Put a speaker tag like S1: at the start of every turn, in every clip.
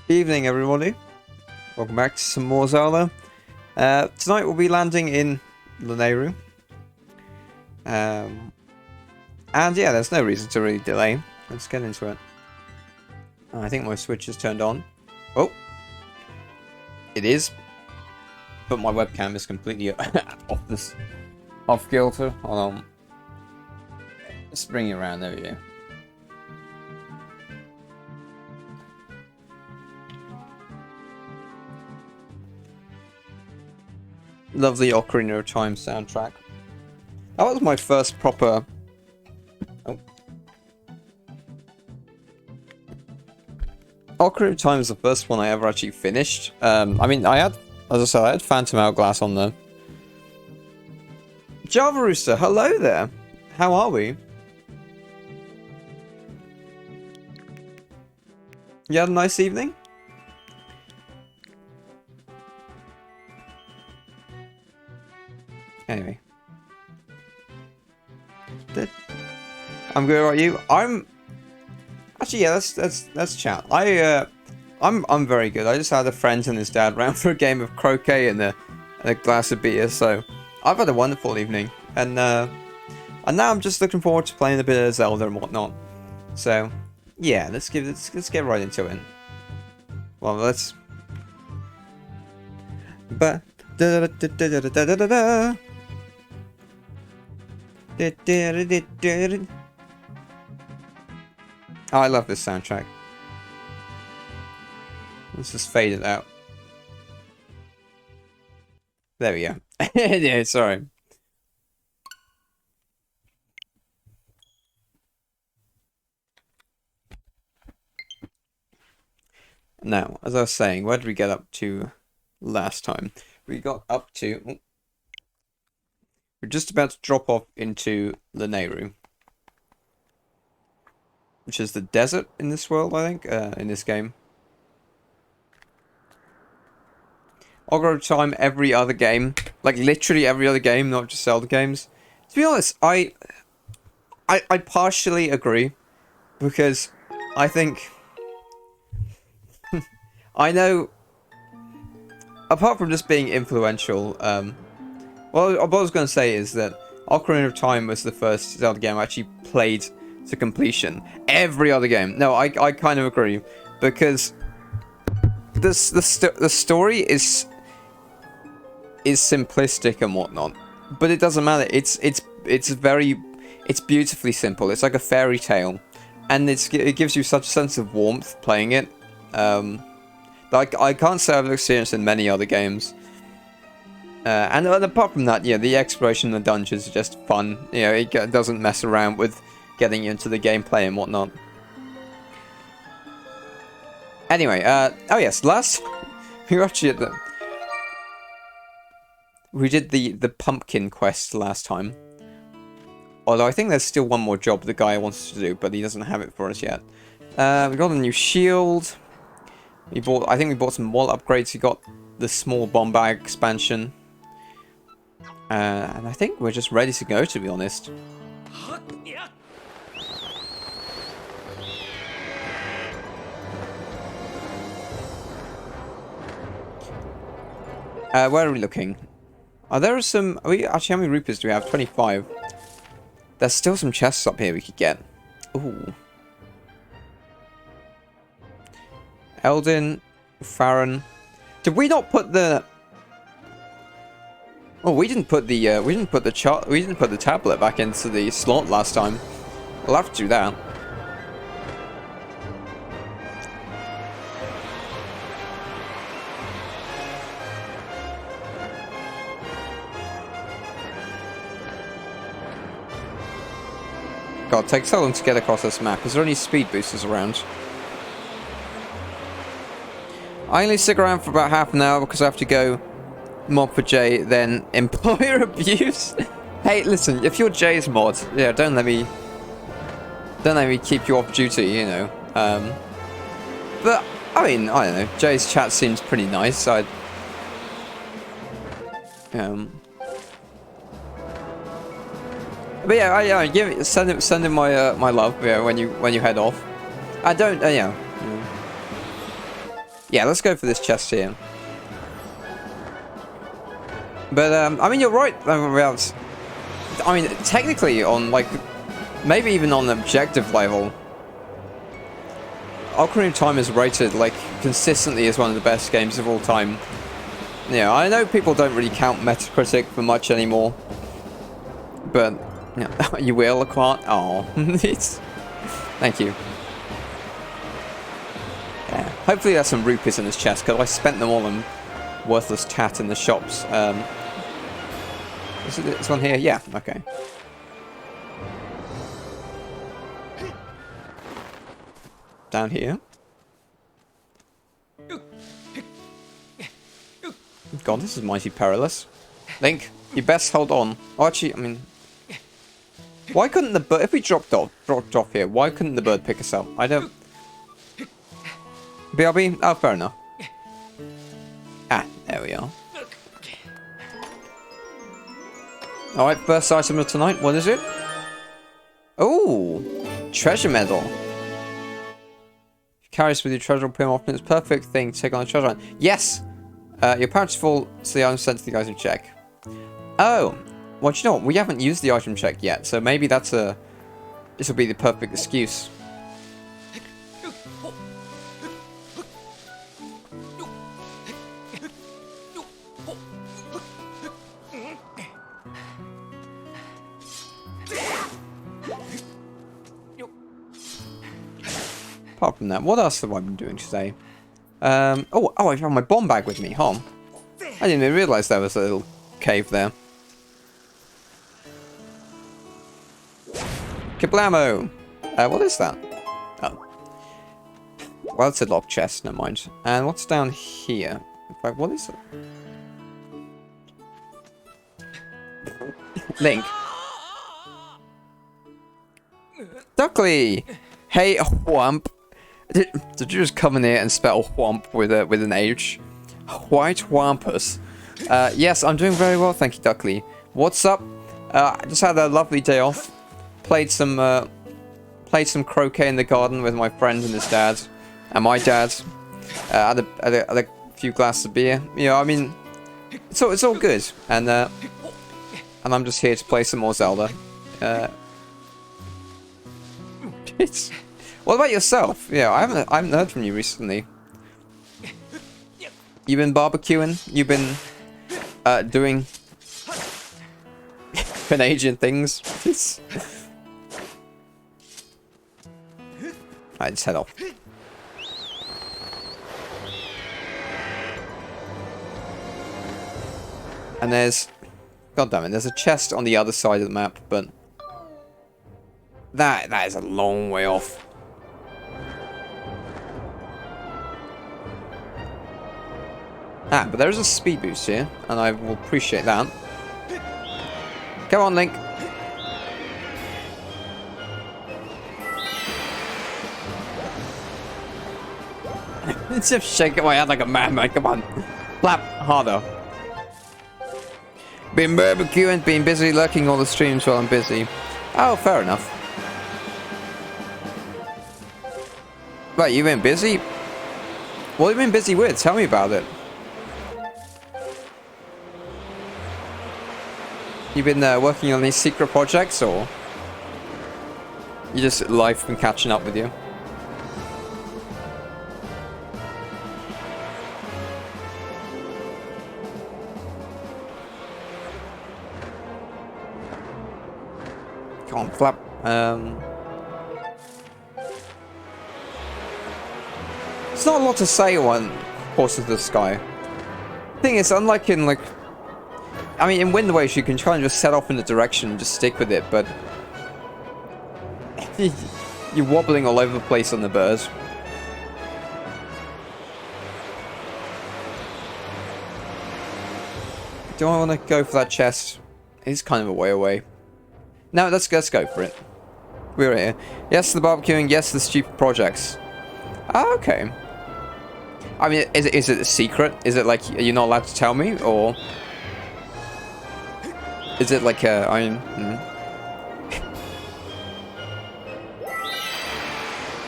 S1: Evening, everybody. Welcome back to some more Zelda. Tonight we'll be landing in Lanayru. And yeah, there's no reason to really delay. Let's get into it. I think my switch is turned on. Oh! It is. But my webcam is completely off kilter. Hold on. Let's bring it around, there we go. Lovely Ocarina of Time soundtrack. That was my first proper... Oh. Ocarina of Time is the first one I ever actually finished. I mean, as I said, I had Phantom Hourglass on there. Java Rooster, hello there. How are we? You had a nice evening? Anyway. I'm good, about you? I'm... Actually, yeah, let's chat. I'm very good. I just had a friend and his dad round for a game of croquet and a glass of beer, so I've had a wonderful evening. And now I'm just looking forward to playing a bit of Zelda and whatnot. So, yeah, let's get right into it. Well, let's... But... Da da da da da da da da da. Oh, I love this soundtrack. Let's just fade it out. There we go. Yeah, sorry. Now, as I was saying, where did we get up to last time? We got up to... We're just about to drop off into Lanayru, which is the desert in this world, I think, in this game. Ocarina of Time, every other game, like literally every other game, not just Zelda games. To be honest, I partially agree, because I think I know, apart from just being influential, well, what I was going to say is that Ocarina of Time was the first Zelda game I actually played to completion. Every other game. No, I kind of agree. Because the story is simplistic and whatnot. But it doesn't matter. It's beautifully simple. It's like a fairy tale. And it gives you such a sense of warmth playing it. Like, I can't say I've experienced in many other games. And apart from that, yeah, the exploration in the dungeons is just fun. You know, it doesn't mess around with getting you into the gameplay and whatnot. Anyway, oh yes, last we were actually at we did the pumpkin quest last time. Although I think there's still one more job the guy wants to do, but he doesn't have it for us yet. We got a new shield. I think we bought some wall upgrades. We got the small bomb bag expansion. And I think we're just ready to go, to be honest. Where are we looking? There are some... actually, how many rupees do we have? 25. There's still some chests up here we could get. Ooh. Eldin, Farron. Did we not put the... Oh, we didn't put the tablet back into the slot last time. We'll have to do that. God, it takes so long to get across this map. Is there any speed boosters around? I only stick around for about half an hour because I have to go mod for Jay, then employer abuse. Hey, listen, if you're Jay's mod, yeah, don't let me keep you off duty, you know. But I mean, I don't know. Jay's chat seems pretty nice. But yeah, send him my love, yeah, when you head off. I don't, Yeah, let's go for this chest here. But, I mean, you're right. I mean, technically, on, like, maybe even on the objective level, Ocarina of Time is rated, like, consistently as one of the best games of all time. Yeah, I know people don't really count Metacritic for much anymore. But, yeah, you will, I can't. Oh, it's... Thank you. Yeah. Hopefully there's some rupees in this chest, because I spent them all on worthless tat in the shops. Is it this one here? Yeah, okay. Down here. God, this is mighty perilous. Link, you best hold on. Oh, actually, I mean... Why couldn't the bird... If we dropped off here, why couldn't the bird pick us up? I don't... BRB? Oh, fair enough. Ah, there we are. Alright, first item of tonight. What is it? Oh, treasure medal. Carry this with your treasure pin often. It's a perfect thing to take on a treasure hunt. Yes! Your parents fall, so the item sent to the item check. Oh, well, you know what? We haven't used the item check yet, so maybe that's a... This will be the perfect excuse. Apart from that, what else have I been doing today? Oh, I found my bomb bag with me, huh? I didn't even realise there was a little cave there. Kablamo! What is that? Oh. Well, it's a locked chest, never mind. And what's down here? In fact, what is it? Link. Duckley! Hey, Whomp. Did you just come in here and spell Whomp with an H? White Wampus. Yes, I'm doing very well, thank you, Duckley. What's up? I just had a lovely day off. Played some croquet in the garden with my friend and his dad, and my dad. Had a few glasses of beer. You know, I mean, it's all good. And I'm just here to play some more Zelda. What about yourself? Yeah, I haven't heard from you recently. You been barbecuing? You been doing Canadian things? I just head off. And there's... God damn it, there's a chest on the other side of the map, but... That is a long way off. Ah, but there is a speed boost here, and I will appreciate that. Come on, Link. It's just shaking my head like a madman. Come on. Clap harder. Been barbecuing, been busy lurking all the streams while I'm busy. Oh, fair enough. Right, you've been busy? What have you been busy with? Tell me about it. You've been working on these secret projects, or you just life been catching up with you? Come on, flap. It's not a lot to say on Horses of the Sky. Thing is, unlike in like, I mean, in Wind Waves, you can try and just set off in a direction and just stick with it, but you're wobbling all over the place on the birds. Do I want to go for that chest? It's kind of a way away. No, let's go for it. We're here. Yes to the barbecuing, yes to the stupid projects. Ah, okay. I mean, is it a secret? Is it like you're not allowed to tell me, or is it like a? I mean,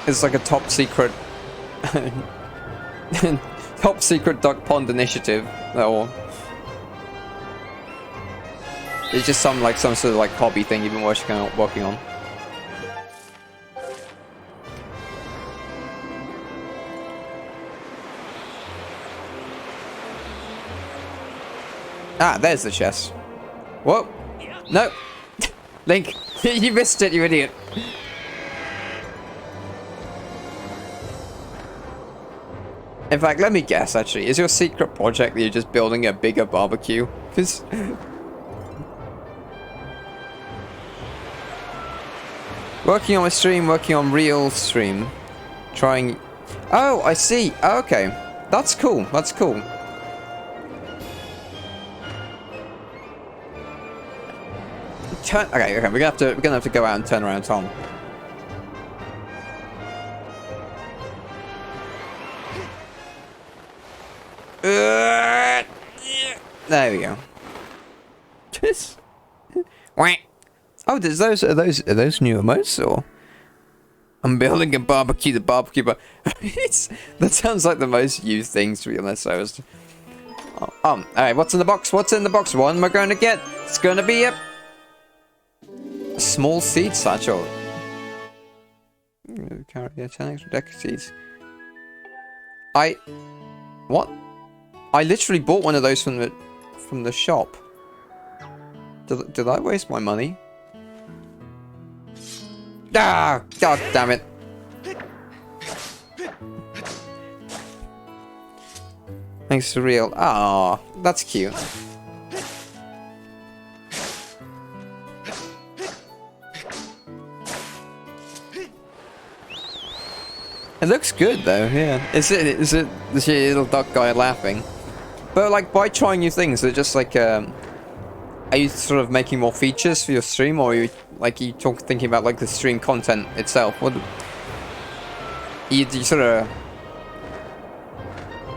S1: it's like a top secret Top secret duck pond initiative. Or it's just some sort of like hobby thing you've been working on. Ah, there's the chest. Whoa. No. Link, you missed it, you idiot. In fact, let me guess, actually. Is your secret project that you're just building a bigger barbecue? Because... working on a stream, working on real stream. Trying... Oh, I see. Oh, okay. That's cool. That's cool. Okay, we're gonna have to go out and turn around Tom. There we go. Oh, are those new emotes or? I'm building a barbecue. The barbecue, but that sounds like the most used thing, to be honest. Alright, what's in the box? What's in the box? What am I going to get? It's going to be a small seed satchel. Carry 10 extra deck seeds. What? I literally bought one of those from the shop. Did I waste my money? Ah! God damn it! Thanks for real. Ah, that's cute. It looks good though, yeah. Is it the little duck guy laughing? But like by trying new things, they're just like are you sort of making more features for your stream, or are you thinking about like the stream content itself? What you sort of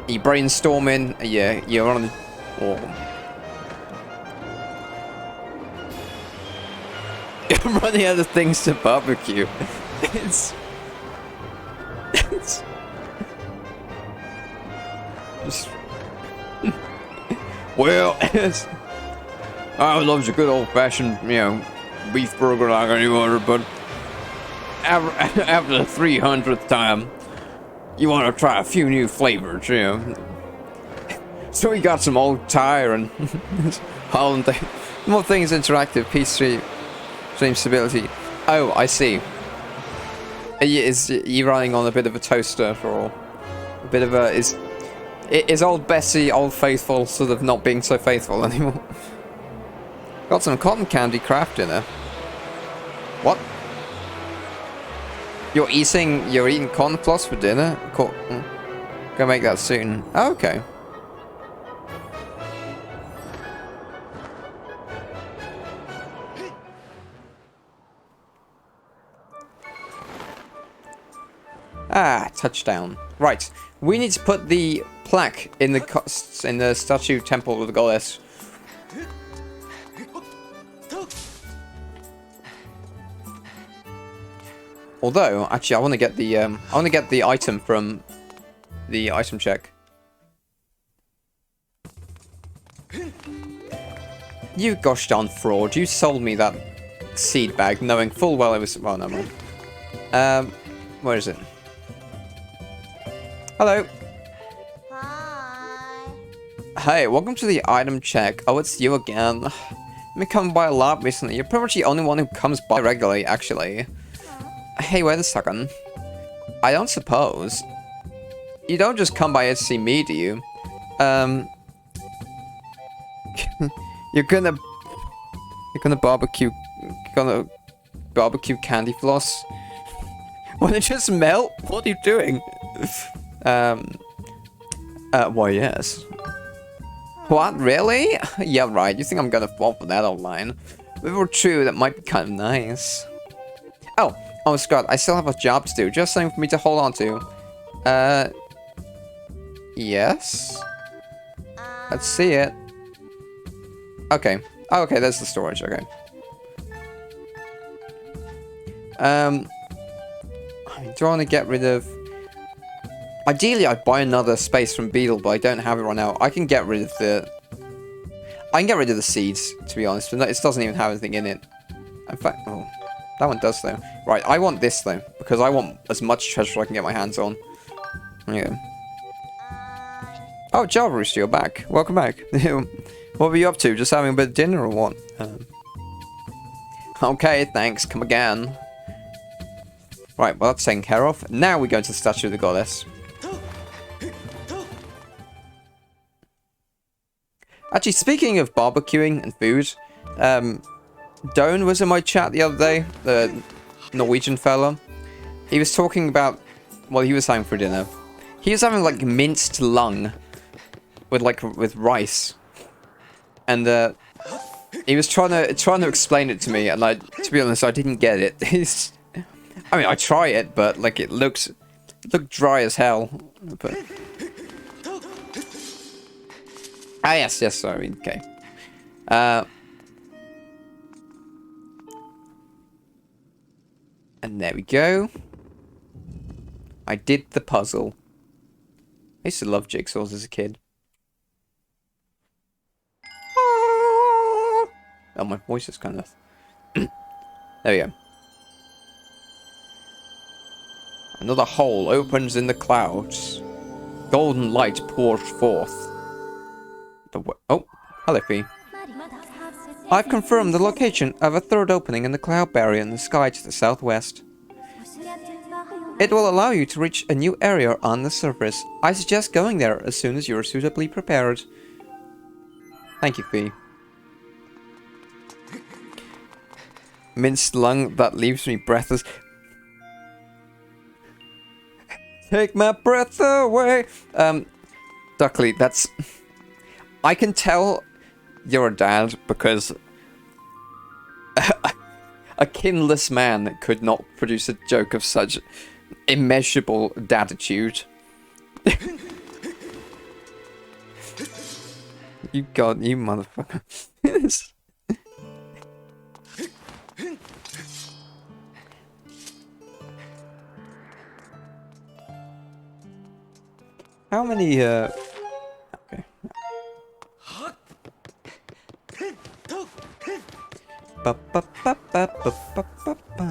S1: you brainstorming? Yeah, you're on or you're running out of things to barbecue. It's just well, I love a good old-fashioned, beef burger like any other, but after the 300th time, you want to try a few new flavors, So we got some old tire and Holland, more things interactive, PC stream stability. Oh, I see. Is you running on a bit of a toaster for a bit of a is old Bessie, old faithful, sort of not being so faithful anymore? Got some cotton candy craft in there. What? You're eating cotton floss for dinner? Cool. Gonna make that soon. Oh, okay. Ah, touchdown. Right. We need to put the plaque in the statue temple of the goddess. Although, actually, I want to get the item from the item check. You gosh darn fraud! You sold me that seed bag, knowing full well it was. Well, never mind. Where is it? Hello.
S2: Hi.
S1: Hey, welcome to the item check. Oh, it's you again. I've been coming by a lot recently. You're pretty much the only one who comes by regularly, actually. Hey, wait a second. I don't suppose you don't just come by here to see me, do you? You're gonna barbecue candy floss? Will it just melt? What are you doing? Why yes. What, really? Yeah, right, you think I'm gonna fall for that online? If it were true, that might be kind of nice. Oh, Scott, I still have a job to do. Just something for me to hold on to. Yes? Let's see it. Okay. Oh, okay, there's the storage, okay. Do I want to get rid of... Ideally, I'd buy another space from Beetle, but I don't have it right now. I can get rid of the... I can get rid of the seeds, to be honest, but it doesn't even have anything in it. In fact, oh, that one does, though. Right, I want this, though, because I want as much treasure I can get my hands on. There you go. Oh, Java Rooster, you're back. Welcome back. What were you up to? Just having a bit of dinner or what? Okay, thanks. Come again. Right, well, that's taken care of. Now we go to the statue of the goddess. Actually, speaking of barbecuing and food, Doan was in my chat the other day, the Norwegian fella. He was talking about what he was having for dinner. He was having, like, minced lung with rice. And, he was trying to explain it to me, and to be honest, I didn't get it. I mean, I try it, but, like, it looked dry as hell. But... Ah, yes, sorry, okay. And there we go. I did the puzzle. I used to love jigsaws as a kid. Oh, my voice is kind of... There we go. Another hole opens in the clouds. Golden light pours forth. Oh, hello, P. I've confirmed the location of a third opening in the cloud barrier in the sky to the southwest. It will allow you to reach a new area on the surface. I suggest going there as soon as you are suitably prepared. Thank you, P. Minced lung that leaves me breathless. Take my breath away. Duckley, that's... I can tell you're a dad because a kinless man could not produce a joke of such immeasurable daditude. You motherfucker. How many, okay. Ba ba ba ba ba ba ba ba.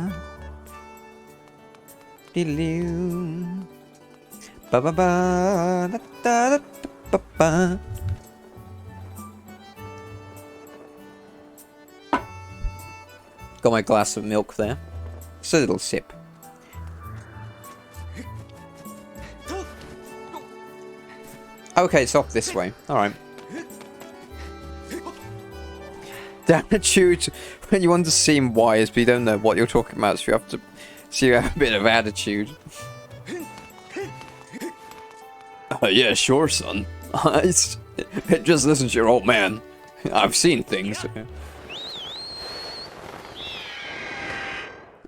S1: Ba ba ba da da da ba ba. Got my glass of milk there. Just a little sip. Okay, it's off this way. Alright. Attitude when you want to seem wise, but you don't know what you're talking about, so you have to... So you have a bit of attitude. Yeah, sure, son. Just listen to your old man. I've seen things.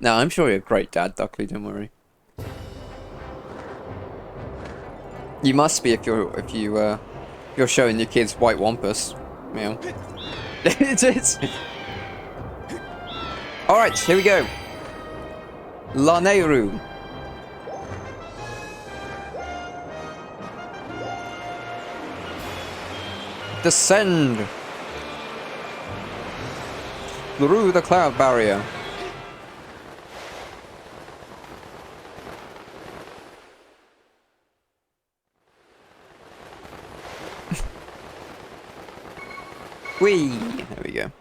S1: No, I'm sure you're a great dad, Duckley, don't worry. You must be if you're showing your kids White Wampus. You know. It's Alright, here we go. Lanayru. Descend through the cloud barrier. Whee! There we go.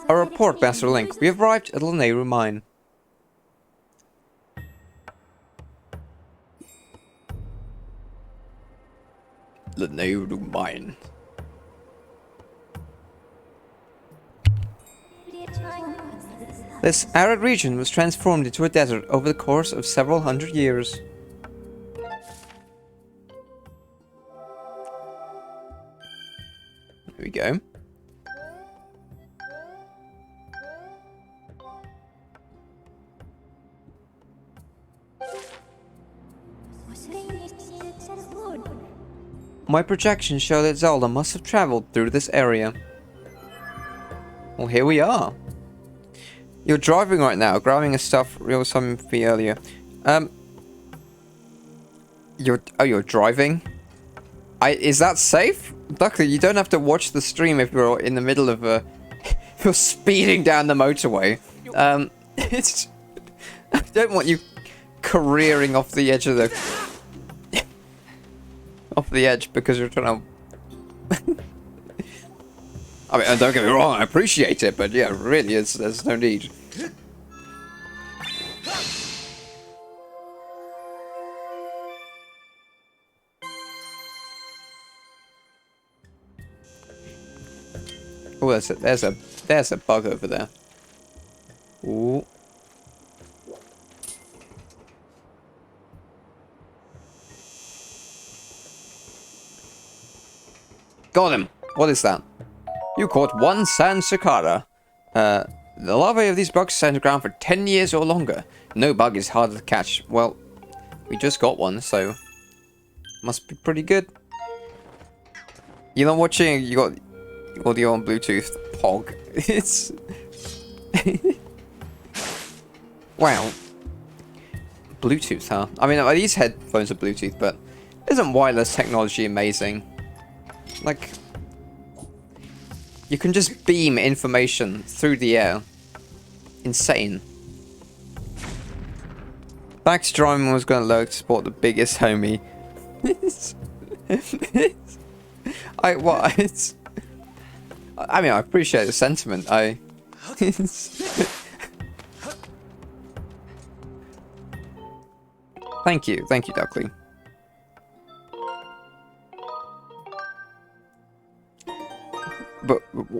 S1: A report, Master Link. We have arrived at Lanayru Mine. Lanayru Mine. This arid region was transformed into a desert over the course of several hundred years. There we go. My projections show that Zelda must have traveled through this area. Well, here we are. You're driving right now, grabbing a stuff real something for me earlier. You're driving? Is that safe? Luckily, you don't have to watch the stream if you're in the middle of a... if you're speeding down the motorway. It's... I don't want you careering off the edge of the... off the edge because you're trying to... I mean, don't get me wrong, I appreciate it, but yeah, really, there's no need. Oh, there's a bug over there. Ooh. Got him. What is that? You caught one sand cicada. The larvae of these bugs stand around for 10 years or longer. No bug is harder to catch. Well, we just got one, so must be pretty good. You're not watching. You got audio on Bluetooth. Pog. It's wow. Bluetooth, huh? I mean, these headphones are Bluetooth, but isn't wireless technology amazing? Like, you can just beam information through the air. Insane. Back's driving was going to load to support the biggest homie. I mean, I appreciate the sentiment. Thank you, Duckling. But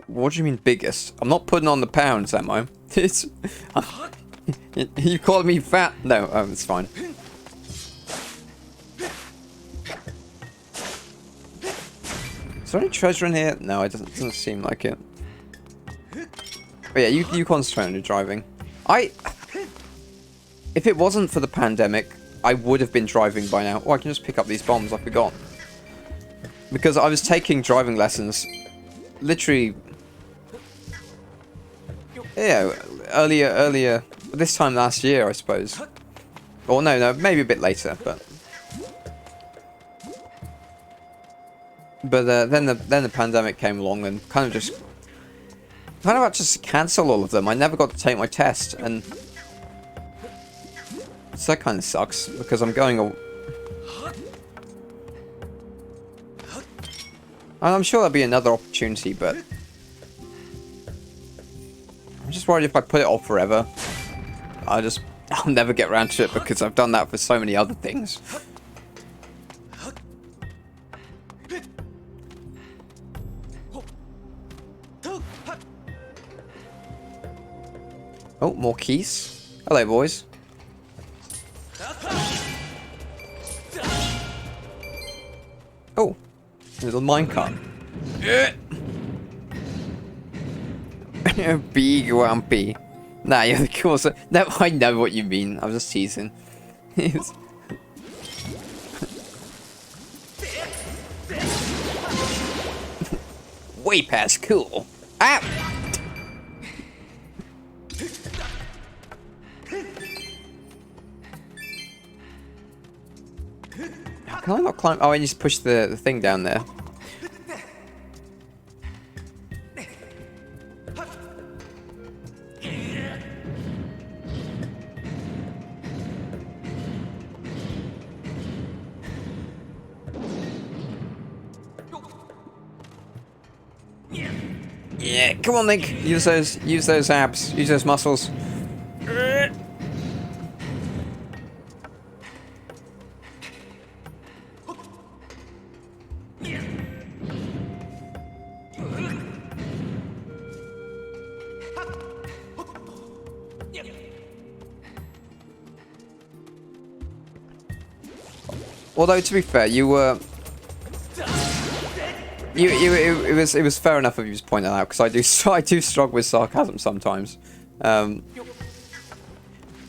S1: what do you mean biggest? I'm not putting on the pounds, am I? It's you calling me fat? No, it's fine. Is there any treasure in here? No, it doesn't seem like it. But yeah, you concentrate on your driving. If it wasn't for the pandemic, I would have been driving by now. Oh, I can just pick up these bombs. I forgot. Because I was taking driving lessons, literally. Yeah, earlier. This time last year, I suppose. Or no, maybe a bit later, but. But then the pandemic came along and kind of had to just cancel all of them. I never got to take my test, and so that kind of sucks because I'm going. I'm sure there'll be another opportunity, but I'm just worried if I put it off forever, I'll never get around to it because I've done that for so many other things. Oh, more keys. Hello, boys. Oh, little minecart. Big Wampy. Nah, you're the coolest. No, I know what you mean. I was just teasing. Way past cool. Ah! Can I not climb? Oh, I just push the thing down there. Yeah, come on, Link. Use those abs. Use those muscles. Although to be fair, it was fair enough of you to point that out because I do struggle with sarcasm sometimes.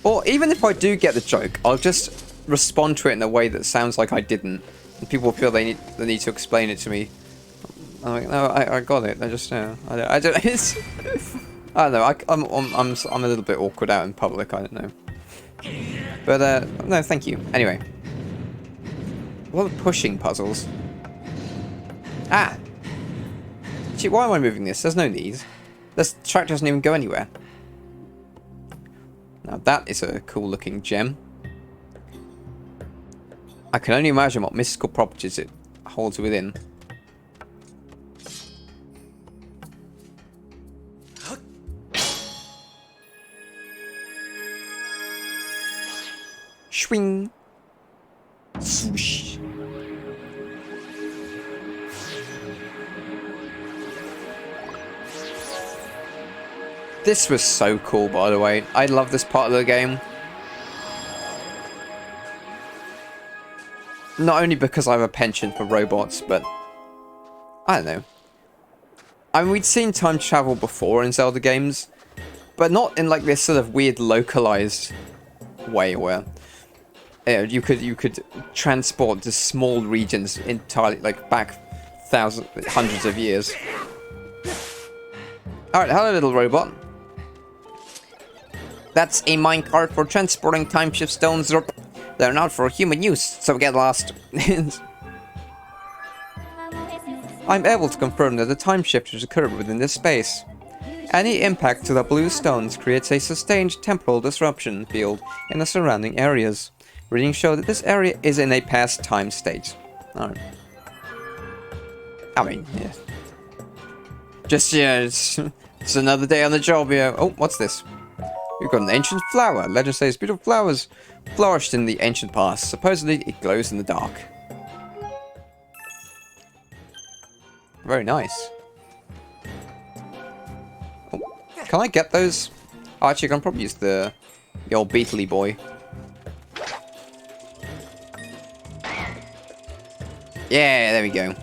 S1: Or even if I do get the joke, I'll just respond to it in a way that sounds like I didn't, and people feel they need to explain it to me. I'm like, no, I got it. I just I don't. It's I don't know. I'm a little bit awkward out in public. I don't know. But no, thank you. Anyway, a lot of pushing puzzles. Ah. Gee, why am I moving this? There's no need. This track doesn't even go anywhere. Now that is a cool looking gem. I can only imagine what mystical properties it holds within. Swing. Swoosh. This was so cool, by the way. I love this part of the game. Not only because I have a penchant for robots, but I don't know. I mean, we'd seen time travel before in Zelda games, but not in like this sort of weird localized way where you could transport to small regions entirely, like back hundreds of years. Alright, hello little robot. That's a minecart for transporting time shift stones. They're not for human use, so get lost. I'm able to confirm that the time shifters occurred within this space. Any impact to the blue stones creates a sustained temporal disruption field in the surrounding areas. Readings show that this area is in a past time state. Alright. I mean, yeah. Just, yeah, it's another day on the job, yeah. Oh, what's this? We've got an ancient flower. Legend says beautiful flowers flourished in the ancient past. Supposedly, it glows in the dark. Very nice. Oh, can I get those? Oh, actually, I can probably use the old Beetly boy. Yeah, there we go.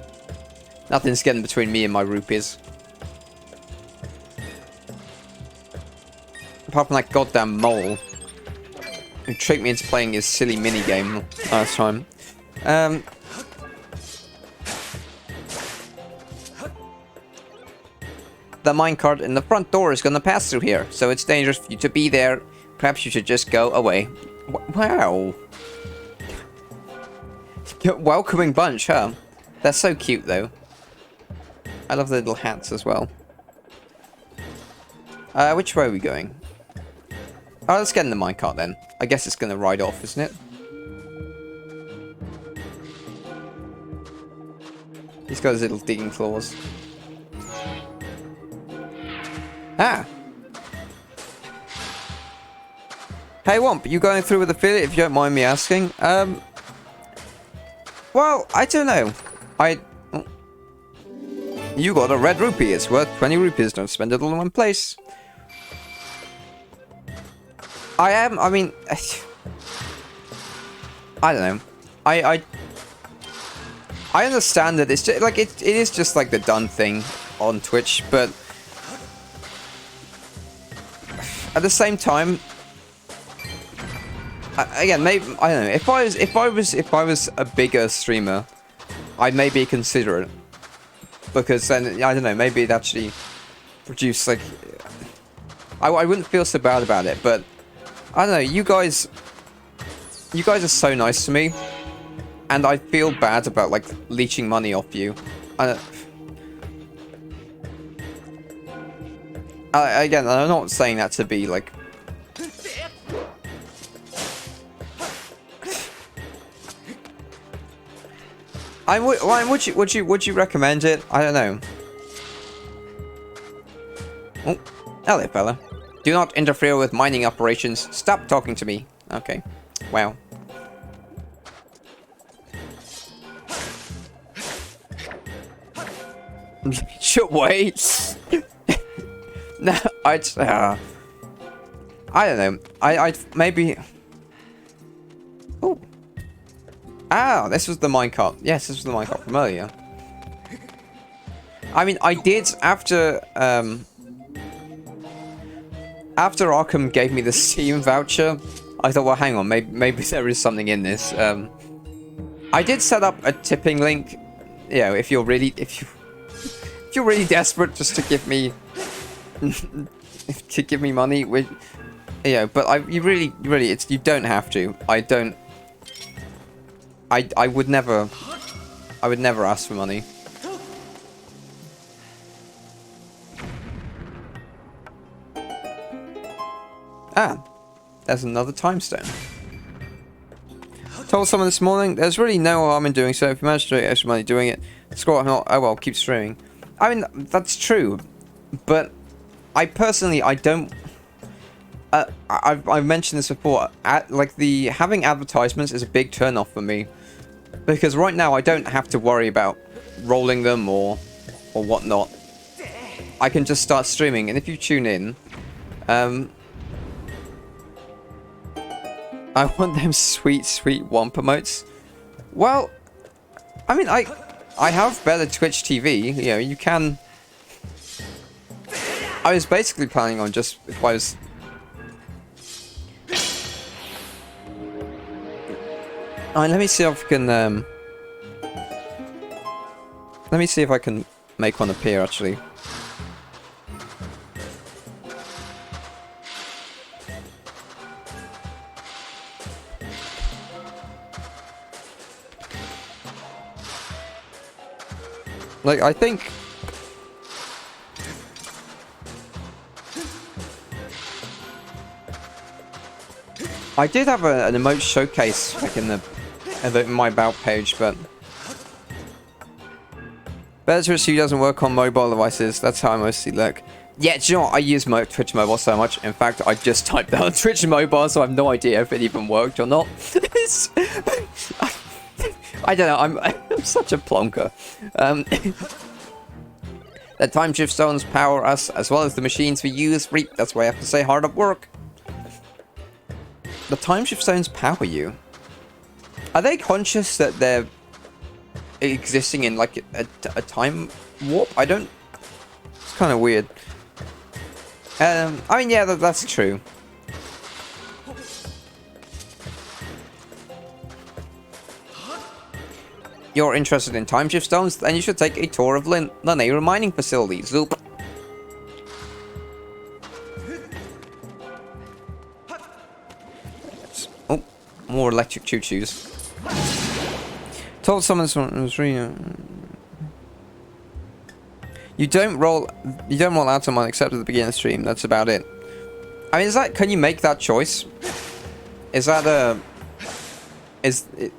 S1: Nothing's getting between me and my rupees. Apart from that goddamn mole who tricked me into playing his silly minigame last time. The minecart in the front door is gonna pass through here, so it's dangerous for you to be there. Perhaps you should just go away. Wow. Welcoming bunch, huh? They're so cute, though. I love the little hats as well. Which way are we going? Oh, let's get in the minecart then. I guess it's gonna ride off, isn't it? He's got his little digging claws. Ah! Hey Womp, you going through with affiliate if you don't mind me asking? Well, I don't know. You got a red rupee. It's worth 20 rupees. Don't spend it all in one place. I mean... I don't know. I understand that it's just, like, it is just like the done thing on Twitch, but... At the same time... Again, maybe I don't know. If I was a bigger streamer, I'd maybe consider it, because then I don't know. Maybe it'd actually produce like I wouldn't feel so bad about it. But I don't know. You guys are so nice to me, and I feel bad about like leeching money off you. Again, I'm not saying that to be like. Would you recommend it? I don't know. Oh, hello, fella. Do not interfere with mining operations. Stop talking to me. Okay. Wow. Should wait. No, I don't know. I maybe. Oh. Ah, this was the minecart. Yes, this was the minecart from earlier. I mean, I did after Arkham gave me the Steam voucher. I thought, well, hang on, maybe there is something in this. I did set up a tipping link. You know, if you're really desperate, just to give me to give me money, which, you know, but you really, you don't have to. I would never ask for money. Ah, there's another time stone. Told someone this morning, there's really no harm in doing so. If you manage to make extra money doing it, score or not, oh well, keep streaming. I mean, that's true, but I personally, I don't... I've mentioned this before, having advertisements is a big turn off for me. Because right now, I don't have to worry about rolling them or whatnot. I can just start streaming, and if you tune in, I want them sweet Wamp emotes. Well, I mean, I have better Twitch TV. You know, you can... I was basically planning on just, if I was... Alright, let me see if I can, let me see if I can make one appear, actually. Like, I think... I did have an emote showcase, like, in my about page, but... Better to receive doesn't work on mobile devices, that's how I mostly look. Yeah, do you know what? I use Twitch Mobile so much. In fact, I just typed that on Twitch Mobile, so I have no idea if it even worked or not. I don't know, I'm such a plonker. The time shift stones power us, as well as the machines we use. That's why I have to say hard at work. The time shift stones power you. Are they conscious that they're existing in, like, a time warp? I don't... It's kind of weird. I mean, yeah, that's true. You're interested in time shift stones? Then you should take a tour of Lanayru mining facility. Zoop. Oh, more electric choo-choos. Told someone was really... You don't roll out on one except at the beginning of the stream. That's about it. I mean, can you make that choice? Is that a... Is it...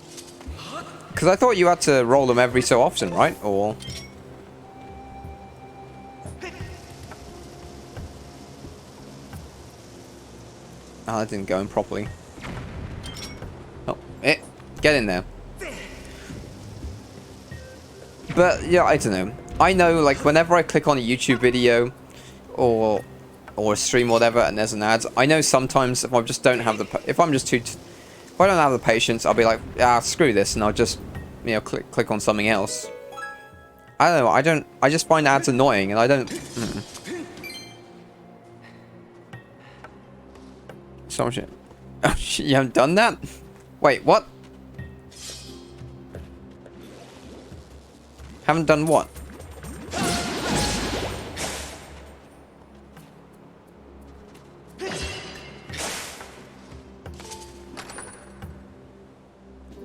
S1: Because I thought you had to roll them every so often, right? Or... Oh, that didn't go in properly. Oh, get in there. But, yeah, I don't know. I know, like, whenever I click on a YouTube video or a stream or whatever and there's an ad, I know sometimes if I just don't have if I don't have the patience, I'll be like, ah, screw this, and I'll just, you know, click on something else. I don't know, I just find ads annoying, and I don't... So much shit. Oh, shit, you haven't done that? Wait, what? Haven't done what?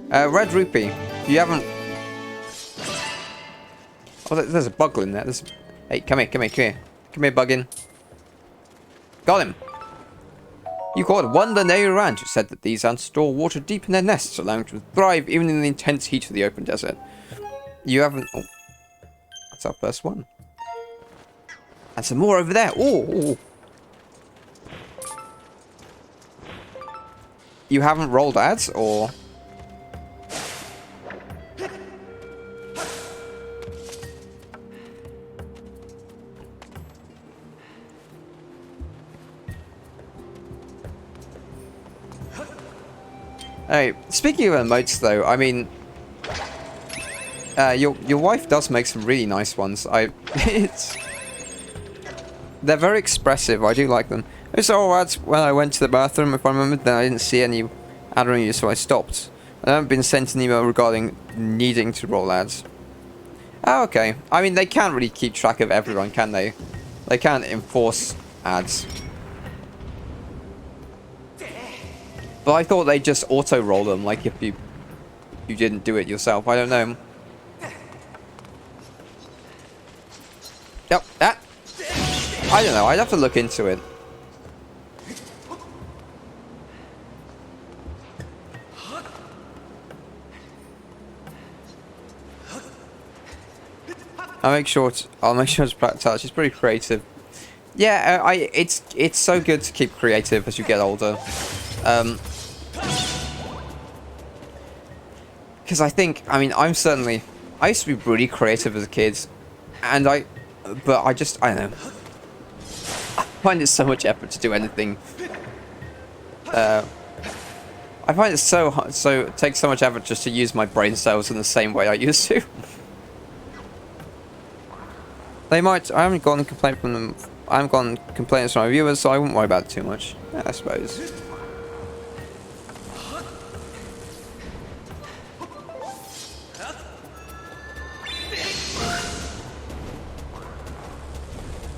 S1: Red rupee. You haven't... Oh, there's a bug in there. Hey, come here. Come here, Buggin. Got him. You caught one Lanayru ranch. It said that these ants store water deep in their nests, allowing them to thrive even in the intense heat of the open desert. You haven't... Oh. That's our first one. And some more over there. Oh. You haven't rolled ads, or... Hey, speaking of emotes though, I mean, your wife does make some really nice ones. They're very expressive. I do like them. I saw ads when I went to the bathroom, if I remember. Then I didn't see any ad reviews, so I stopped. I haven't been sent an email regarding needing to roll ads. Oh, okay. I mean, they can't really keep track of everyone, can they? They can't enforce ads. But I thought they'd just auto-roll them, like if you didn't do it yourself. I don't know. Yep, that. I don't know. I'd have to look into it. I'll make sure it's practical. She's pretty creative. Yeah, it's so good to keep creative as you get older. Because I mean, I used to be really creative as a kid, and but I don't know. I find it so much effort to do anything. I find it it takes so much effort just to use my brain cells in the same way I used to. I haven't gotten a complaint from them. I haven't gotten complaints from my viewers, so I wouldn't worry about it too much, I suppose.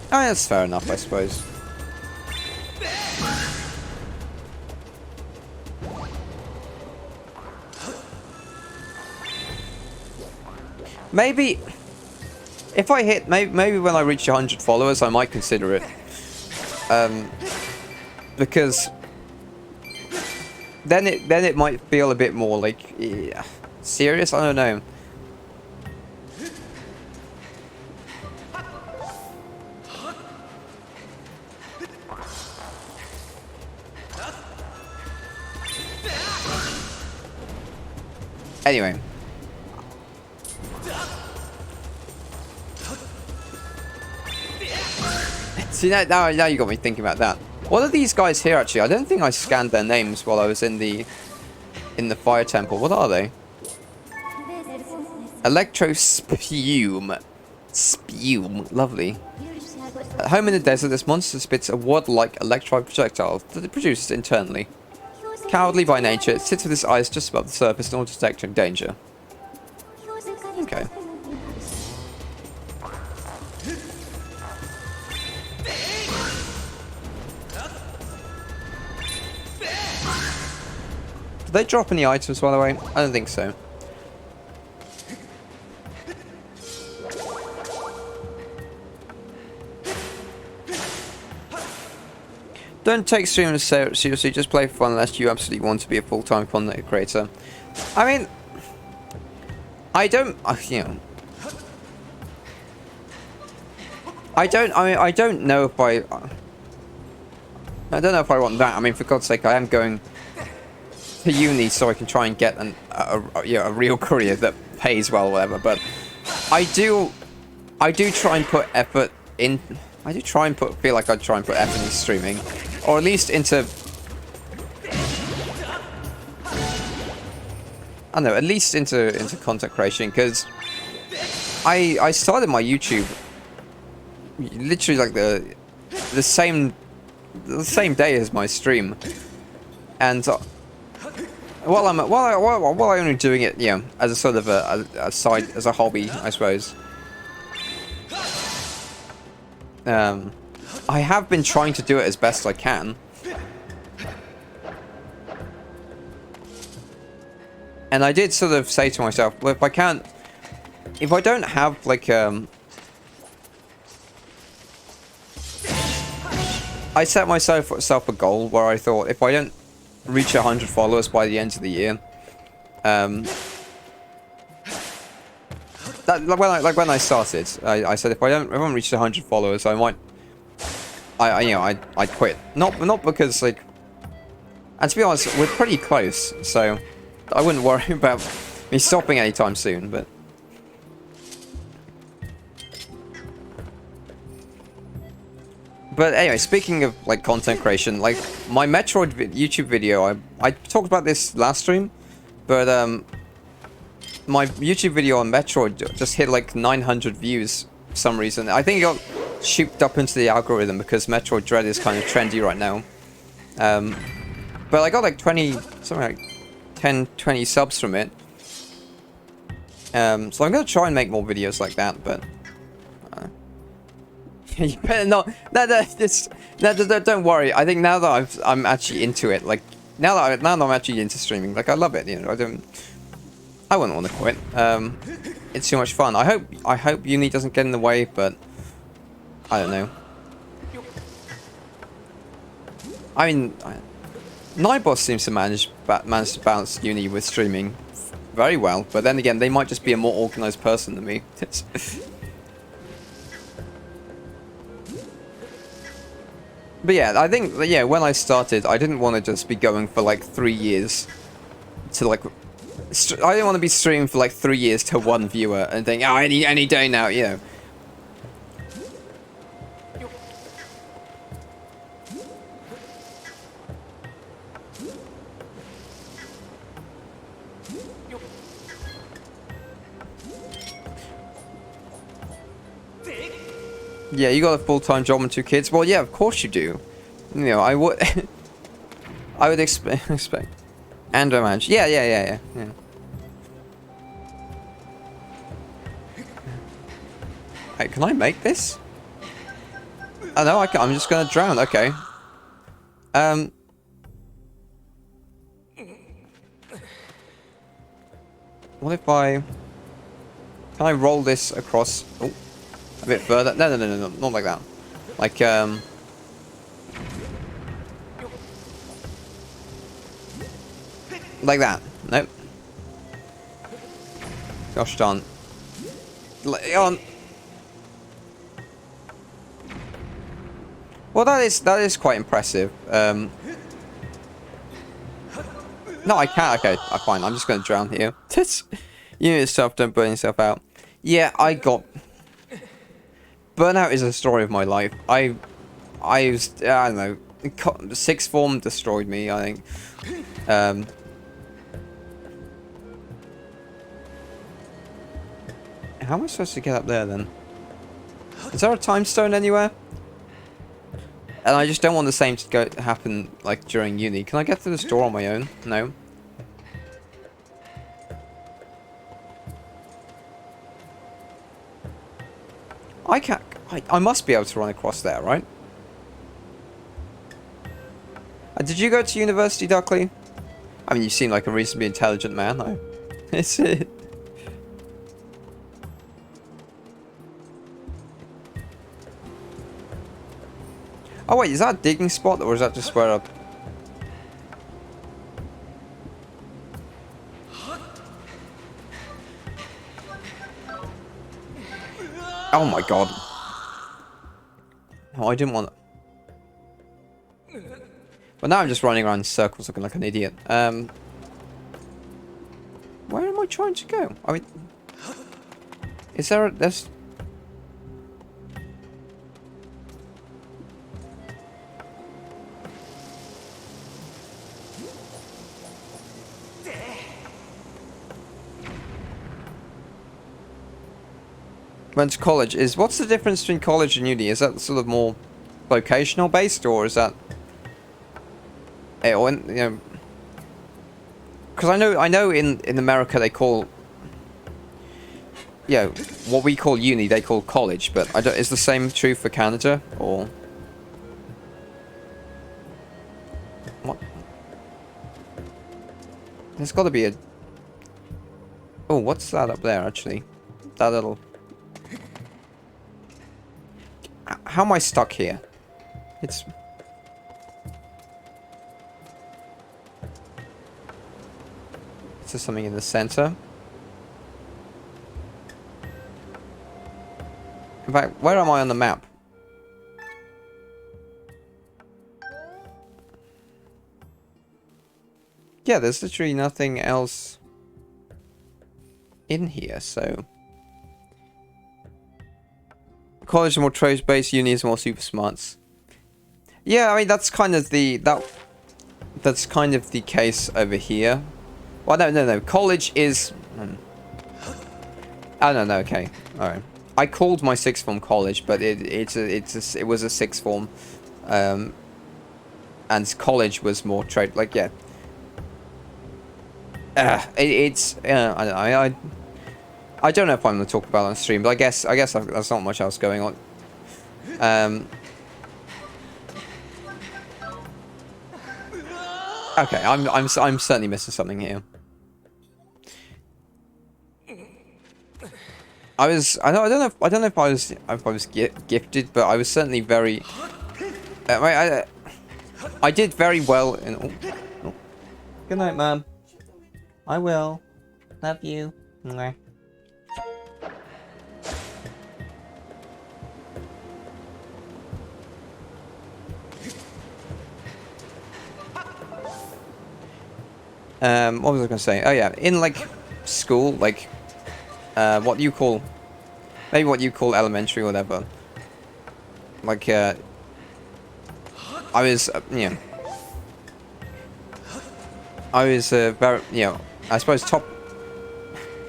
S1: Oh, that's fair enough, I suppose. Maybe if I hit, maybe when I reach 100 followers, I might consider it. Because then it might feel a bit more like serious. I don't know. Anyway. See, now you got me thinking about that. What are these guys here, actually? I don't think I scanned their names while I was in the fire temple. What are they? Electro Spume. Spume. Lovely. At home in the desert, this monster spits a wad-like electrified projectile that it produces internally. Cowardly by nature, it sits with its eyes just above the surface in order to detect danger. Okay. Did they drop any items, by the way? I don't think so. Don't take streamers seriously, just play for fun unless you absolutely want to be a full-time content creator. I mean, I don't, you know, I don't know if I don't know if I want that. I mean, for God's sake, I am going to uni so I can try and get a real career that pays well or whatever, but I do try and put effort in. I do try and feel like I try and put effort into streaming, or at least into, I don't know, at least into content creation, because I started my YouTube literally like the same day as my stream, and while I'm only doing it, you know, as a sort of a side, as a hobby, I suppose. I have been trying to do it as best I can. And I did sort of say to myself, well, if I don't have like I set myself a goal where I thought if I don't reach 100 followers by the end of the year, when I started, I said if I haven't reached 100 followers, I might, I'd quit. Not because like, and to be honest, we're pretty close, so I wouldn't worry about me stopping anytime soon. But anyway, speaking of like content creation, like my Metroid YouTube video, I talked about this last stream, but my YouTube video on Metroid just hit like 900 views for some reason. I think it got shooped up into the algorithm because Metroid Dread is kind of trendy right now. But I got like 10, 20 subs from it. So I'm gonna try and make more videos like that, but you better not. No, don't worry. I think now that I'm actually into it, like now that I'm actually into streaming, like I love it. You know, I wouldn't want to quit. It's too much fun. I hope uni doesn't get in the way, but I don't know. I mean, Nightboss seems to manage to balance uni with streaming very well, but then again, they might just be a more organized person than me. But yeah, I think, yeah, when I started, I didn't want to just be going for like 3 years to like... I didn't want to be streaming for like 3 years to one viewer and think, oh, any day now, you know. Yeah, you got a full-time job and 2 kids. Well, yeah, of course you do. You know, I would... I would expect... And a manage. Yeah. Hey, can I make this? Oh, no, I can't. I'm just gonna drown. Okay. What if I... Can I roll this across... Oh. A bit further. No, not like that. Like, like that. Nope. Gosh darn. On. Well, that is quite impressive. No, I can't. Okay, fine. I'm just going to drown here. You know yourself, don't burn yourself out. Yeah, I got... Burnout is a story of my life. I don't know. Sixth form destroyed me, I think. How am I supposed to get up there then? Is there a time stone anywhere? And I just don't want the same to happen like during uni. Can I get through this door on my own? No. I can't. I must be able to run across there, right? Did you go to university, Duckley? I mean, you seem like a reasonably intelligent man, though. It's it. Oh wait, is that a digging spot, or is that just where I... Oh my god. No, I didn't want to... But now I'm just running around in circles looking like an idiot. Where am I trying to go? I mean... Is there a... There's... Went to college. What's the difference between college and uni? Is that sort of more vocational based, or is that... Or, you know... Because I know in America they call... You know, what we call uni, they call college, but I don't... Is the same true for Canada, or... What? There's got to be a... Oh, what's that up there, actually? That little... How am I stuck here? It's... Is there something in the center? In fact, where am I on the map? Yeah, there's literally nothing else in here, so... College is more trades-based, uni is more super smarts. Yeah, I mean that's kind of the that's kind of the case over here. Well, no. College is. Oh no, okay, all right. I called my sixth form college, but it was a sixth form, and college was more trade. Like yeah. I don't know. I don't know if I'm going to talk about it on stream, but I guess there's not much else going on. Okay, I'm certainly missing something here. I don't know if I was gifted, but I was certainly very. I did very well in. Oh. Good night, Mum. I will. Love you. Mwah. What was I going to say? Oh yeah, in like school, like what you call, maybe what you call elementary or whatever. Like I was, I was very, I suppose top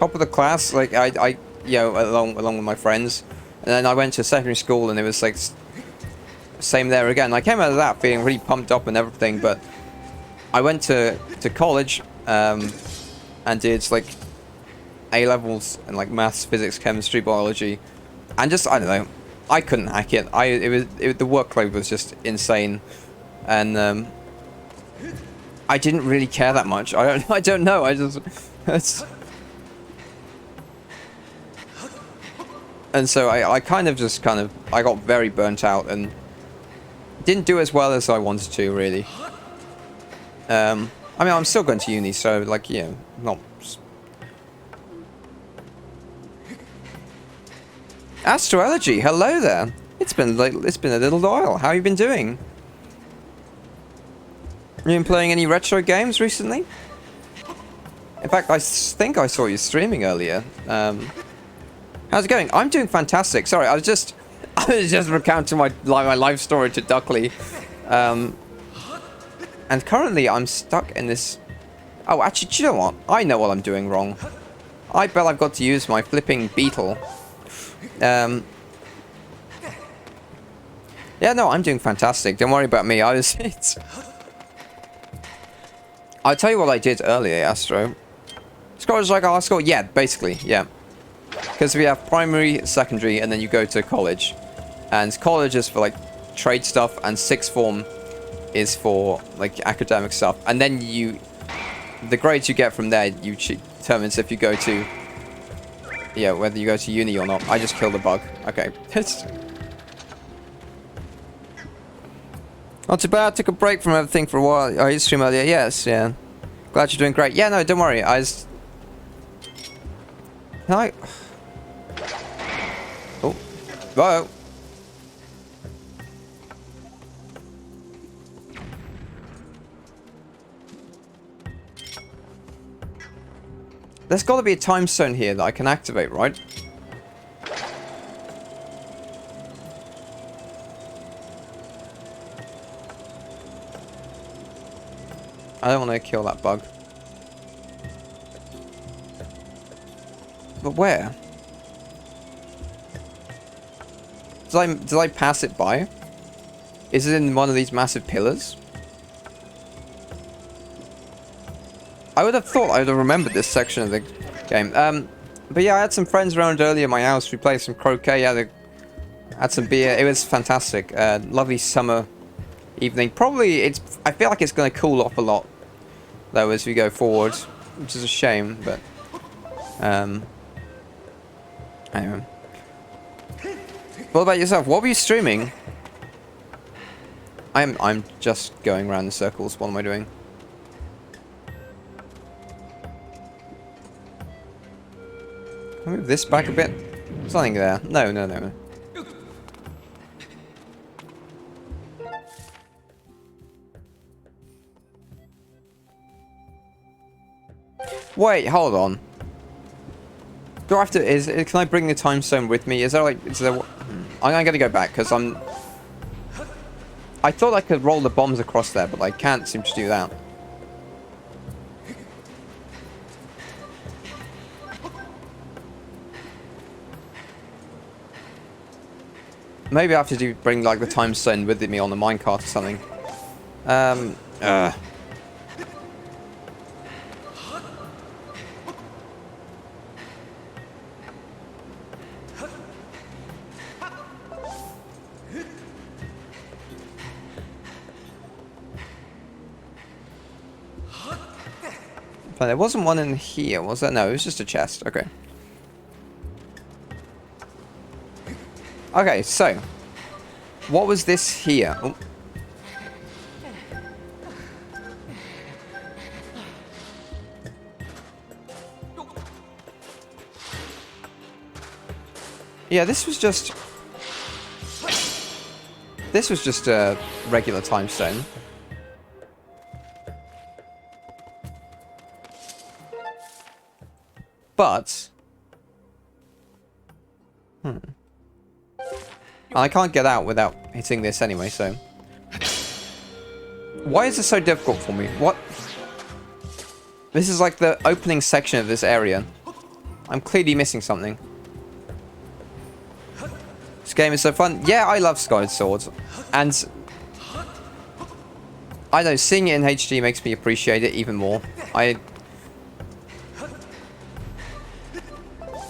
S1: of the class. Like I along with my friends, and then I went to secondary school, and it was like same there again. I came out of that feeling really pumped up and everything, but I went to college and did like A levels and like maths, physics, chemistry, biology, and just I don't know, I couldn't hack it. The workload was just insane, and I didn't really care that much. I don't know. And so I kind of I got very burnt out and didn't do as well as I wanted to really. I mean, I'm still going to uni, so like, not. Astroology, hello there. It's been a little while. How have you been doing? You been playing any retro games recently? In fact, I think I saw you streaming earlier. How's it going? I'm doing fantastic. Sorry, I was just recounting my life story to Duckley. And currently I'm stuck in this. Oh, actually, do you know what? I know what I'm doing wrong. I bet I've got to use my flipping beetle. Yeah, no, I'm doing fantastic. Don't worry about me. I'll tell you what I did earlier, Astro. Scholars like our school. Yeah, basically, yeah. Because we have primary, secondary, and then you go to college. And college is for like trade stuff, and sixth form is for like academic stuff. And then the grades you get from there, determines if you go to, whether you go to uni or not. I just killed a bug. Okay. Not too bad. Took a break from everything for a while. I used to stream earlier. Yes, yeah. Glad you're doing great. Yeah, no, don't worry. Can I? Oh. Whoa. There's got to be a time zone here that I can activate, right? I don't want to kill that bug. But where? Did I pass it by? Is it in one of these massive pillars? I would have thought I would have remembered this section of the game. But yeah, I had some friends around earlier at my house. We played some croquet, had some beer. It was fantastic. Lovely summer evening. Probably, I feel like it's going to cool off a lot, though, as we go forward, which is a shame, but... Anyway. What about yourself? What were you streaming? I'm just going around in circles. What am I doing? Can I move this back a bit? There's nothing there. No. Wait, hold on. Do I have to? Can I bring the time stone with me? Is there like? I'm gonna go back because I thought I could roll the bombs across there, but I can't seem to do that. Maybe I have to bring like the time stone with me on the minecart or something. But there wasn't one in here, was there? No, it was just a chest. Okay. Okay, so. What was this here? Oh. Yeah, this was just a regular time stone. But I can't get out without hitting this anyway, so why is this so difficult for me? What? This is like the opening section of this area. I'm clearly missing something. This game is so fun. Yeah, I love Skyward Sword. And I know, seeing it in HD makes me appreciate it even more.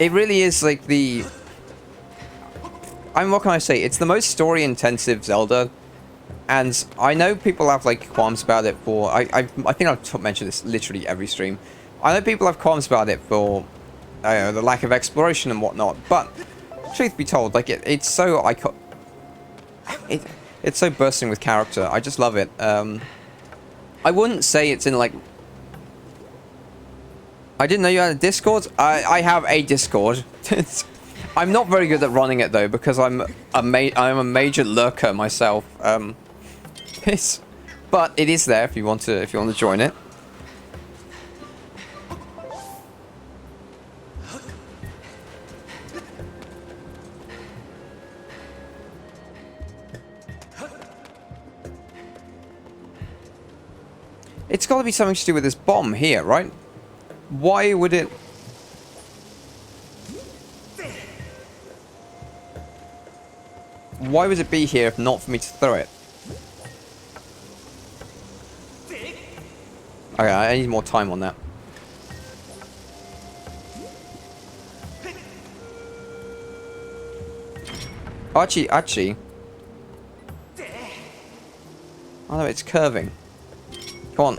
S1: It really is like the... I mean, what can I say? It's the most story-intensive Zelda. And I know people have, like, qualms about it for... I think I've mentioned this literally every stream. I know people have qualms about it for the lack of exploration and whatnot. But, truth be told, like, it's so it's so bursting with character. I just love it. I wouldn't say it's in, like... I didn't know you had a Discord. I have a Discord. I'm not very good at running it though because I'm a major lurker myself. But it is there if you want to join it. It's got to be something to do with this bomb here, right? Why would it... Why would it be here if not for me to throw it? Okay, I need more time on that. Actually. Oh no, it's curving. Come on.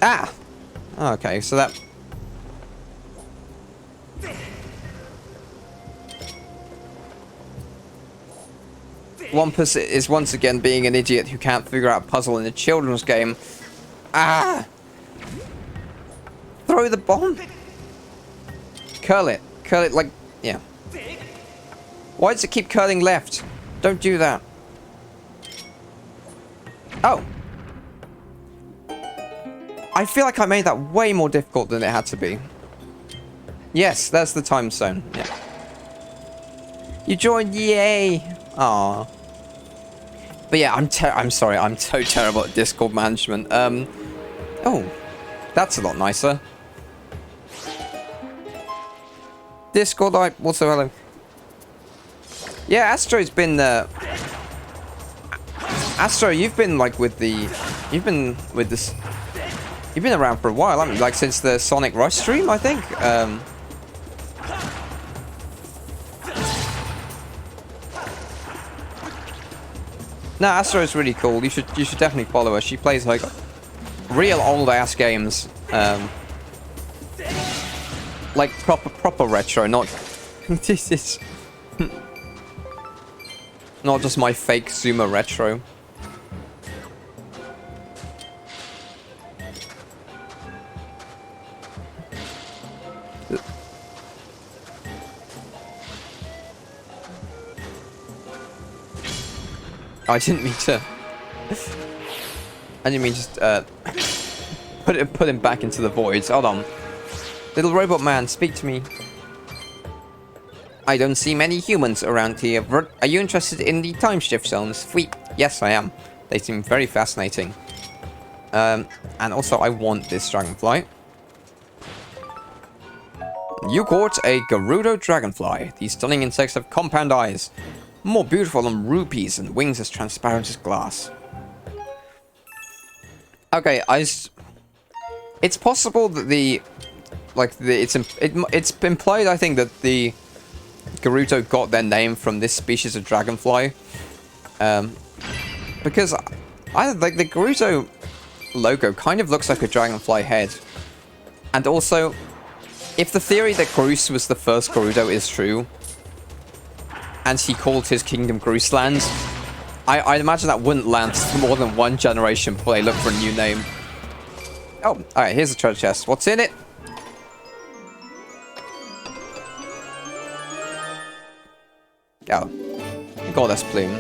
S1: Ah! Okay, so that... Wampus is once again being an idiot who can't figure out a puzzle in a children's game. Ah! Throw the bomb! Curl it. Curl it like... yeah. Why does it keep curling left? Don't do that. Oh! I feel like I made that way more difficult than it had to be. Yes, that's the time zone. Yeah. You joined, yay! Aww. But yeah, I'm sorry, I'm so terrible at Discord management. Oh, that's a lot nicer. Discord, also hello. Yeah, Astro's been Astro, you've been like with the, you've been around for a while, haven't you? Like since the Sonic Rush stream, I think. No, Astro is really cool. You should definitely follow her. She plays like real old ass games, like proper retro. Not this is not just my fake Zuma retro. I didn't mean to. I didn't mean just put him back into the voids. Hold on, little robot man, speak to me. I don't see many humans around here. Are you interested in the time shift zones? Sweet. Yes, I am. They seem very fascinating. And also, I want this dragonfly. You caught a Gerudo dragonfly. These stunning insects have compound eyes. More beautiful than rupees and wings as transparent as glass. Okay, it's possible that it's implied, I think, that the Gerudo got their name from this species of dragonfly. Because like the Gerudo logo kind of looks like a dragonfly head. And also, if the theory that Groose was the first Gerudo is true, and he called his kingdom Grooseland, I'd imagine that wouldn't last for more than one generation before they look for a new name. Oh, alright, here's a treasure chest. What's in it? Oh, the goddess plume.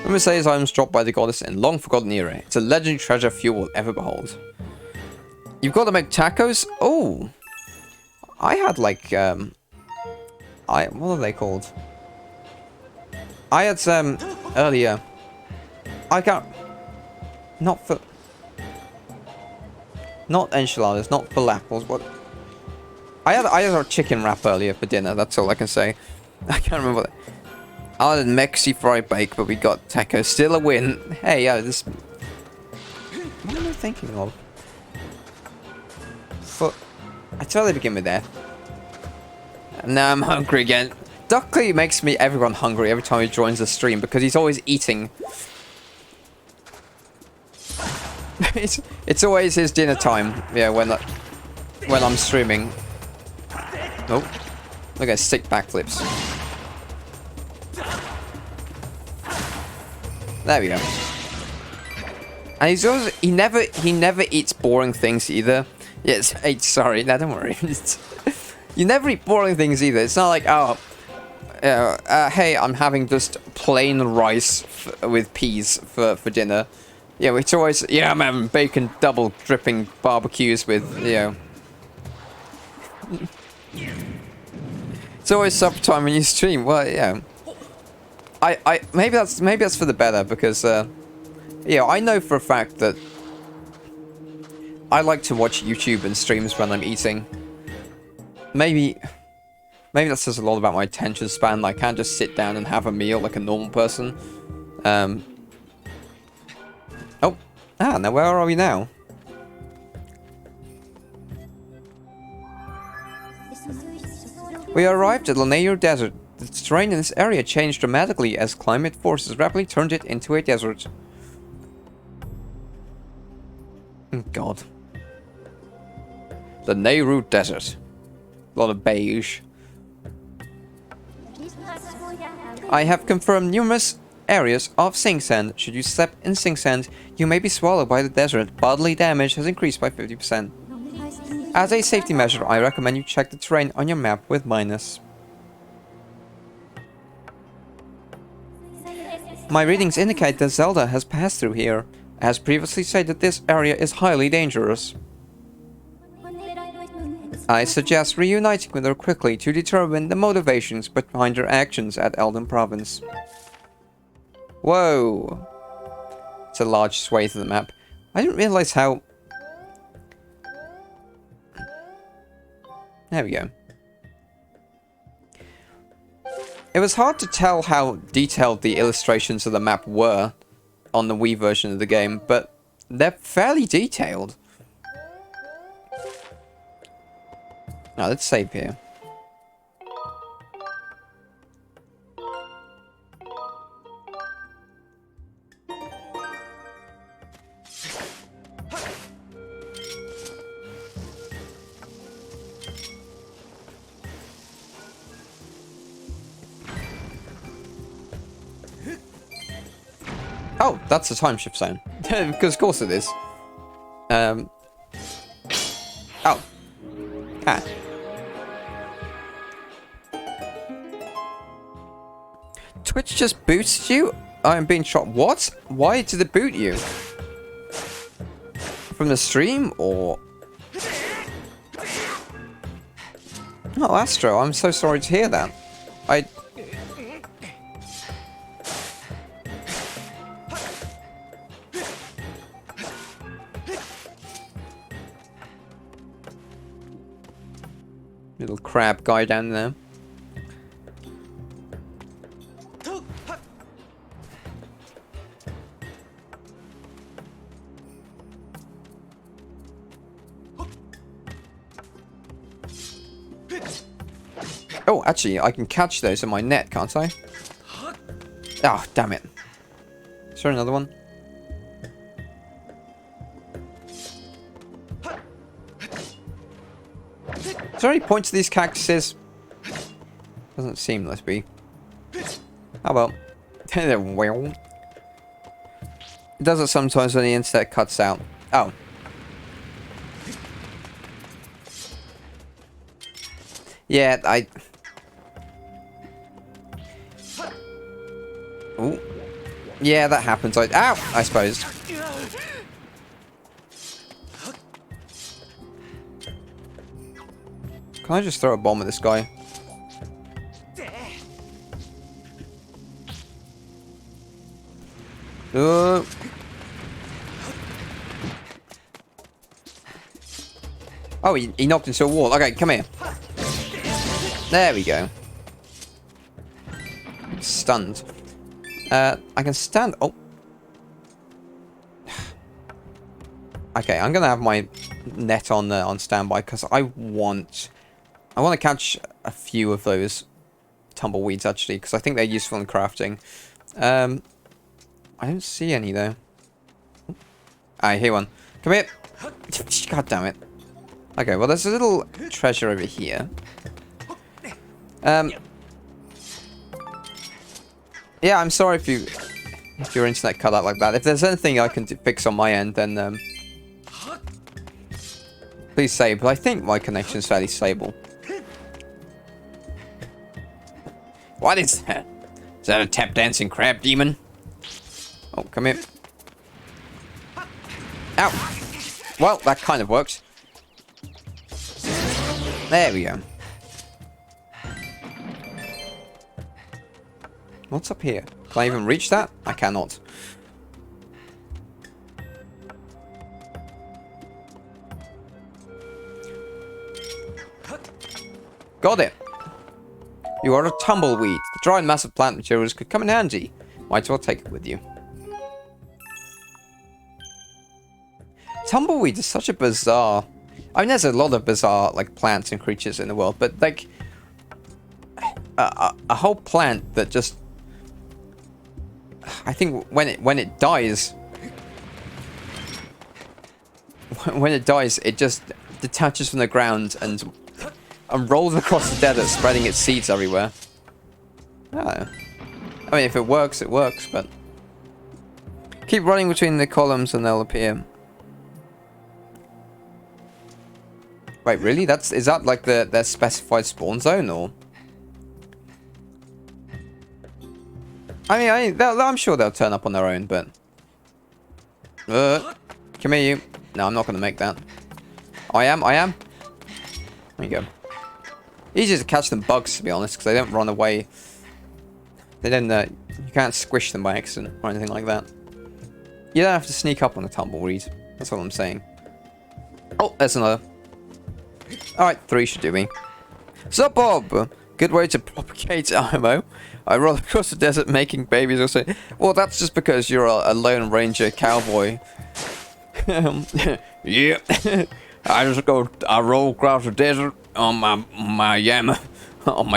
S1: Rumor says items dropped by the goddess in long-forgotten era. It's a legendary treasure few will ever behold. You've got to make tacos? Oh! I had like, what are they called? I had some earlier. I can't... Not enchiladas, not falafels, what... I had a chicken wrap earlier for dinner, that's all I can say. I can't remember what... I had Mexi fried bake, but we got tacos. Still a win. Hey, this... What am I thinking of? I totally begin with that. Now I'm hungry again. Duckley makes everyone hungry every time he joins the stream because he's always eating. it's always his dinner time. Yeah, when I'm streaming. Nope. Look at sick backflips. There we go. And he never eats boring things either. Yes, sorry, no, don't worry. You never eat boring things either. It's not like, oh, hey, I'm having just plain rice with peas for dinner. Yeah, it's always, yeah, I'm having bacon double dripping barbecues with, you know. It's always supper time when you stream. Well, yeah. Maybe that's for the better because, yeah, I know for a fact that I like to watch YouTube and streams when I'm eating. Maybe that says a lot about my attention span. I can't just sit down and have a meal like a normal person. Now where are we now? We arrived at Lanayru Desert. The terrain in this area changed dramatically as climate forces rapidly turned it into a desert. God. Lanayru Desert. A lot of beige. I have confirmed numerous areas of sink sand. Should you step in sink sand, you may be swallowed by the desert. Bodily damage has increased by 50%. As a safety measure, I recommend you check the terrain on your map with minus. My readings indicate that Zelda has passed through here. As previously stated, this area is highly dangerous. I suggest reuniting with her quickly to determine the motivations behind her actions at Elden Province. Whoa! It's a large swathe of the map. I didn't realize how... There we go. It was hard to tell how detailed the illustrations of the map were on the Wii version of the game, but they're fairly detailed. Now let's save here. Oh, that's a time shift zone. Because of course it is. Oh. Ah. Twitch just boots you? I am being shot. What? Why did it boot you? From the stream, or... Oh, Astro, I'm so sorry to hear that. Little crab guy down there. Oh, actually, I can catch those in my net, can't I? Oh, damn it. Is there another one? Is there any point to these cactuses? Doesn't seem to be. Oh well. Well. It does it sometimes when the internet cuts out. Oh. Yeah, Ooh. Yeah, that happens. Ow! I suppose. Can I just throw a bomb at this guy? Oh, he knocked into a wall. Okay, come here. There we go. Stunned. I can stand... Oh. Okay, I'm gonna have my net on standby because I want to catch a few of those tumbleweeds actually because I think they're useful in crafting. I don't see any though. I hear one. Come here. God damn it. Okay, well there's a little treasure over here. Yeah, I'm sorry if your internet cut out like that. If there's anything I can fix on my end, then please say. But I think my connection's fairly stable. What is that? Is that a tap dancing crab demon? Oh, come here. Ow! Well, that kind of works. There we go. What's up here? Can I even reach that? I cannot. Got it! You are a tumbleweed. The dried mass of plant materials could come in handy. Might as well take it with you. Tumbleweed is such a bizarre... I mean, there's a lot of bizarre, like, plants and creatures in the world, but, like... A whole plant that just... I think when it dies... When it dies, it just detaches from the ground and rolls across the desert, spreading its seeds everywhere. Oh. I mean, if it works, it works, but... Keep running between the columns and they'll appear. Wait, really? Is that like their specified spawn zone, or? I mean, I'm sure they'll turn up on their own, but... Come here, you. No, I'm not going to make that. I am. There you go. Easier to catch than bugs, to be honest, because they don't run away. They don't, you can't squish them by accident or anything like that. You don't have to sneak up on a tumbleweed. That's what I'm saying. Oh, there's another. Alright, 3 should do me. Sup, Bob? Good way to propagate IMO. I roll across the desert making babies or so. Well, that's just because you're a lone ranger cowboy. Yeah. I roll across the desert on my Yamaha. On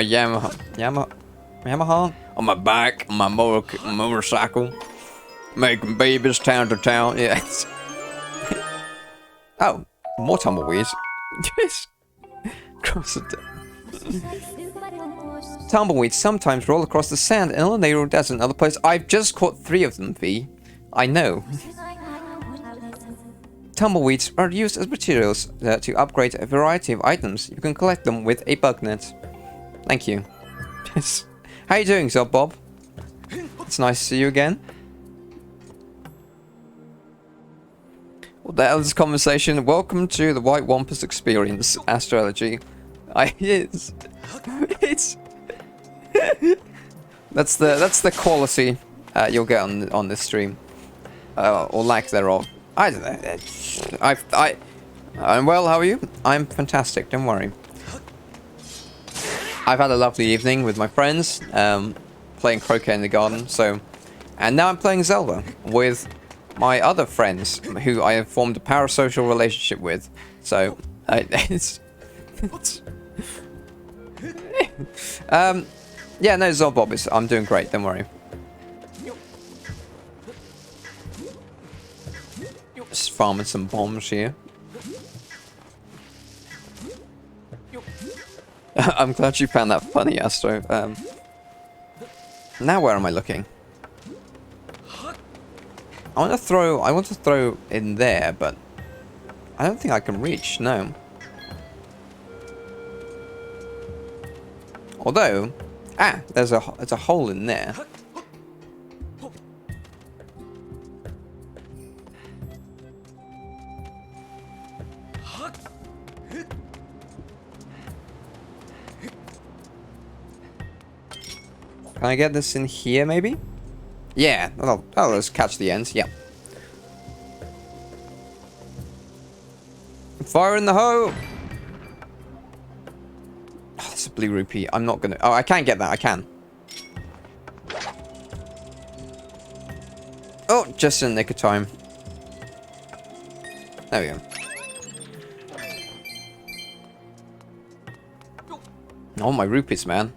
S1: my bike, on my motorcycle. Making babies town to town. Yes. Oh, more tumbleweeds. Yes. Across the tumbleweeds sometimes roll across the sand in Lanayru Desert and other places. I've just caught 3 of them, V. I know. Tumbleweeds are used as materials to upgrade a variety of items. You can collect them with a bug net. Thank you. Yes. How you doing, Zelda Bob? It's nice to see you again. What the hell is this conversation? Welcome to the White Wampus experience, astrology. It's that's the quality you'll get on this stream, or lack thereof. I don't know. I'm well. How are you? I'm fantastic. Don't worry. I've had a lovely evening with my friends, playing croquet in the garden. And now I'm playing Zelda with my other friends who I have formed a parasocial relationship with. So it's Yeah, no, Zolbob is... I'm doing great, don't worry. Just farming some bombs here. I'm glad you found that funny, Astro. Now where am I looking? I want to throw in there, but I don't think I can reach, no. Although, there's a hole in there. Can I get this in here, maybe? Yeah, that'll just catch the ends, yeah. Fire in the hole! Oh, that's a blue rupee. I'm not gonna... Oh, I can't get that, I can. Oh, just in the nick of time. There we go. Oh, my rupees, man.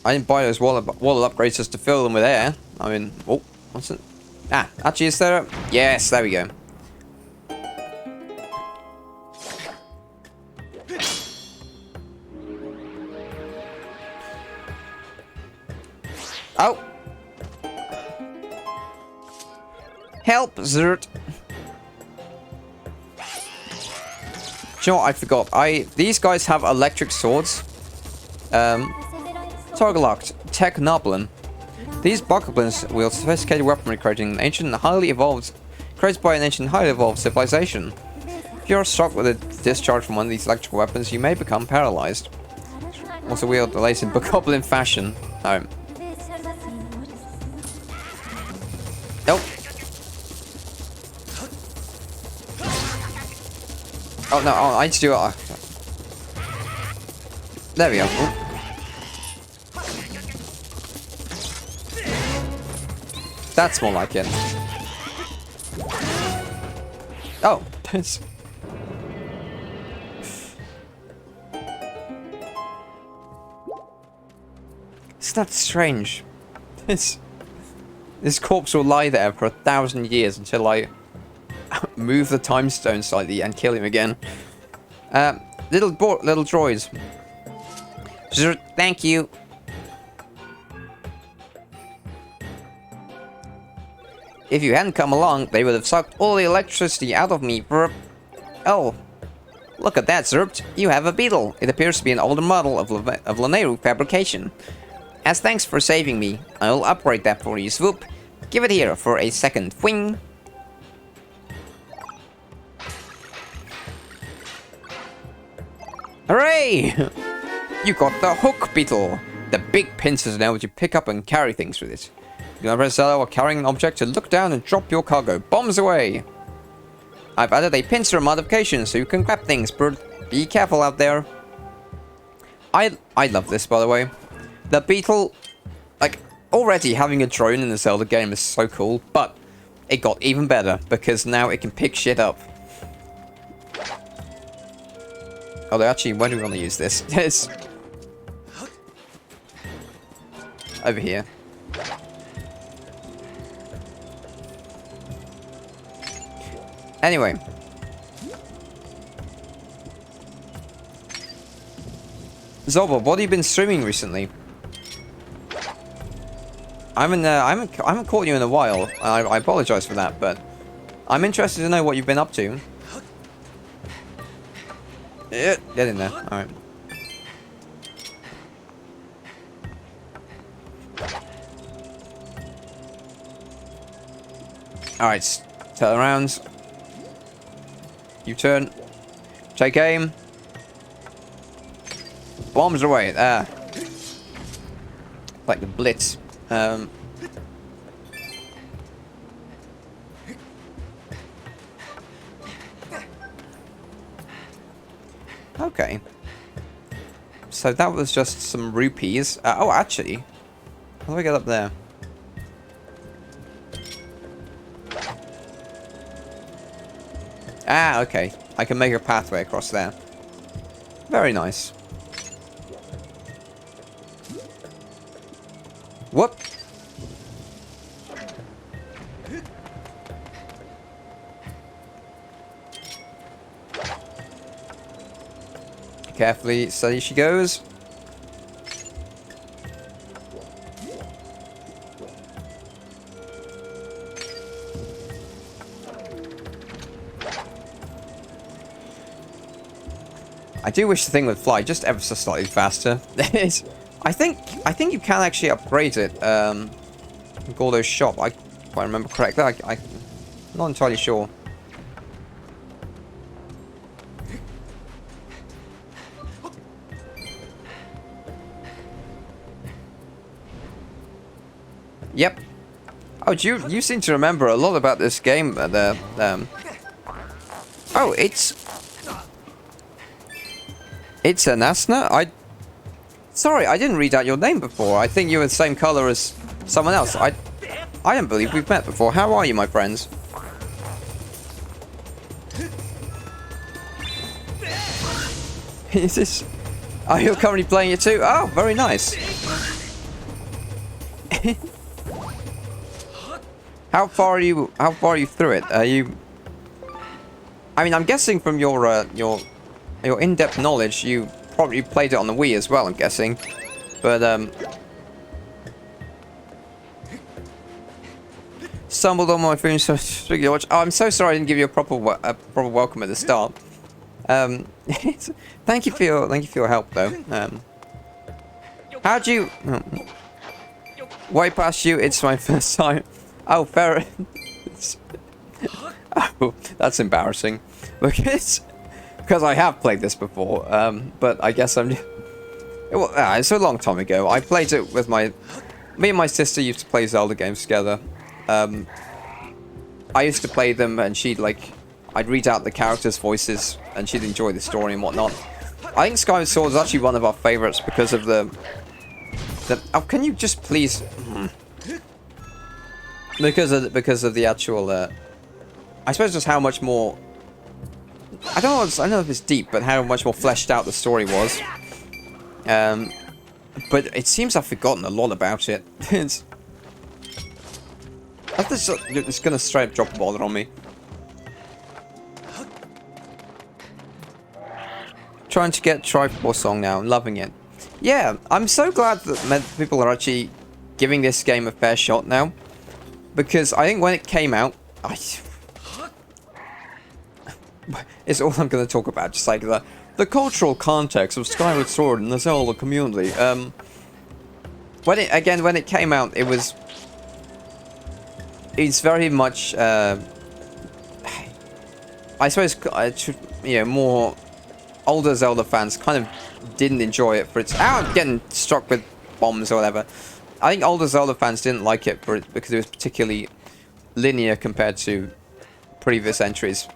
S1: I didn't buy those wall upgrades just to fill them with air. I mean, oh, what's it? Actually, is there a... Yes, there we go. Oh! Help, Zert! Do you know what I forgot? These guys have electric swords. Target locked. Technoblin. These bokoblins wield sophisticated weaponry created by an ancient highly evolved civilization. If you're struck with a discharge from one of these electrical weapons, you may become paralyzed. Also wield the lace in bokoblin fashion. Oh. Nope. Oh no, I need to do it. There we go. Ooh. That's more like it. Oh, it's... Isn't that strange? This corpse will lie there for 1,000 years until I move the time stone slightly and kill him again. Little droids. Thank you. If you hadn't come along, they would have sucked all the electricity out of me. Oh, look at that, Zerpt. You have a beetle. It appears to be an older model of Lanayru fabrication. As thanks for saving me, I'll upgrade that for you, Swoop. Give it here for a second. Wing. Hooray! You got the hook beetle. The big pincers now that you pick up and carry things with it. You can press Zelda while carrying an object to look down and drop your cargo. Bombs away! I've added a pincer modification so you can grab things, bird. Be careful out there. I love this, by the way. The beetle, like, already having a drone in the Zelda game is so cool, but it got even better because now it can pick shit up. Although, actually, when do we want to use this? It's over here. Anyway. Zolbob, what have you been streaming recently? I haven't caught you in a while. I apologize for that, but I'm interested to know what you've been up to. Get in there. Alright. Alright, turn around. U-turn. Take aim. Bombs away. Like the Blitz. Okay. So that was just some rupees. Oh, actually. How do I get up there? Okay. I can make a pathway across there. Very nice. Whoop. Carefully, steady she goes. I do wish the thing would fly just ever so slightly faster. I think you can actually upgrade it. Gordo's shop. If I remember correctly. I'm not entirely sure. Yep. Oh, you seem to remember a lot about this game there. Oh, it's Anasna? Sorry, I didn't read out your name before. I think you were the same color as someone else. I don't believe we've met before. How are you, my friends? Is this... Oh, you're currently playing it too? Oh, very nice. How far are you through it? Are you... I mean, I'm guessing from your in-depth knowledge, you probably played it on the Wii as well, I'm guessing. But, stumbled on my phone, so watch. Oh, I'm so sorry I didn't give you a proper welcome at the start. Thank you for your help, though. How'd you... Way past you, it's my first time. Oh, fair. Oh, that's embarrassing. Because I have played this before, but I guess I'm... Well, it's a long time ago. I played it with me and my sister used to play Zelda games together. I used to play them and I'd read out the characters' voices and she'd enjoy the story and whatnot. I think Skyward Sword is actually one of our favorites because of the... Oh, can you just please... Because of the actual... I suppose just how much more... I don't know if it's deep, but how much more fleshed out the story was. But it seems I've forgotten a lot about it. It's gonna straight up drop a bother on me. Trying to get Triforce song now. I'm loving it. Yeah, I'm so glad that people are actually giving this game a fair shot now. Because I think when it came out... It's all I'm going to talk about. Just like the cultural context of Skyward Sword and the Zelda community. When it came out, it's very much... I suppose, more older Zelda fans kind of didn't enjoy it for its... I'm getting struck with bombs or whatever. I think older Zelda fans didn't like it because it was particularly linear compared to previous entries.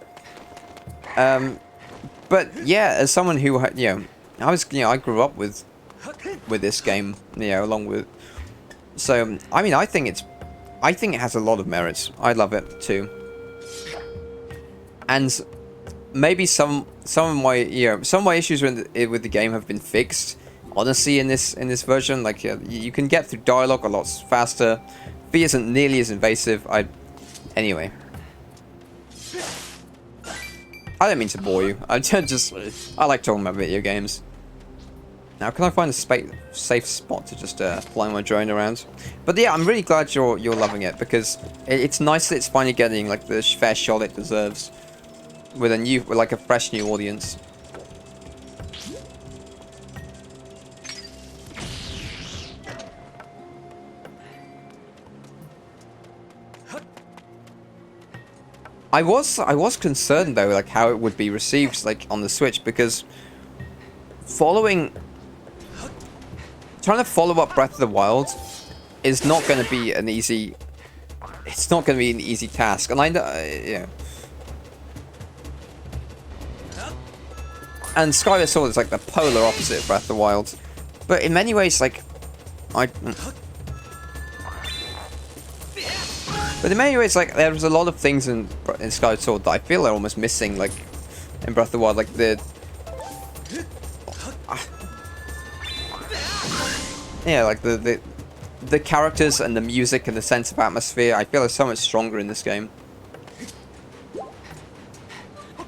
S1: But yeah, as someone who I grew up with this game, along with... So, I mean, I think it has a lot of merits. I love it too. And maybe some of my issues with the game have been fixed. Honestly, in this version, like you can get through dialogue a lot faster. V isn't nearly as invasive. Anyway, I don't mean to bore you. I like talking about video games. Now, can I find a safe spot to just fly my drone around? But yeah, I'm really glad you're loving it because it's nice that it's finally getting like the fair shot it deserves with a fresh new audience. I was concerned though, like how it would be received, like on the Switch, because trying to follow up Breath of the Wild is not going to be an easy. It's not going to be an easy task, and I know, And Skyward Sword is like the polar opposite of Breath of the Wild, but in many ways, like But in many ways, like, there's a lot of things in Skyward Sword that I feel are almost missing, like, in Breath of the Wild. Like, yeah, like the characters and the music and the sense of atmosphere, I feel, are so much stronger in this game.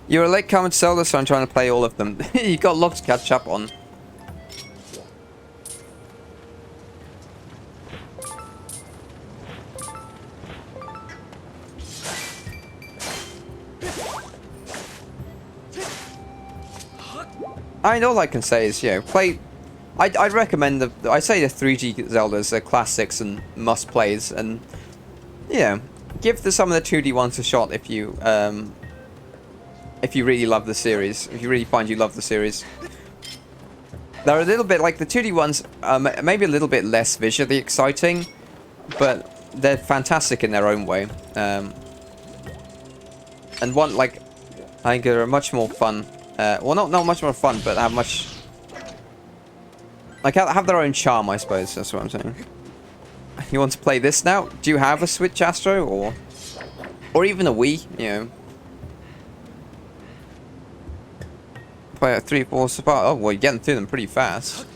S1: You're a late comer to Zelda, so I'm trying to play all of them. You got lots to catch up on. I mean, all I can say is, you know, play. I'd recommend I say the 3D Zeldas are classics and must plays, and yeah, give some of the 2D ones a shot if you really love the series. If you really find you love the series, they're a little bit like the 2D ones, maybe a little bit less visually exciting, but they're fantastic in their own way. And one like I think they're much more fun. Well, not much more fun, but have much. Like, have their own charm, I suppose. That's what I'm saying. You want to play this now? Do you have a Switch, Astro? Or even a Wii? You know. Play at 3-4 support. Oh, well, you're getting through them pretty fast.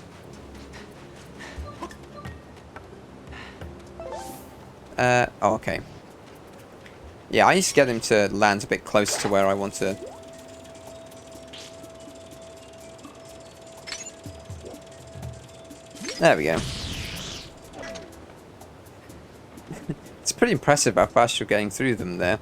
S1: Oh, okay. Yeah, I need to get him to land a bit closer to where I want to. There we go. It's pretty impressive how fast you're getting through them there.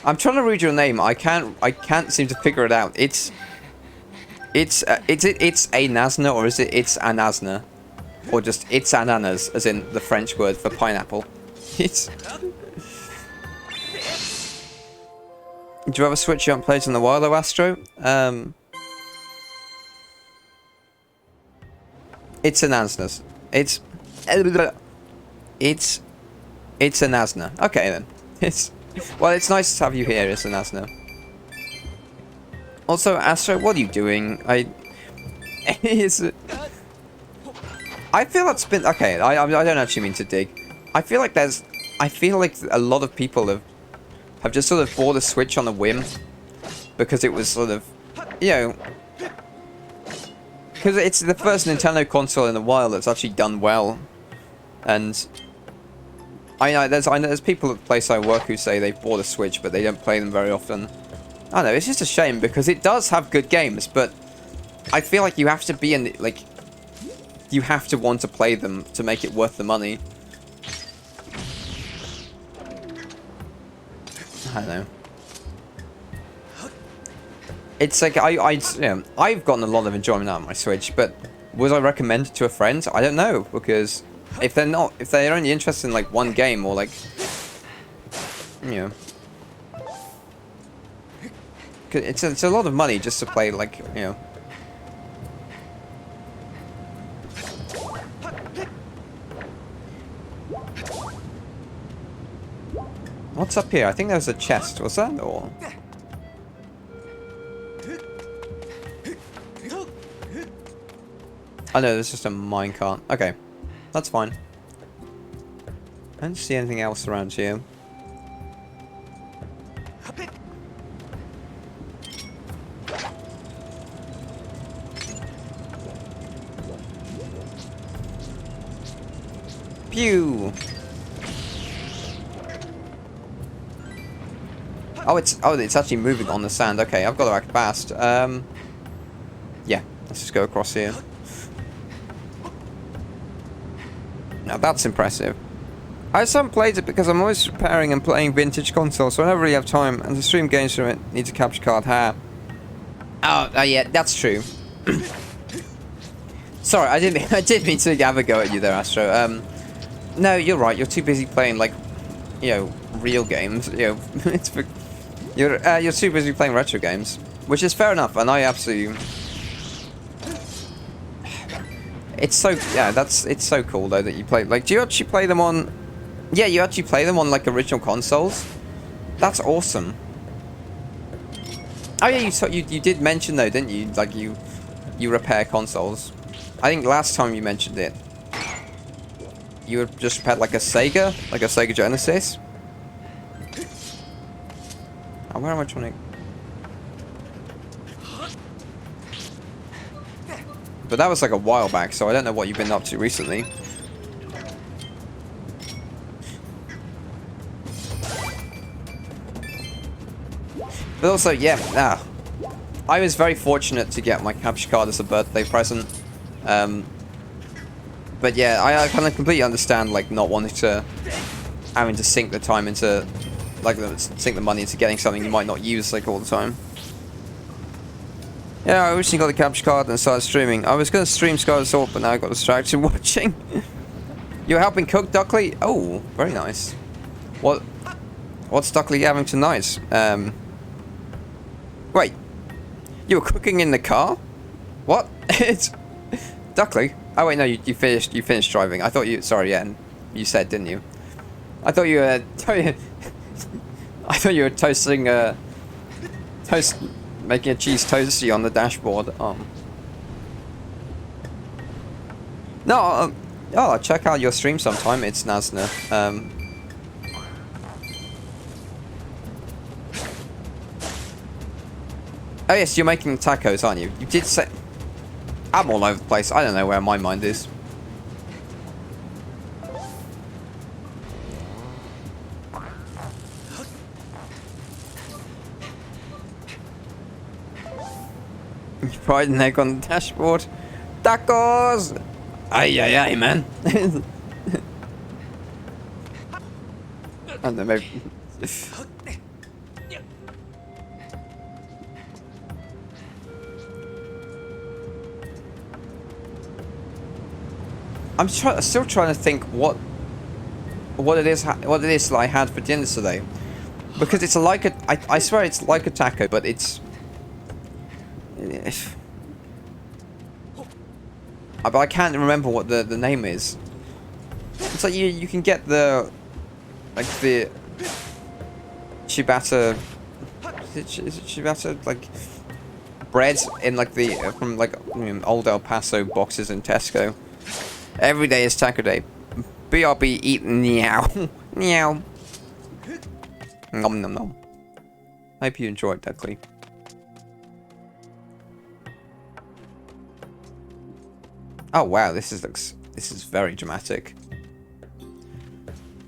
S1: I'm trying to read your name. I can't seem to figure it out. It's a Nasna, or is it's Anasna? Or just it's ananas, as in the French word for pineapple. It's... Do you have a Switch you haven't played in a while, though, Astro? It's an Asnas. It's an Asna. Okay, then. Well, it's nice to have you here, it's an Asna. Also, Astro, what are you doing? I feel that's been... Okay, I don't actually mean to dig. I feel like a lot of people have just sort of bought a Switch on a whim, because it was sort of, you know, because it's the first Nintendo console in a while that's actually done well, and I know there's people at the place I work who say they've bought a Switch but they don't play them very often. I don't know, it's just a shame because it does have good games, but I feel like you have to be in, like, you have to want to play them to make it worth the money. I don't know. It's like I've gotten a lot of enjoyment out of my Switch, but would I recommend it to a friend? I don't know, because if they're only interested in like one game, or like, you know, it's a lot of money just to play, like, you know. What's up here? I think there's a chest. Was that, or? Oh no, there's just a minecart. Okay, that's fine. I don't see anything else around here. Pew! Oh, it's actually moving on the sand. Okay, I've got to act fast. Yeah, let's just go across here. Now that's impressive. I just haven't played it because I'm always repairing and playing vintage consoles, so I never really have time, and to stream games from it needs a capture card. Oh, yeah, that's true. Sorry, I didn't mean to have a go at you there, Astro. No, you're right. You're too busy playing, like, you know, real games. You know, you're too busy playing retro games, which is fair enough, and I absolutely. It's so cool though that you play. Like, do you actually play them on? Yeah, you actually play them on like original consoles. That's awesome. Oh yeah, you did mention though, didn't you? Like you repair consoles. I think last time you mentioned it, you had just repaired like a Sega Genesis. Oh, where am I trying to? But that was like a while back, so I don't know what you've been up to recently. But also, yeah, I was very fortunate to get my capture card as a birthday present. But yeah, I kind of completely understand, like, not wanting to... having to sink the time into... like, sink the money into getting something you might not use, like, all the time. Yeah, I recently got the capture card and started streaming. I was going to stream Skyward Sword, but now I got distracted watching. You're helping cook, Duckley? Oh, very nice. What's Duckley having tonight? Wait. You were cooking in the car? What? It's... Duckley? Oh wait, no, you finished driving. I thought you... Sorry, yeah, you said, didn't you? I thought you were... I thought you were toasting, making a cheese toasty on the dashboard. No, oh, check out your stream sometime. It's Nasna. Oh yes, you're making tacos, aren't you? You did say... I'm all over the place. I don't know where my mind is. You fried an egg on the dashboard. Tacos! Ay, ay, ay, man. I don't know, maybe... I'm still trying to think what it is that I had for dinner today, because it's like I swear it's like a taco, but it's but I can't remember what the name is. It's like you can get the ciabatta. Is it ciabatta, like bread in like the from like old El Paso boxes in Tesco. Every day is taco day. BRB eat meow. Meow. Nom nom nom. Hope you enjoyed that clip. Oh wow, this is very dramatic.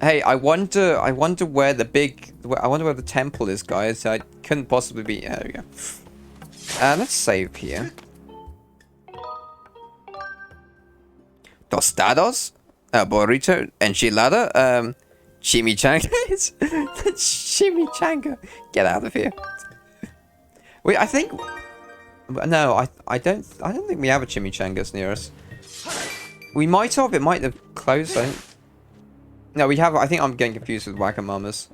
S1: Hey, I wonder where the temple is, guys. I couldn't possibly be. There we go. Let's save here. Tostados, burrito, enchilada, chimichanga. Chimichanga. Get out of here. Wait, I think. No, I don't think we have a chimichangas near us. We might have. It might have closed. No, we have. I think I'm getting confused with Wagamamas.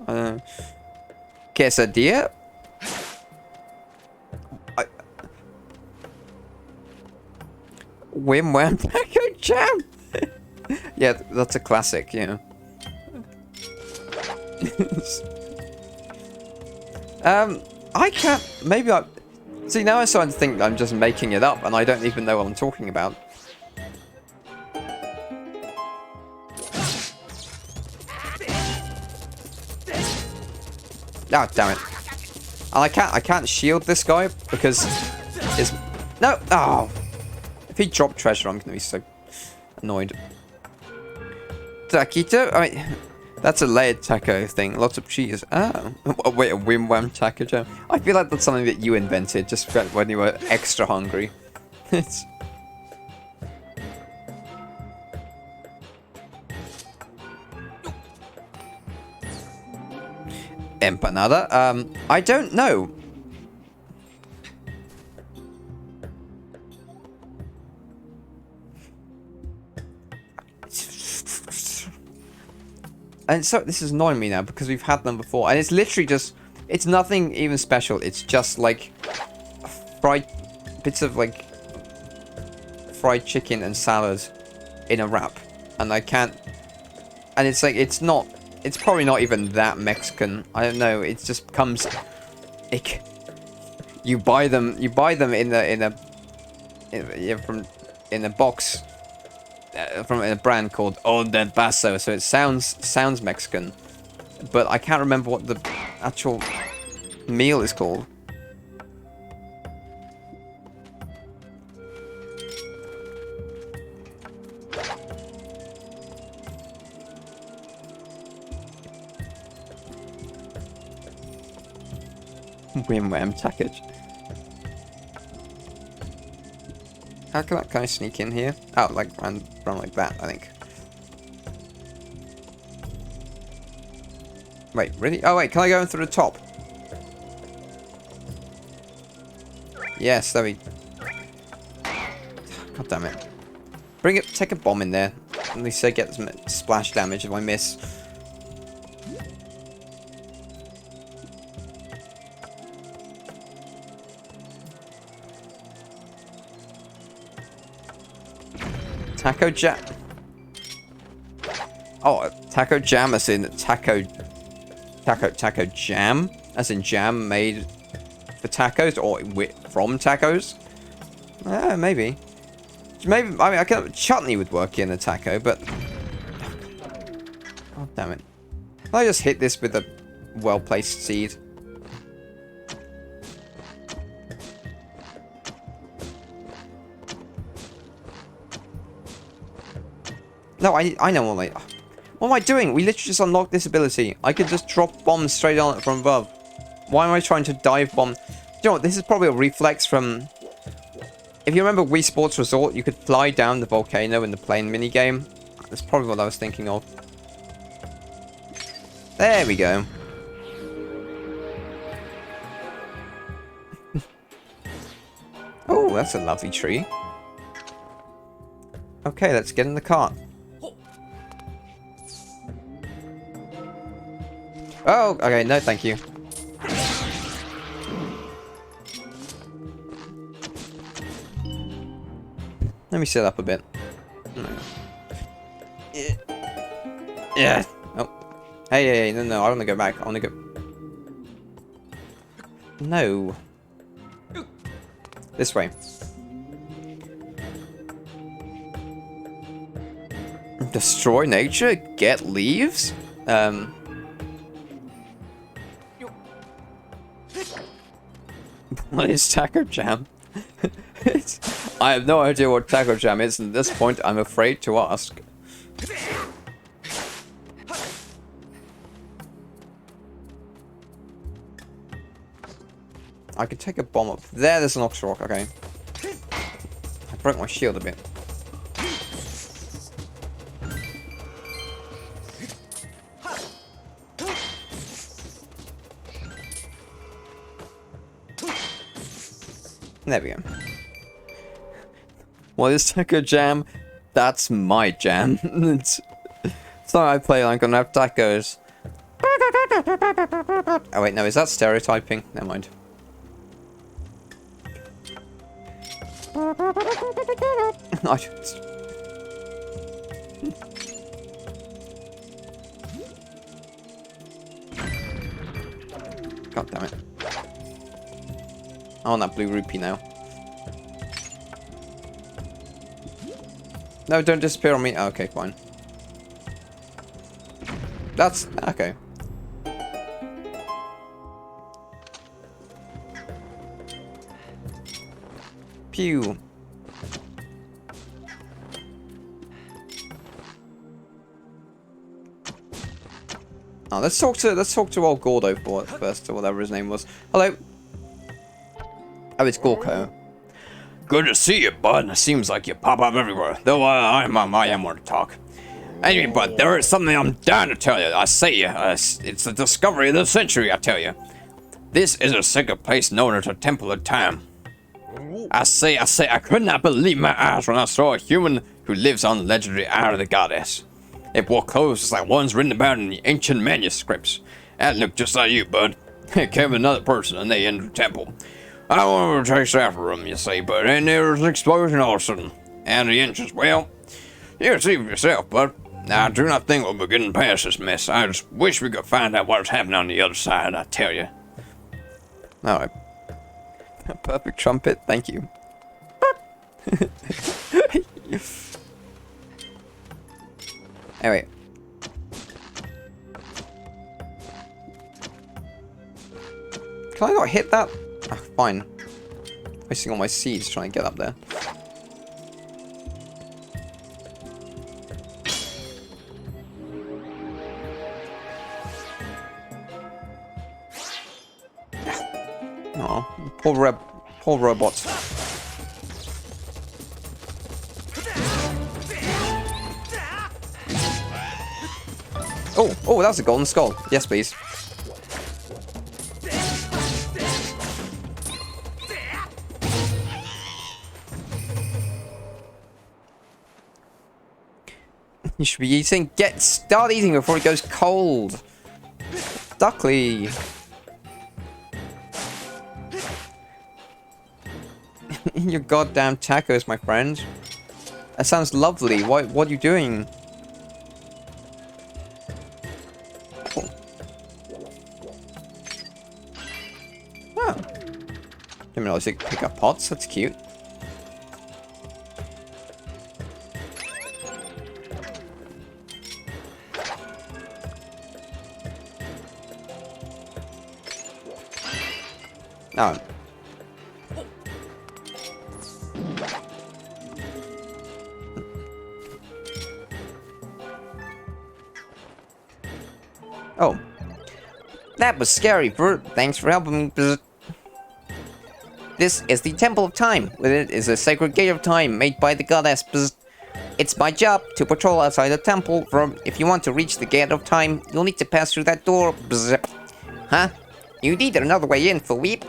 S1: Quesadilla. Wim Wham Taco Jam. Yeah, that's a classic, you know. I can't. Maybe I. See, now I'm starting to think I'm just making it up, and I don't even know what I'm talking about. Ah, damn it! And I can't shield this guy because it's no. Oh. If he dropped treasure, I'm going to be so annoyed. Taquito? I mean, that's a layered taco thing. Lots of cheese. Oh. Wait, a Wim Wham taco jam? I feel like that's something that you invented just when you were extra hungry. It's... Empanada? I don't know. And so this is annoying me now because we've had them before, and it's literally just, it's nothing even special. It's just like fried bits of like fried chicken and salad in a wrap, and I can't. And it's like it's probably not even that Mexican. I don't know. It just comes. You buy them in a box. From a brand called Old Del Paso, so it sounds Mexican, but I can't remember what the actual meal is called. Wim wham tackage. How can I sneak in here? Oh, like run like that, I think. Wait, really? Oh wait, can I go in through the top? Yes, there we... God damn it. Bring it, take a bomb in there. At least I get some splash damage if I miss. Taco jam. Oh, taco jam as in taco jam? As in jam made for tacos or from tacos? Maybe. Maybe, I mean, chutney would work in a taco, but... Oh, damn it. Can I just hit this with a well-placed seed? No, I know what am I doing? We literally just unlocked this ability. I could just drop bombs straight on it from above. Why am I trying to dive bomb? You know what, this is probably a reflex from... If you remember Wii Sports Resort, you could fly down the volcano in the plane minigame. That's probably what I was thinking of. There we go. Oh, that's a lovely tree. Okay, let's get in the cart. Oh, okay, no thank you. Let me sit up a bit. Yeah. Oh. Hey, no, I want to go back. I want to go... No. This way. Destroy nature? Get leaves? What is taco jam? I have no idea what taco jam is, and at this point I'm afraid to ask. I could take a bomb up there. There's an ox rock. Okay. I broke my shield a bit. There we go. What is taco jam? That's my jam. it's not I play like I'm gonna have tacos. Oh wait, no, is that stereotyping? Never mind. God damn it. I want that blue rupee now. No, don't disappear on me. Oh, okay, fine. That's... okay. Pew. Oh, let's talk to old Gordo first, or whatever his name was. Hello. Oh, it's Gorko.
S2: Good to see you, bud. Seems like you pop up everywhere. Though I am one to talk. Anyway, bud, there is something I'm dying to tell you. I say it's the discovery of the century, I tell you. This is a sacred place known as the Temple of Time. I say, I could not believe my eyes when I saw a human who lives on the legendary Eye of the Goddess. It wore clothes just like ones written about in the ancient manuscripts. That looked just like you, bud. It came another person and they entered the temple. I wanted to chase after them, you see, but then there was an explosion all of a sudden. And the entrance, well, you can see for yourself, bud. Now, I do not think we'll be getting past this mess. I just wish we could find out what's happening on the other side, I tell you.
S1: Alright. Perfect trumpet, thank you. Anyway. Can I not hit that? Ah, fine. Wasting all my seeds trying to get up there. Oh, poor robots. Oh, that was a golden skull. Yes, please. You should be eating. Start eating before it goes cold. Duckly. Your goddamn tacos, my friend. That sounds lovely. What are you doing? Oh. Oh. Didn't realize you could pick up pots. That's cute. Oh. Oh. That was scary, Bert. Thanks for helping me. This is the Temple of Time. With it is a sacred gate of time made by the goddess. It's my job to patrol outside the temple. If you want to reach the gate of time, you'll need to pass through that door. Huh? You need another way in, Philippe.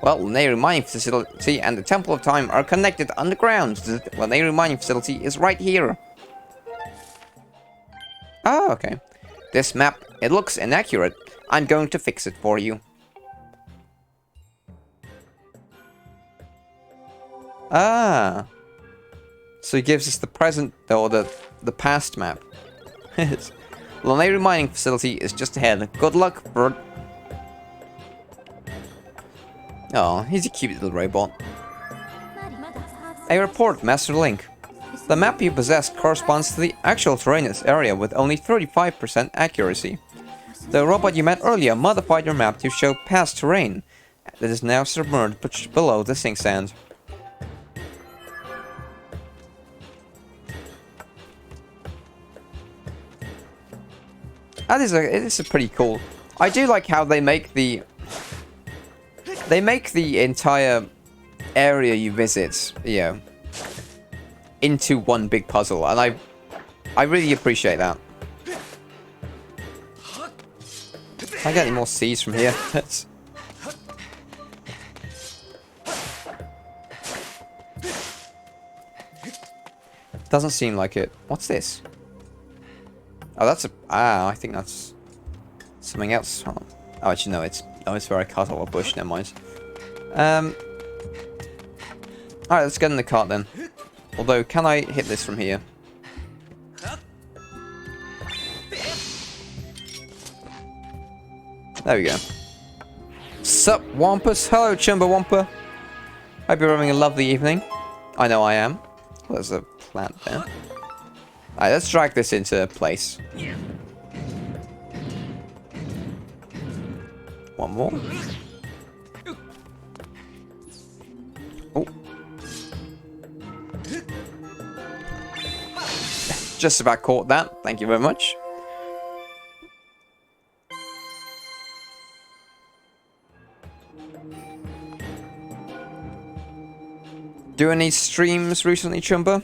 S1: Well, Lanayru Mining Facility and the Temple of Time are connected underground. The Lanayru Mining Facility is right here. Oh, okay. This map, it looks inaccurate. I'm going to fix it for you. Ah. So he gives us the present, or the past map. Lanayru Mining Facility is just ahead. Good luck, Bert. Oh, he's a cute little robot. A report, Master Link. The map you possess corresponds to the actual terrainous area with only 35% accuracy. The robot you met earlier modified your map to show past terrain that is now submerged below the sink sand. It is a pretty cool. I do like how they make the entire area you visit, into one big puzzle, and I really appreciate that. Can I get any more seeds from here? Doesn't seem like it. What's this? Oh, that's a... I think that's something else. Oh, actually, no, it's where I cut off a bush. Never mind. Alright, let's get in the cart then. Although, can I hit this from here? There we go. Sup, Wampus? Hello, Chumbawampa. Hope you're having a lovely evening. I know I am. Well, there's a plant there. Alright, let's drag this into place. One more. Oh. Just about caught that. Thank you very much. Do any streams recently, Chumba?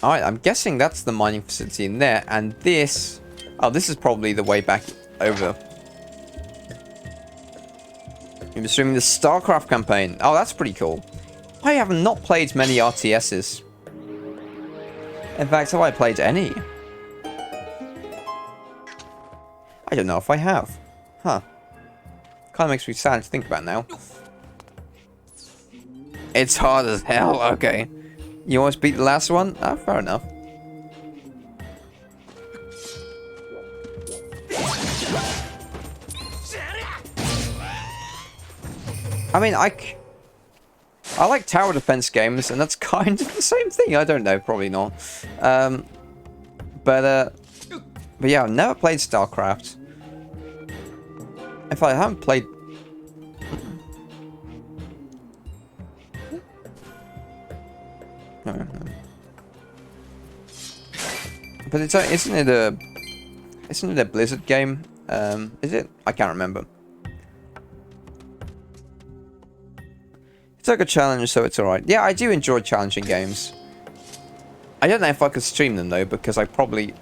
S1: Alright, I'm guessing that's the mining facility in there, and this... Oh, this is probably the way back over. I'm streaming the StarCraft campaign. Oh, that's pretty cool. I have not played many RTSs. In fact, have I played any? I don't know if I have. Huh. Kind of makes me sad to think about now. It's hard as hell, okay. You almost beat the last one? Oh, fair enough. I mean, I like tower defense games, and that's kind of the same thing. I don't know, probably not. But yeah, I've never played StarCraft. In fact, I haven't played... No, no. But isn't it a Blizzard game? Is it? I can't remember. It's like a challenge, so it's alright. Yeah, I do enjoy challenging games. I don't know if I could stream them though, because I probably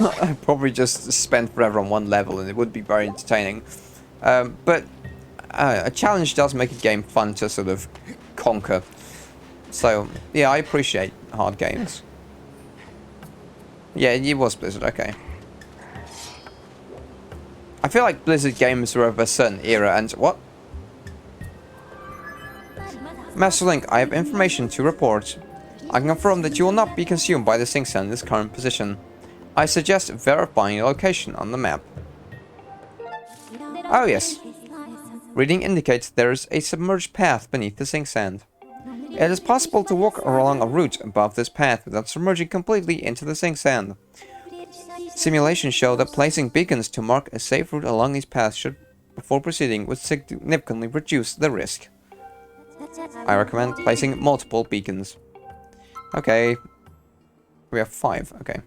S1: I probably just spend forever on one level, and it would be very entertaining. But a challenge does make a game fun to sort of conquer. So yeah, I appreciate hard games. Yeah, it was Blizzard. Okay. I feel like Blizzard games were of a certain era, and what? Master Link, I have information to report. I can confirm that you will not be consumed by the sink sand in its current position. I suggest verifying your location on the map. Oh yes. Reading indicates there is a submerged path beneath the sink sand. It is possible to walk along a route above this path without submerging completely into the sink sand. Simulations show that placing beacons to mark a safe route along these paths should, before proceeding, would significantly reduce the risk. I recommend placing multiple beacons. Okay. We have 5. Okay.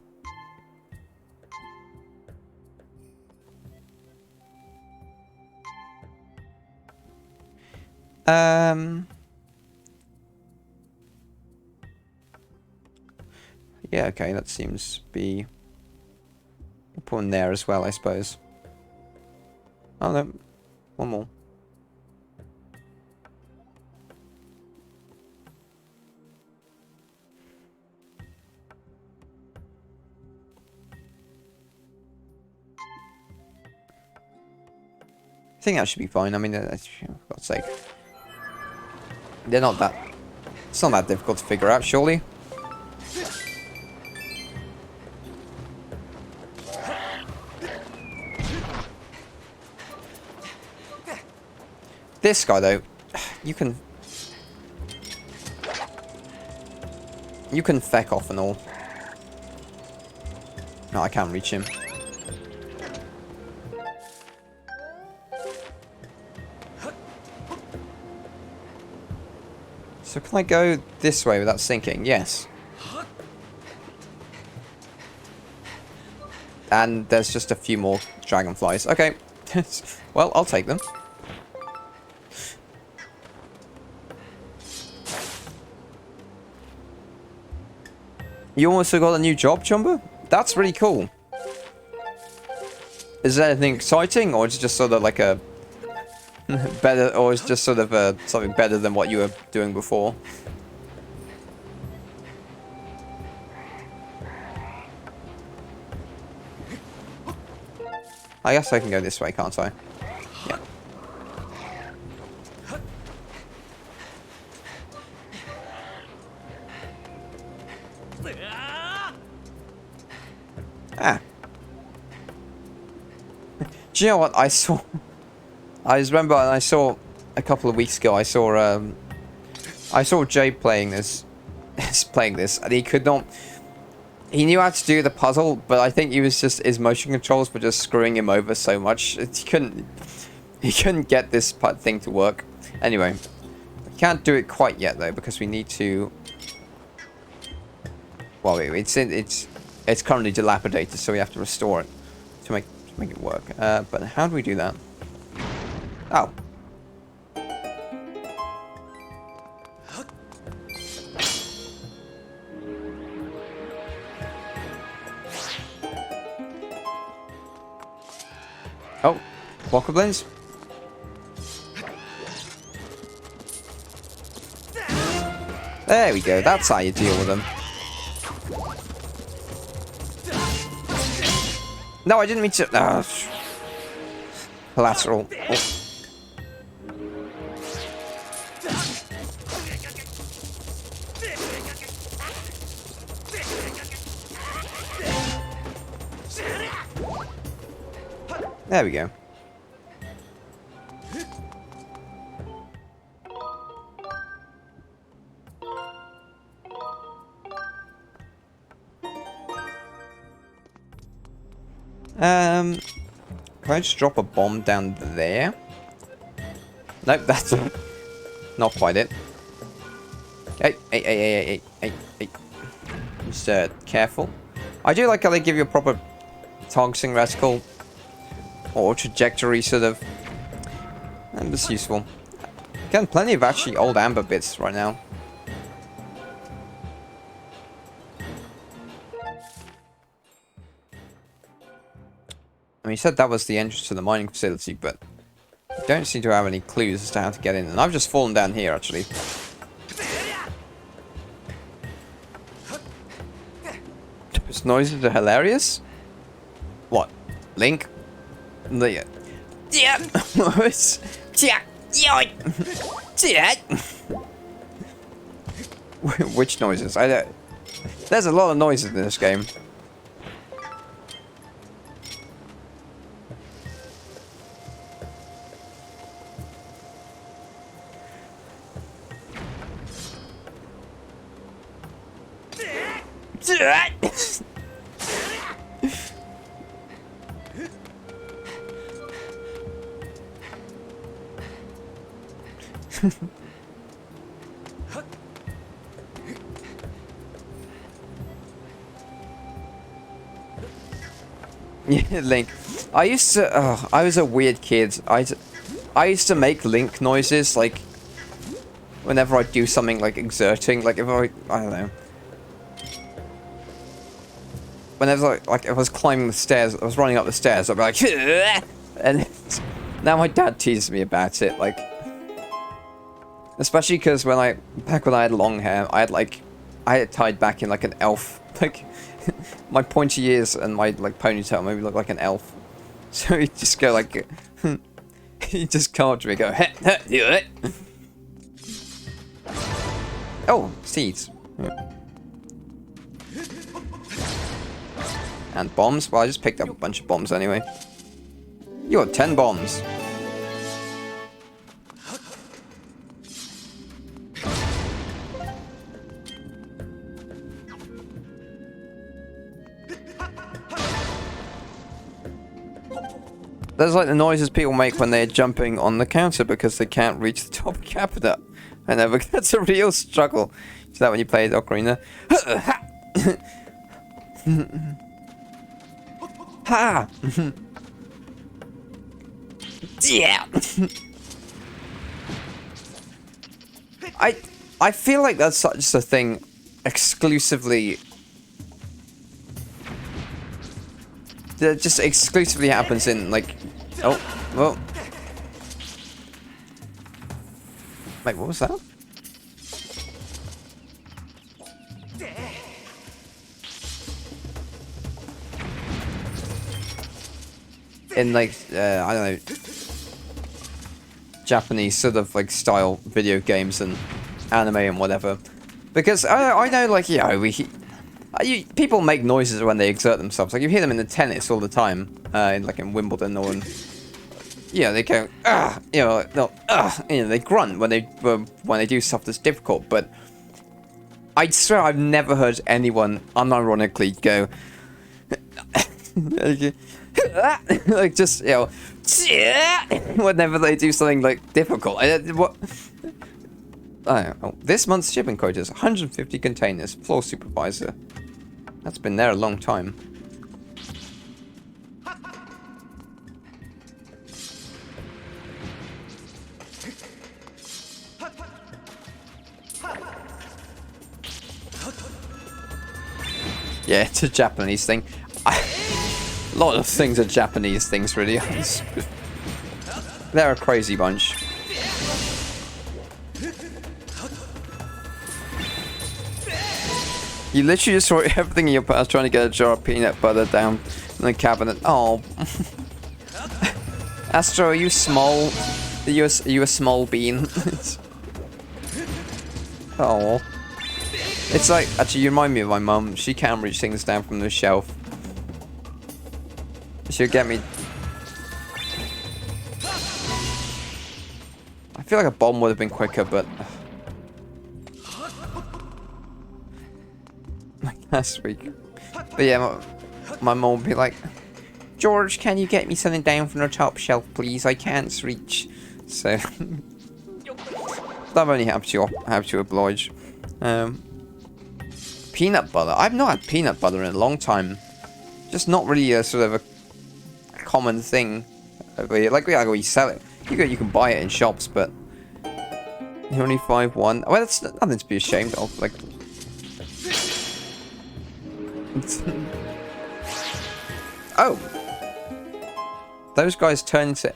S1: Yeah, okay, that seems to be... We'll put one there as well, I suppose. Oh no, one more. I think that should be fine. I mean, for God's sake. They're not that... It's not that difficult to figure out, surely. This guy, though, you can feck off and all. No, I can't reach him. So can I go this way without sinking? Yes. And there's just a few more dragonflies. Okay. Well, I'll take them. You also got a new job, Chumba? That's really cool. Is there anything exciting, or is it just sort of like a better, or is it just sort of something better than what you were doing before? I guess I can go this way, can't I? Yeah. Ah. Do you know what I saw? I just remember I saw a couple of weeks ago. I saw Jay playing this, and he could not. He knew how to do the puzzle, but I think he was just his motion controls were just screwing him over so much. He couldn't get this thing to work. Anyway, we can't do it quite yet though because we need to. Well, it's currently dilapidated, so we have to restore it to make it work. But how do we do that? Oh. Oh, Walker-Blins. There we go, that's how you deal with them. No, I didn't mean to... Collateral. Oh. There we go. Can I just drop a bomb down there? Nope, that's not quite it. Hey. Just careful. I do like how they give you a proper targeting reticle or trajectory sort of. And it's useful. Getting plenty of actually old amber bits right now. I mean, you said that was the entrance to the mining facility, but you don't seem to have any clues as to how to get in. And I've just fallen down here, actually. Those noises are hilarious. What? Link? The... Yeah. Which noises? I don't... There's a lot of noises in this game. Yeah, Link. I used to. I was a weird kid. I used to make Link noises like whenever I do something like exerting. Like if I don't know. Whenever like if I was climbing the stairs, I was running up the stairs. I'd be like, and now my dad teases me about it. Like, especially because back when I had long hair, I had it tied back in like an elf. Like my pointy ears and my like ponytail made me look like an elf. So he'd just go like, he'd just come up to me and go, heh, heh, do it. Oh, seeds. Yeah. And bombs? Well, I just picked up a bunch of bombs anyway. You got 10 bombs. Those are like the noises people make when they're jumping on the counter because they can't reach the top cabinet. I know, but that's a real struggle. Is that when you play Ocarina? Ha! Yeah. I feel like that's such a thing exclusively that just exclusively happens in like oh well wait, what was that? In like I don't know, Japanese sort of like style video games and anime and whatever, because I know like people make noises when they exert themselves. Like you hear them in the tennis all the time, in Wimbledon or in, they go they grunt when they do stuff that's difficult. But I swear I've never heard anyone unironically go like just whenever they do something like difficult. What? I don't know. This month's shipping quota is 150 containers. Floor supervisor. That's been there a long time. Yeah, it's a Japanese thing. A lot of things are Japanese things, really. They're a crazy bunch. You literally just throw everything in your past trying to get a jar of peanut butter down in the cabinet. Oh. Astro, are you small? Are you a small bean? Oh. It's like, actually, you remind me of my mum. She can reach things down from the shelf. She'll get me. I feel like a bomb would have been quicker, but like last week. But yeah, my mum would be like, George, can you get me something down from the top shelf, please? I can't reach. So I've only have to oblige. Peanut butter. I've not had peanut butter in a long time. Just not really a sort of a common thing. Like we sell it. You can buy it in shops, but you only 5-1. Well, that's nothing to be ashamed of. Like, oh, those guys turn into.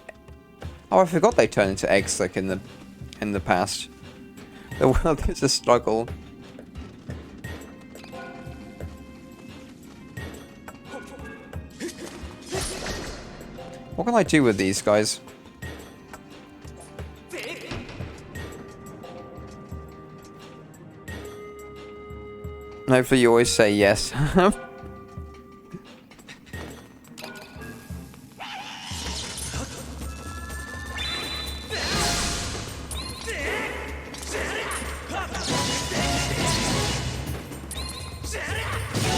S1: Oh, I forgot they turn into eggs like in the past. The world is a struggle. What can I do with these guys? Hopefully you always say yes.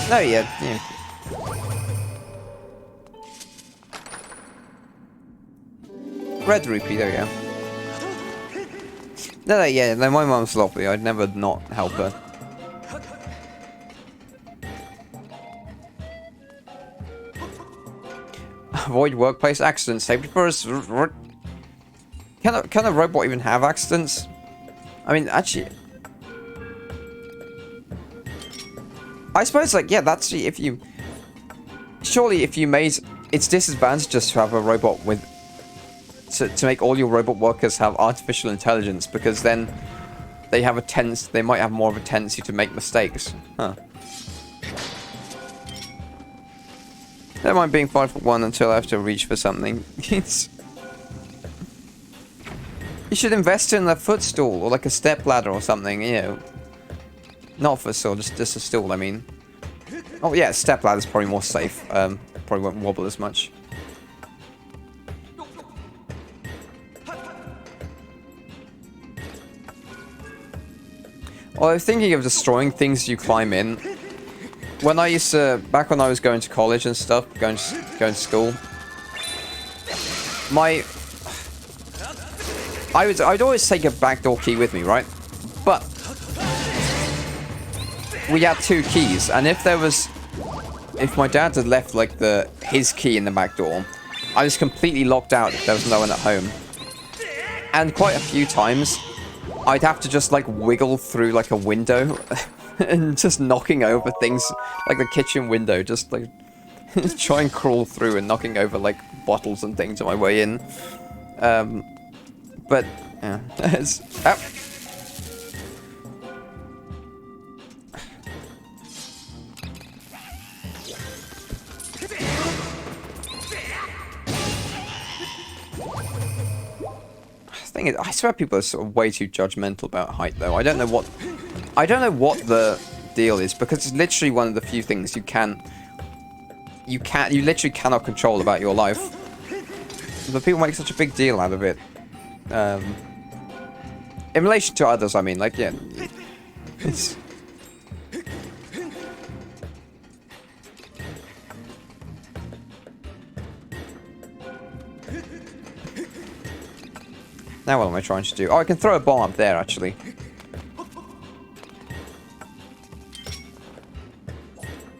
S1: No, yeah. Red rupee, there we go. No, yeah, no, my mum's lovely. I'd never not help her. Avoid workplace accidents. Safety first. Can a robot even have accidents? I mean, actually, I suppose, like, yeah, that's if you. Surely, if you made it's disadvantageous to have a robot with. To make all your robot workers have artificial intelligence, because then they have they might have more of a tendency to make mistakes. Huh. Never mind being 5'1" until I have to reach for something. You should invest in a footstool or like a step ladder or something, you know. Not a footstool, just a stool, I mean. Oh yeah, step ladder's probably more safe. Probably won't wobble as much. Well, I was thinking of destroying things you climb in. When I used to, back when I was going to college and stuff, going to school, I'd always take a backdoor key with me, right? But we had 2 keys, and if my dad had left like his key in the back door, I was completely locked out if there was no one at home. And quite a few times, I'd have to just like wiggle through like a window and just knocking over things like the kitchen window, just like try and crawl through and knocking over like bottles and things on my way in. But yeah, it's thing is, I swear people are sort of way too judgmental about height, though. I don't know what the deal is, because it's literally one of the few things you literally cannot control about your life. But people make such a big deal out of it. In relation to others, I mean, like, yeah, it's. Now what am I trying to do? Oh, I can throw a bomb up there, actually.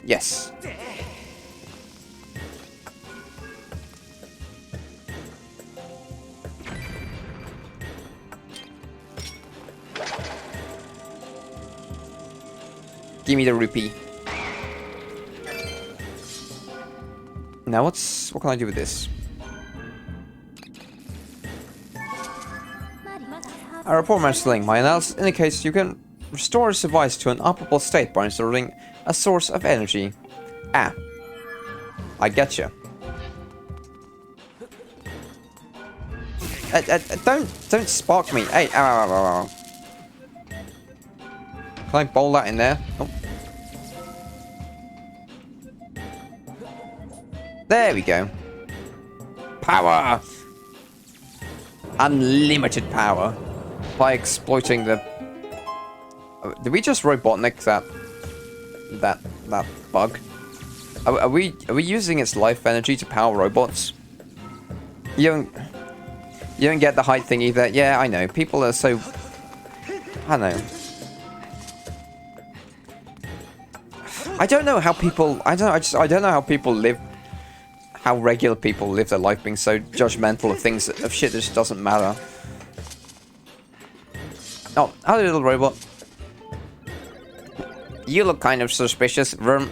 S1: Yes. Give me the rupee. Now what can I do with this? A report mentioning my analysis indicates you can restore this device to an operable state by inserting a source of energy. Ah. I getcha. Don't spark me. Hey, ow, ow, ow, ow. Can I bowl that in there? Oh. There we go. Power! Unlimited power. By exploiting the... Did we just Robotnik that bug? Are we using its life energy to power robots? You don't get the height thing either. Yeah, I know. People are so... I don't know. I don't know how people. I don't know how people live. How regular people live their life being so judgmental of things of shit that just doesn't matter. Oh, hello, little robot. You look kind of suspicious, Verm.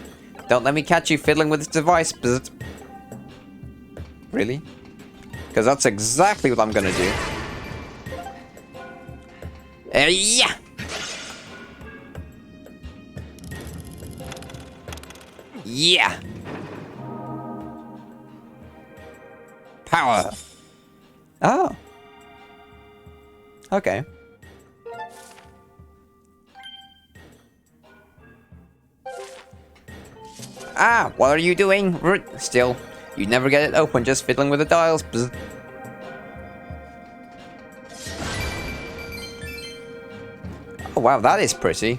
S1: Don't let me catch you fiddling with this device. Bzz. Really? Because that's exactly what I'm gonna do. Yeah. Yeah. Power. Oh. Okay. Ah, what are you doing? Still, you never get it open just fiddling with the dials. Bzz. Oh wow, that is pretty.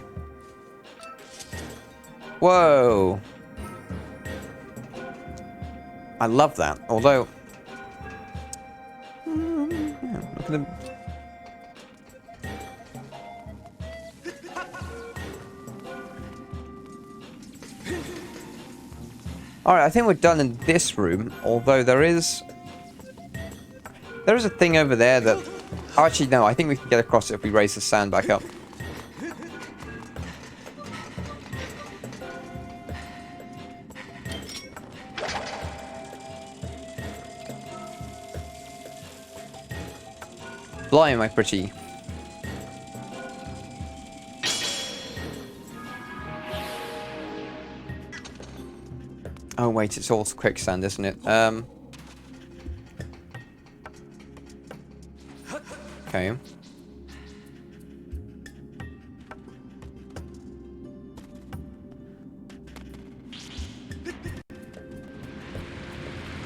S1: Whoa. I love that, although... yeah, look at them. Alright, I think we're done in this room, although there is a thing over there that... Oh, actually, no, I think we can get across it if we raise the sand back up. Blimey, my pretty. Oh wait, it's all quicksand, isn't it? Okay.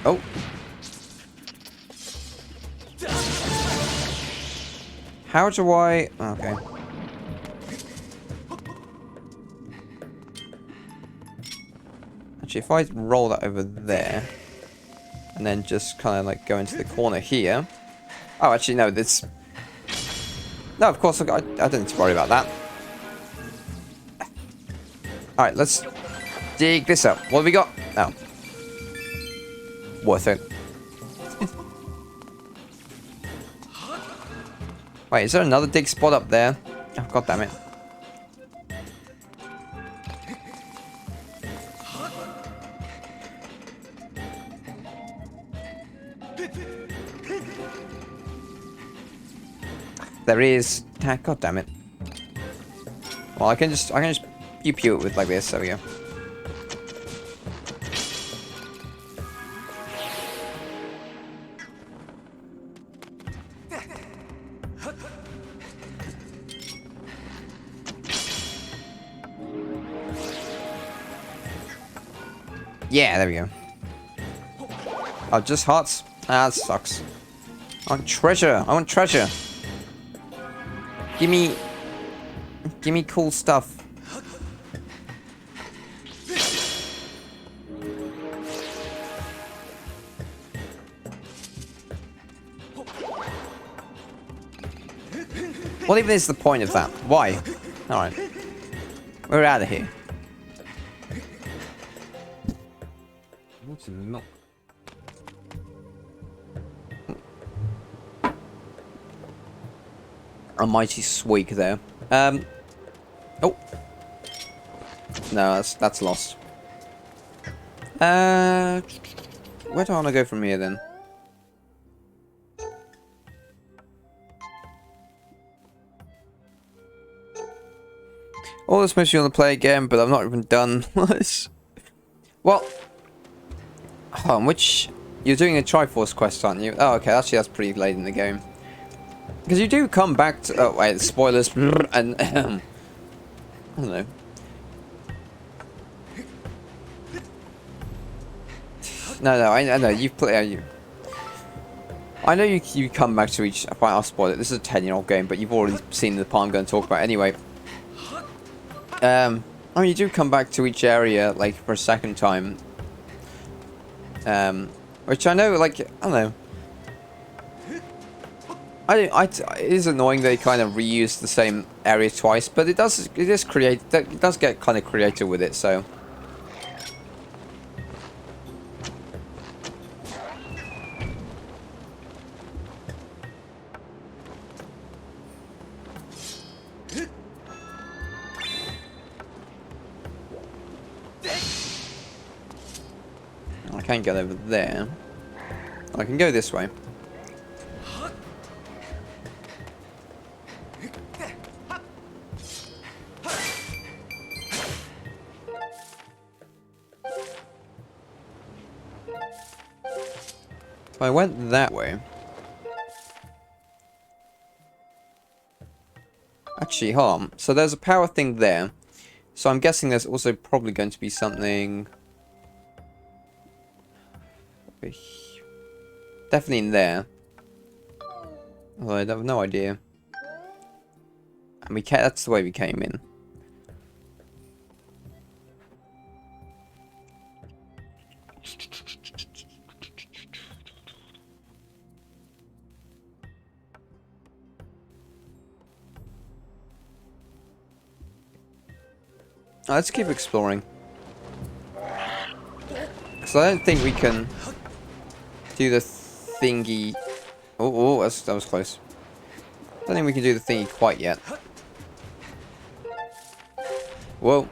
S1: Oh. How do I... Okay. Actually, if I roll that over there, and then just kind of like go into the corner here... Oh, actually, no, this... No, of course, I don't need to worry about that. Alright, let's dig this up. What have we got? Oh. Worth it. Wait, is there another dig spot up there? Oh, god damn it. There is... God damn it. Well, I can just pew it with like this. There we go. Yeah, there we go. Oh, just hearts? Ah, that sucks. I want treasure. I want treasure. Give me cool stuff. What even is the point of that? Why? Alright. We're out of here. What's in the milk? A mighty swig there. Oh. No, that's lost. Where do I want to go from here then? All this makes me want to play again, but I'm not even done. Well, hold on, which... You're doing a Triforce quest, aren't you? Oh, okay, actually that's pretty late in the game. Because you do come back to... Oh, wait, spoilers. And... I don't know. No, I know, you've played... I know you come back to each... Fine, I'll spoil it. This is a 10-year-old game, but you've already seen the part I'm going to talk about anyway. I mean, you do come back to each area, like, for a second time. Which I know, like, I don't know. It is annoying they kind of reuse the same area twice, but it does get kind of creative with it, so... I can't get over there. I can go this way. If I went that way... Actually, hold on. So there's a power thing there. So I'm guessing there's also probably going to be something... Definitely in there. Although I have no idea. And that's the way we came in. Let's keep exploring. Because I don't think we can do the thingy... Oh, that was close. I don't think we can do the thingy quite yet. Whoa.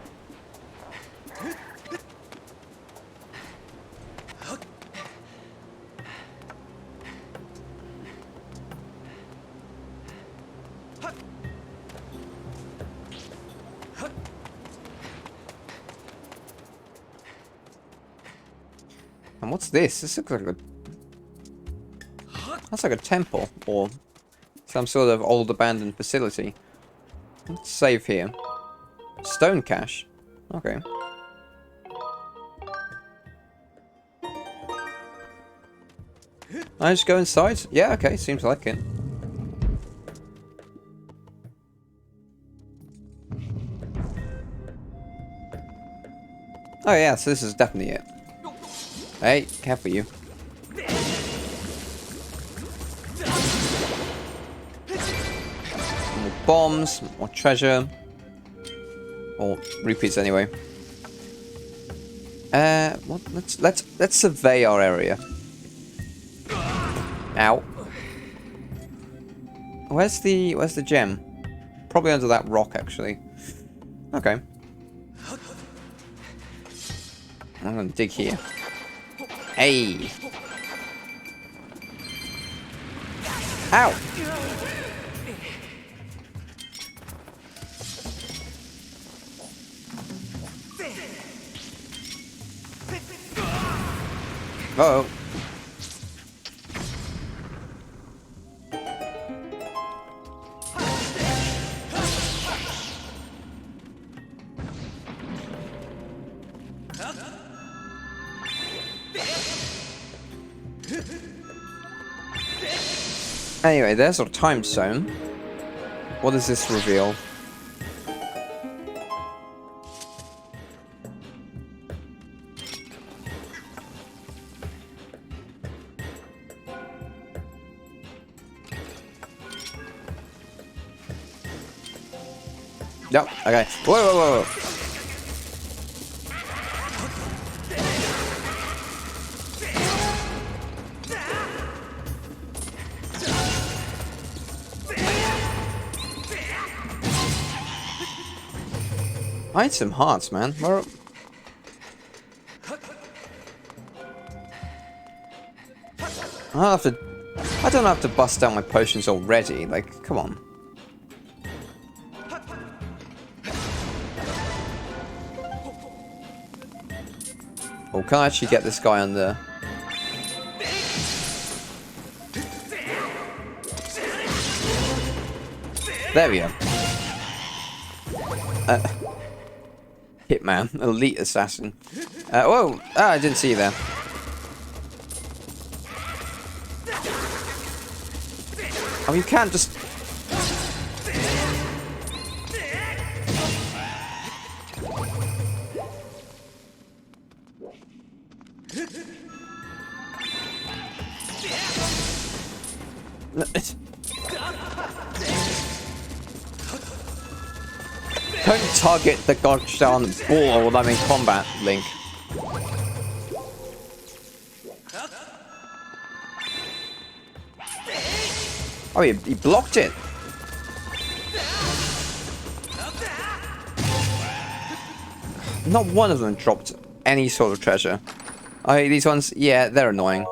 S1: And what's this? This looks like a... That's like a temple, or some sort of old abandoned facility. Let's save here. Stone cache. Okay. I just go inside? Yeah, okay, seems like it. Oh yeah, so this is definitely it. Hey, careful you. More bombs, more treasure. Or rupees anyway. What? Let's survey our area. Ow. Where's the gem? Probably under that rock, actually. Okay. I'm gonna dig here. Hey. Ow. Uh-oh. Anyway, there's our time zone. What does this reveal? Yep, okay. Whoa. I need some hearts, man. Where... I don't have to bust down my potions already. Like, come on. Oh, can I actually get this guy on the... There we go. Hitman, elite assassin. Whoa! Ah, I didn't see you there. Oh, you can't just... Don't target the goddamn ball when I'm in combat, Link. Oh, he blocked it. Not one of them dropped any sort of treasure. Oh, these ones, yeah, they're annoying.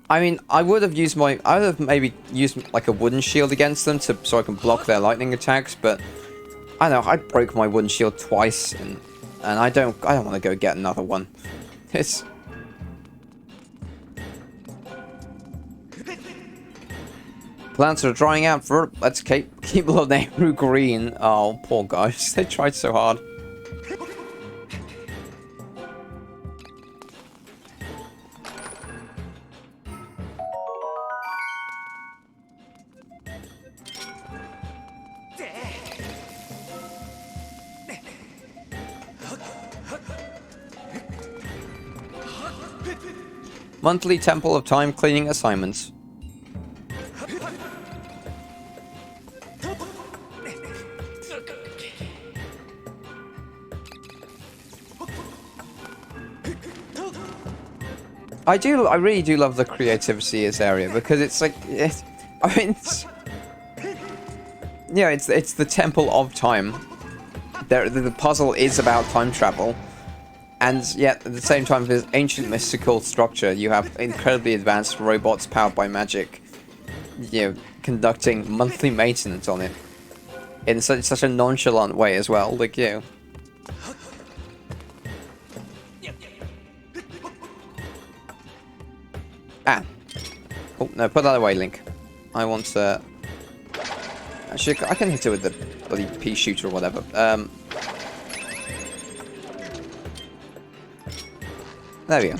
S1: I mean, I would have maybe used like a wooden shield against them so I can block their lightning attacks, but I don't know, I broke my wooden shield twice, and I don't want to go get another one. It's... Plants are drying out for... Let's keep Lanayru green. Oh, poor guys. They tried so hard. Monthly Temple of Time cleaning assignments. I really do love the creativity in this area, because it's like, I mean, yeah, it's the Temple of Time. The puzzle is about time travel, and yet at the same time, this ancient mystical structure, you have incredibly advanced robots powered by magic, you know, conducting monthly maintenance on it in such a nonchalant way as well. Like, you know. Ah. Oh, no, put that away, Link. I want to... Actually, I can hit it with the bloody pea shooter or whatever. There we go.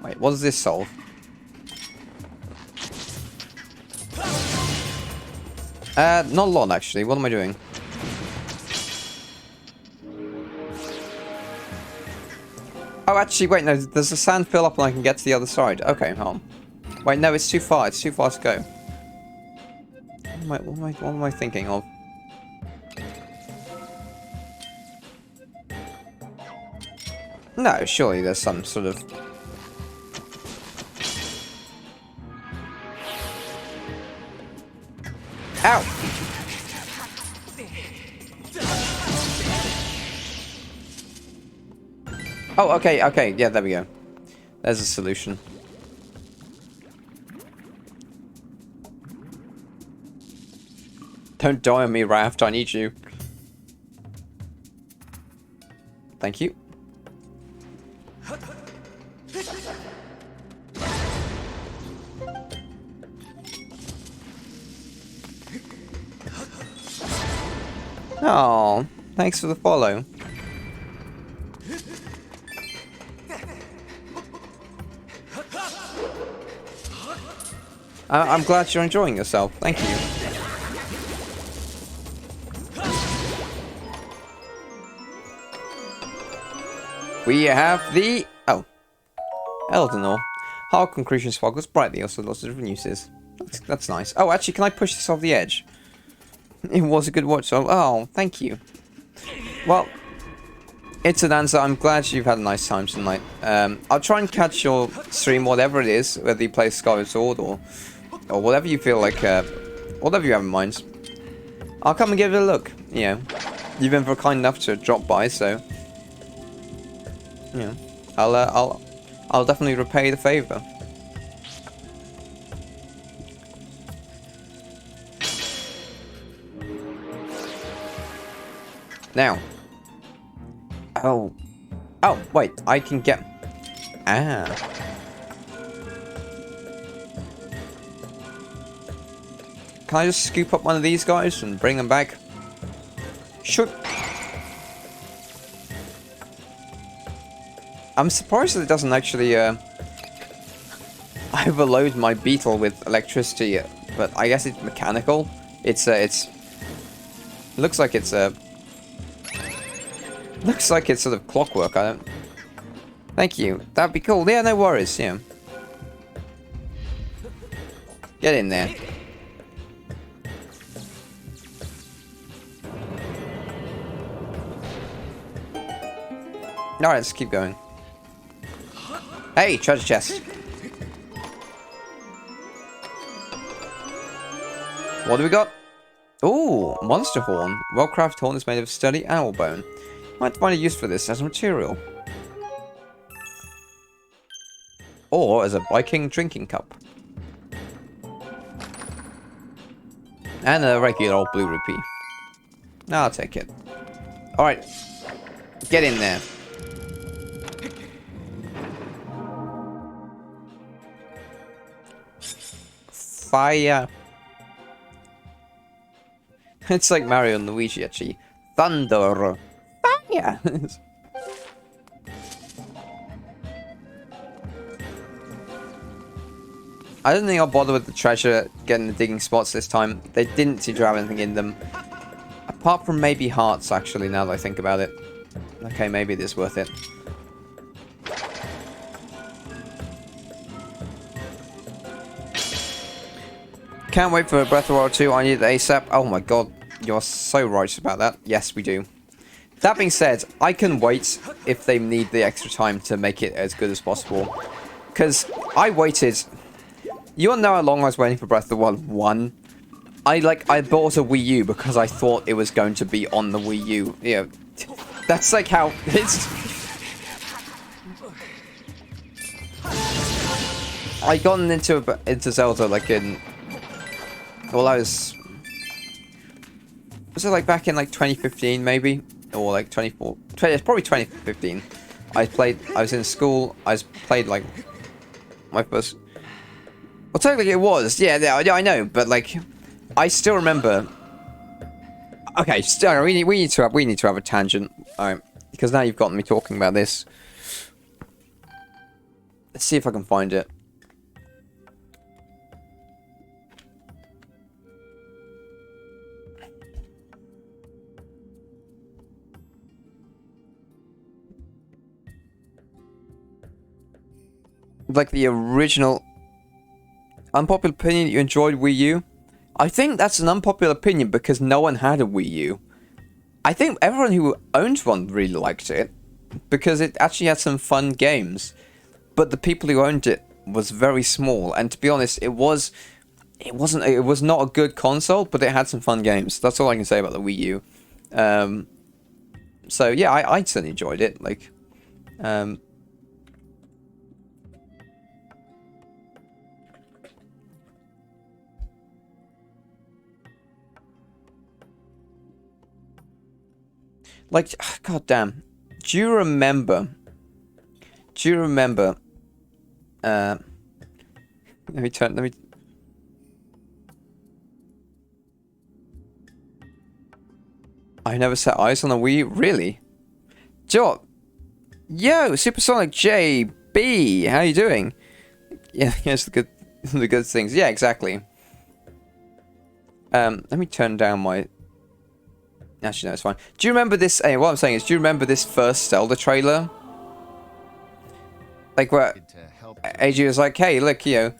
S1: Wait, what does this solve? Not a lot, actually. What am I doing? Oh, actually, wait, no, there's a sand fill up and I can get to the other side. Okay, hold on. Wait, no, it's too far. It's too far to go. What am I thinking of? No, surely there's some sort of... Ow! Oh, okay, okay, yeah, there we go. There's a solution. Don't die on me, Raft, I need you. Thank you. Oh, thanks for the follow. I'm glad you're enjoying yourself. Thank you. We have the... Oh. Eldenor. Hard concretion sparkles brightly, also lots of different uses. That's nice. Oh, actually, can I push this off the edge? It was a good watch, so... Oh, thank you. Well, it's an answer. I'm glad you've had a nice time tonight. I'll try and catch your stream, whatever it is, whether you play Skyward Sword or whatever you feel like, whatever you have in mind. I'll come and give it a look, you know. You've been kind enough to drop by, so... You know, I'll definitely repay the favor. Now. Oh, wait, I can get... Ah. Can I just scoop up one of these guys and bring them back? Sure. I'm surprised that it doesn't actually overload my beetle with electricity, but I guess it's mechanical. It's looks like it's sort of clockwork. I don't... Thank you. That'd be cool. Yeah, no worries. Yeah. Get in there. Alright, let's keep going. Hey, treasure chest. What do we got? Ooh, monster horn. Well-crafted horn is made of sturdy animal bone. Might find a use for this as a material. Or as a Viking drinking cup. And a regular old blue rupee. I'll take it. Alright. Get in there. Fire. It's like Mario and Luigi, actually. Thunder. Fire. I don't think I'll bother with the treasure getting the digging spots this time. They didn't seem to have anything in them. Apart from maybe hearts, actually, now that I think about it. Okay, maybe it is worth it. Can't wait for Breath of the Wild 2. I need it ASAP. Oh my god, you're so right about that. Yes, we do. That being said, I can wait if they need the extra time to make it as good as possible. Because I waited... You wanna know how long I was waiting for Breath of the Wild 1? I bought a Wii U because I thought it was going to be on the Wii U. You know, that's like how it's... I got into Zelda like in... Well, I was... Was it like back in like 2015 maybe? Or like 24... It's probably 2015. I was in school, played like... My first... Well, technically it was, yeah, I know, but like, I still remember. Okay, we need to have a tangent, alright? Because now you've gotten me talking about this. Let's see if I can find it. Like the original. Unpopular opinion, you enjoyed Wii U? I think that's an unpopular opinion because no one had a Wii U. I think everyone who owned one really liked it because it actually had some fun games. But the people who owned it was very small, and to be honest, it was not a good console, but it had some fun games. That's all I can say about the Wii U. So yeah, I certainly enjoyed it. Like, like, god damn. Do you remember? Let me... I never set eyes on a Wii U? Really? Yo, Supersonic JB, how you doing? Yeah, here's the good things. Yeah, exactly. Let me turn down my... Actually, no, it's fine. Do you remember this? What I'm saying is, do you remember this first Zelda trailer? Like, where AJ was like, hey, look, you know.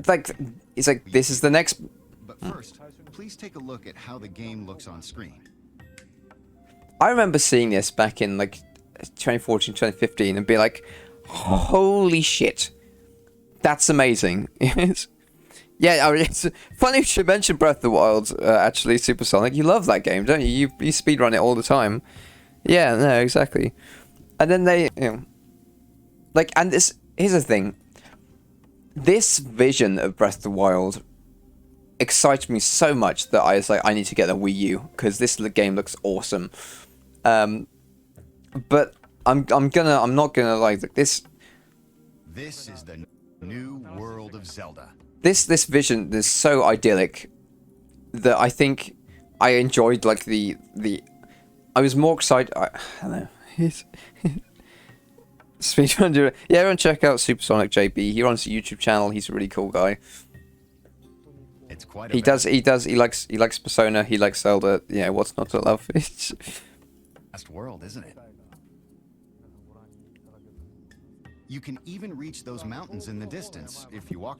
S1: Like, he's like, this is the next...
S3: But first, please take a look at how the game looks on screen.
S1: I remember seeing this back in, like, 2014, 2015, and be like, holy shit. That's amazing. Yeah, I mean, it's funny you should mention Breath of the Wild, actually, Supersonic. You love that game, don't you? You speedrun it all the time. Yeah, no, exactly. And then they, you know... Like, and this... Here's the thing. This vision of Breath of the Wild excited me so much that I was like, I need to get a Wii U, because this game looks awesome. But I'm not gonna, like, this...
S3: This is the new world of Zelda.
S1: This vision is so idyllic that I think I enjoyed, like, the I was more excited. I don't know. Speedrun. Yeah, everyone check out Supersonic JB. He runs a YouTube channel. He's a really cool guy.
S3: It's quite.
S1: He likes Persona. He likes Zelda. Yeah, what's not to love?
S3: Last world, isn't it? You can even reach those mountains in the distance if you walk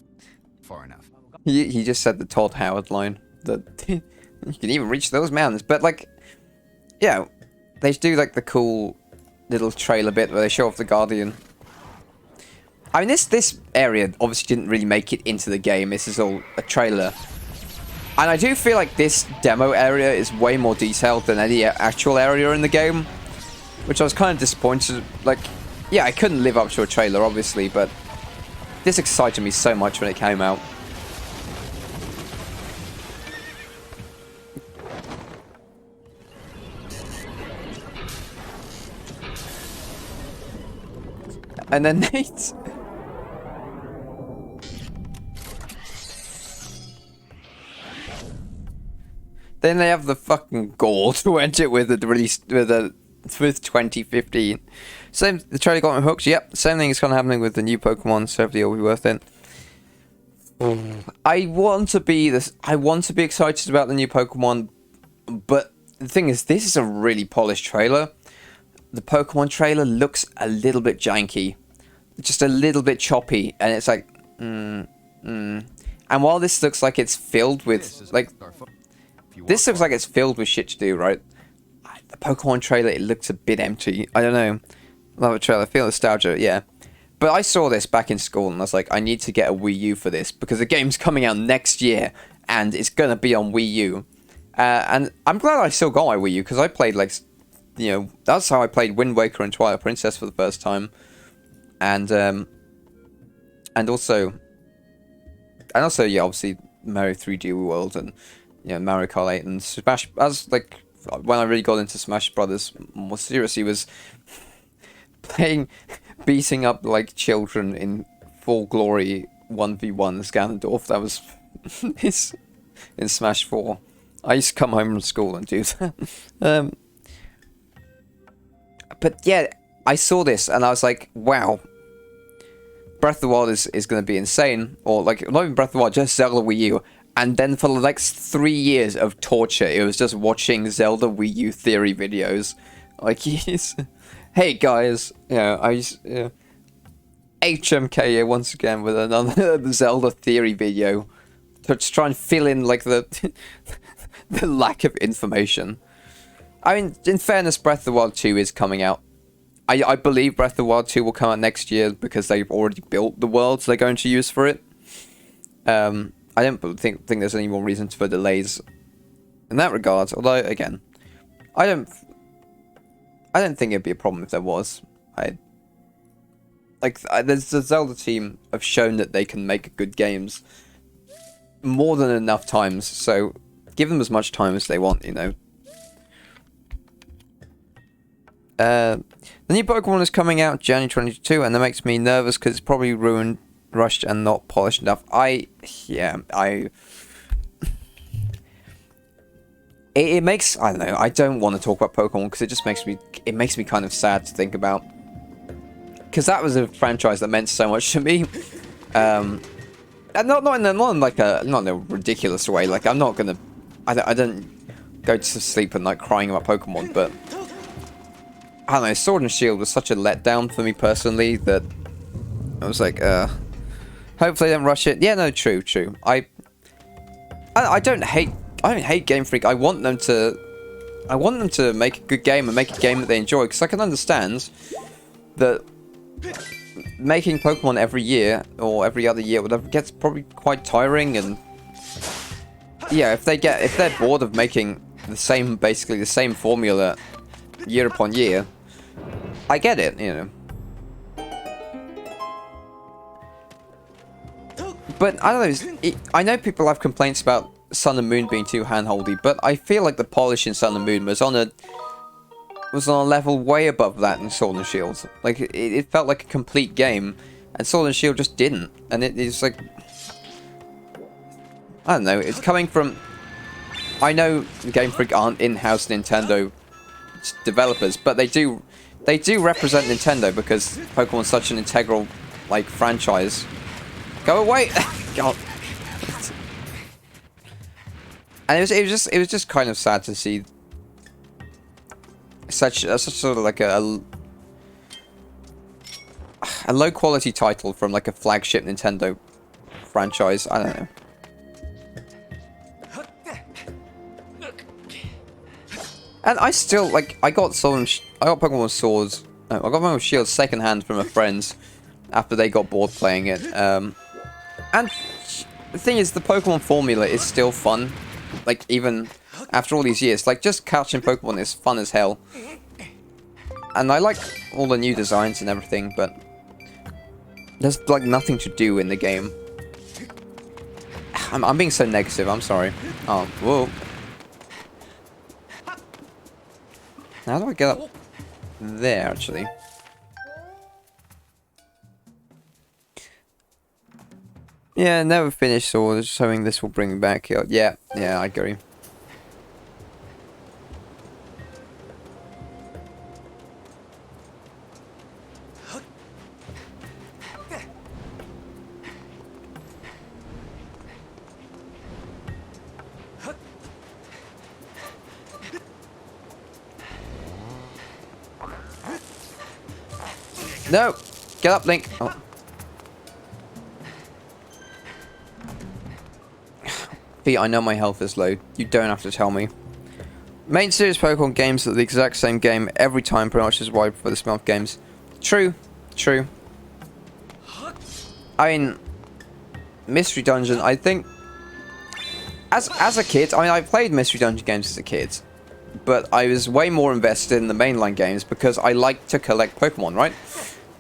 S3: far enough.
S1: He just said the Todd Howard line that you can even reach those mountains. But like, yeah, they do like the cool little trailer bit where they show off the Guardian. I mean, this area obviously didn't really make it into the game. This is all a trailer. And I do feel like this demo area is way more detailed than any actual area in the game. Which I was kind of disappointed. Like, yeah, I couldn't live up to a trailer, obviously, but this excited me so much when it came out. And then Nate... Then they have the fucking gall to enter it with the release with 2015. Same, the trailer got me hooked. Yep, same thing is kind of happening with the new Pokemon. So hopefully it'll be worth it. I want to be excited about the new Pokemon, but the thing is, this is a really polished trailer. The Pokemon trailer looks a little bit janky, just a little bit choppy, and it's like, And while this looks like it's filled with This looks like it's filled with shit to do, right? The Pokemon trailer, it looks a bit empty. I don't know. Love a trailer. Feel nostalgia, yeah. But I saw this back in school, and I was like, I need to get a Wii U for this, because the game's coming out next year, and it's going to be on Wii U. And I'm glad I still got my Wii U, because I played, like, you know, that's how I played Wind Waker and Twilight Princess for the first time. And also, yeah, obviously, Mario 3D World, and you know, Mario Kart 8 and Smash. As like when I really got into Smash Brothers more seriously, was beating up like children in full glory 1v1 Ganondorf. That was in Smash 4. I used to come home from school and do that. But yeah, I saw this and I was like, wow. Breath of the Wild is going to be insane. Or like, not even Breath of the Wild, just Zelda Wii U. And then for the next 3 years of torture, it was just watching Zelda Wii U theory videos. Like, hey guys, you know, HMK here once again with another Zelda theory video. To just try and fill in, like, the lack of information. I mean, in fairness, Breath of the Wild 2 is coming out. I believe Breath of the Wild 2 will come out next year because they've already built the worlds they're going to use for it. I don't think there's any more reason for delays in that regard. Although, again, I don't think it'd be a problem if there was. There's the Zelda team have shown that they can make good games more than enough times. So give them as much time as they want, you know. The new Pokemon is coming out January 2022, and that makes me nervous because it's probably ruined, rushed, and not polished enough. It makes, I don't know, I don't want to talk about Pokemon because it just makes me kind of sad to think about. Because that was a franchise that meant so much to me. And not in a ridiculous way. Like, I'm not gonna, I don't go to sleep at night crying about Pokemon, but I don't know, Sword and Shield was such a letdown for me personally that I was like, hopefully they don't rush it. Yeah, no, true. I don't hate Game Freak. I want them to make a good game and make a game that they enjoy, because I can understand that making Pokemon every year or every other year, whatever, gets probably quite tiring. And yeah, if they're bored of making basically the same formula year upon year, I get it, you know. But I don't know. I know people have complaints about Sun and Moon being too handholdy, but I feel like the polish in Sun and Moon was on a level way above that in Sword and Shield. Like, it felt like a complete game, and Sword and Shield just didn't. And it's like, I don't know. It's coming from, I know Game Freak aren't in-house Nintendo developers, but they do represent Nintendo because Pokemon's such an integral, like, franchise. Go away! God. And it was just kind of sad to see such sort of like a low quality title from like a flagship Nintendo franchise. I don't know. And I still, like, I got Pokemon Swords. I got Pokemon Shield secondhand from a friend after they got bored playing it. And the thing is, the Pokemon formula is still fun. Like, even after all these years. Like, just catching Pokemon is fun as hell. And I like all the new designs and everything, but there's, like, nothing to do in the game. I'm being so negative, I'm sorry. Oh, whoa. How do I get up there, actually? Yeah, never finished, so just hoping this will bring me back here. Yeah, I agree. No! Get up, Link! Oh. Pete, I know my health is low. You don't have to tell me. Main series Pokemon games are the exact same game every time, pretty much is why I prefer the spin-off games. True. True. I mean, Mystery Dungeon, I think... As a kid, I mean, I played Mystery Dungeon games as a kid. But I was way more invested in the mainline games because I like to collect Pokemon, right?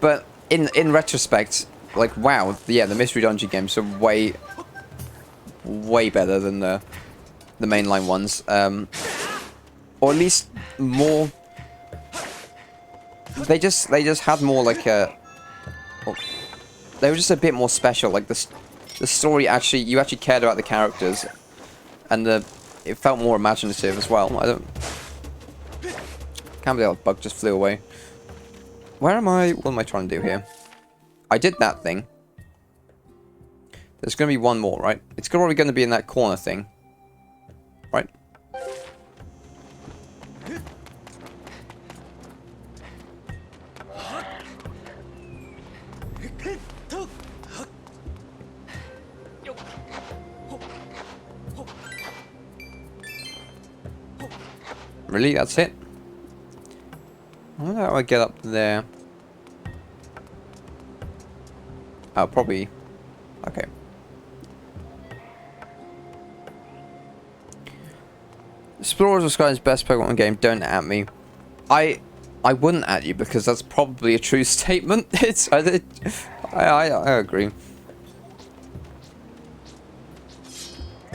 S1: But in retrospect, like, wow, yeah, the Mystery Dungeon games are way better than the mainline ones. Or at least more... They just had more like a... Well, they were just a bit more special. Like, the story actually... You actually cared about the characters. And it felt more imaginative as well. I don't... Can't believe that bug just flew away. Where am I? What am I trying to do here? I did that thing. There's going to be one more, right? It's probably going to be in that corner thing. Right? Really? That's it? I wonder how I get up there. Oh, probably. Okay. Explorers of Sky's best Pokemon game. Don't at me. I wouldn't at you because that's probably a true statement. I agree.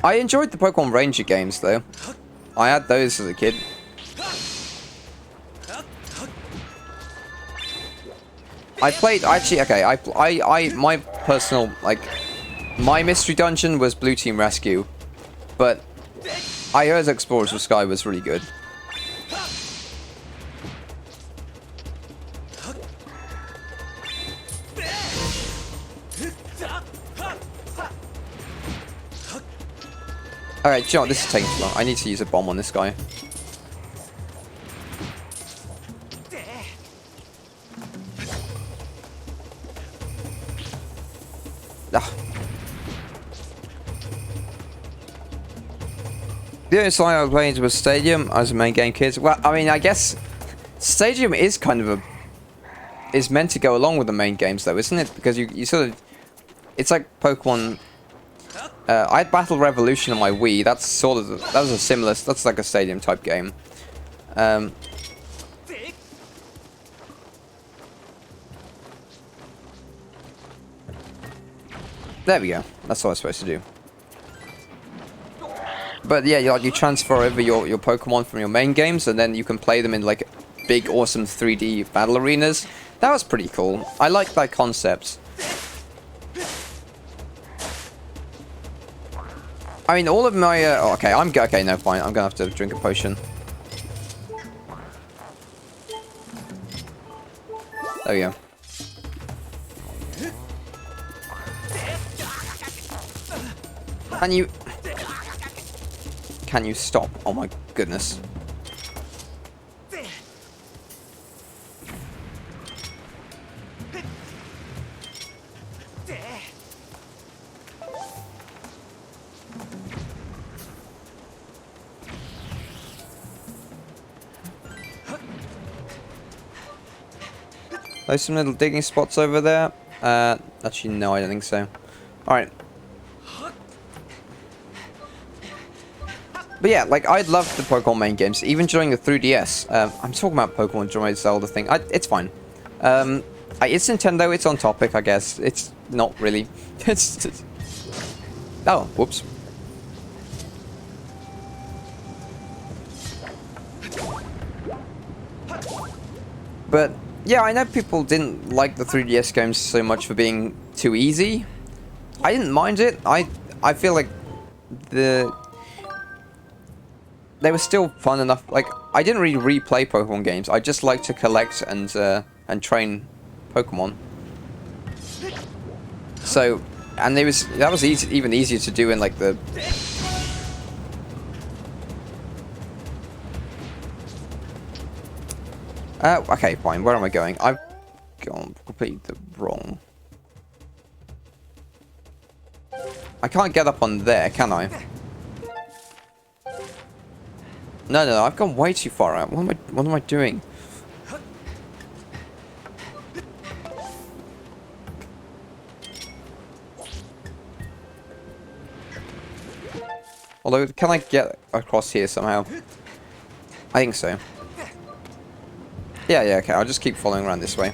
S1: I enjoyed the Pokemon Ranger games though. I had those as a kid. I played, actually, okay, my personal, like, my Mystery Dungeon was Blue Team Rescue, but I heard Explorers of Sky was really good. Alright, you know what, this is taking too long. I need to use a bomb on this guy. The only song I played was Stadium as a main game kids. Well, I mean, I guess Stadium is kind of is meant to go along with the main games though, isn't it? Because you sort of, it's like Pokemon. I had Battle Revolution on my Wii. That's sort of that was a similar. That's like a Stadium type game. There we go. That's what I was supposed to do. But yeah, you transfer over your Pokemon from your main games, and then you can play them in like big, awesome 3D battle arenas. That was pretty cool. I like that concept. I mean, all of my... oh, okay, okay, no, fine. I'm gonna have to drink a potion. There we go. Can you stop? Oh my goodness. There's some little digging spots over there. Actually, no, I don't think so. Alright. But yeah, like, I love the Pokemon main games, even during the 3DS. I'm talking about Pokemon during the Zelda thing. It's fine. It's Nintendo, it's on topic, I guess. It's not really. It's oh, whoops. But, yeah, I know people didn't like the 3DS games so much for being too easy. I didn't mind it. I feel like they were still fun enough. Like, I didn't really replay Pokemon games. I just like to collect and train Pokemon. So, and that was even easier to do in like the. Okay, fine. Where am I going? I've gone completely the wrong. I can't get up on there, can I? No, I've gone way too far out. What am I doing? Although, can I get across here somehow? I think so. Yeah, okay. I'll just keep following around this way.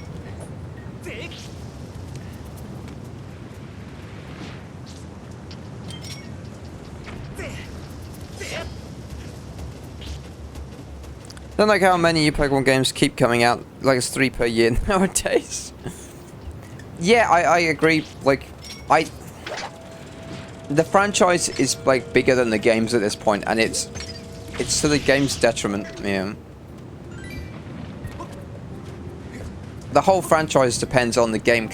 S1: Don't like how many new Pokemon games keep coming out. Like, it's 3 per year nowadays. Yeah, I agree. Like, the franchise is like bigger than the games at this point, and it's to the game's detriment. Yeah. The whole franchise depends on the games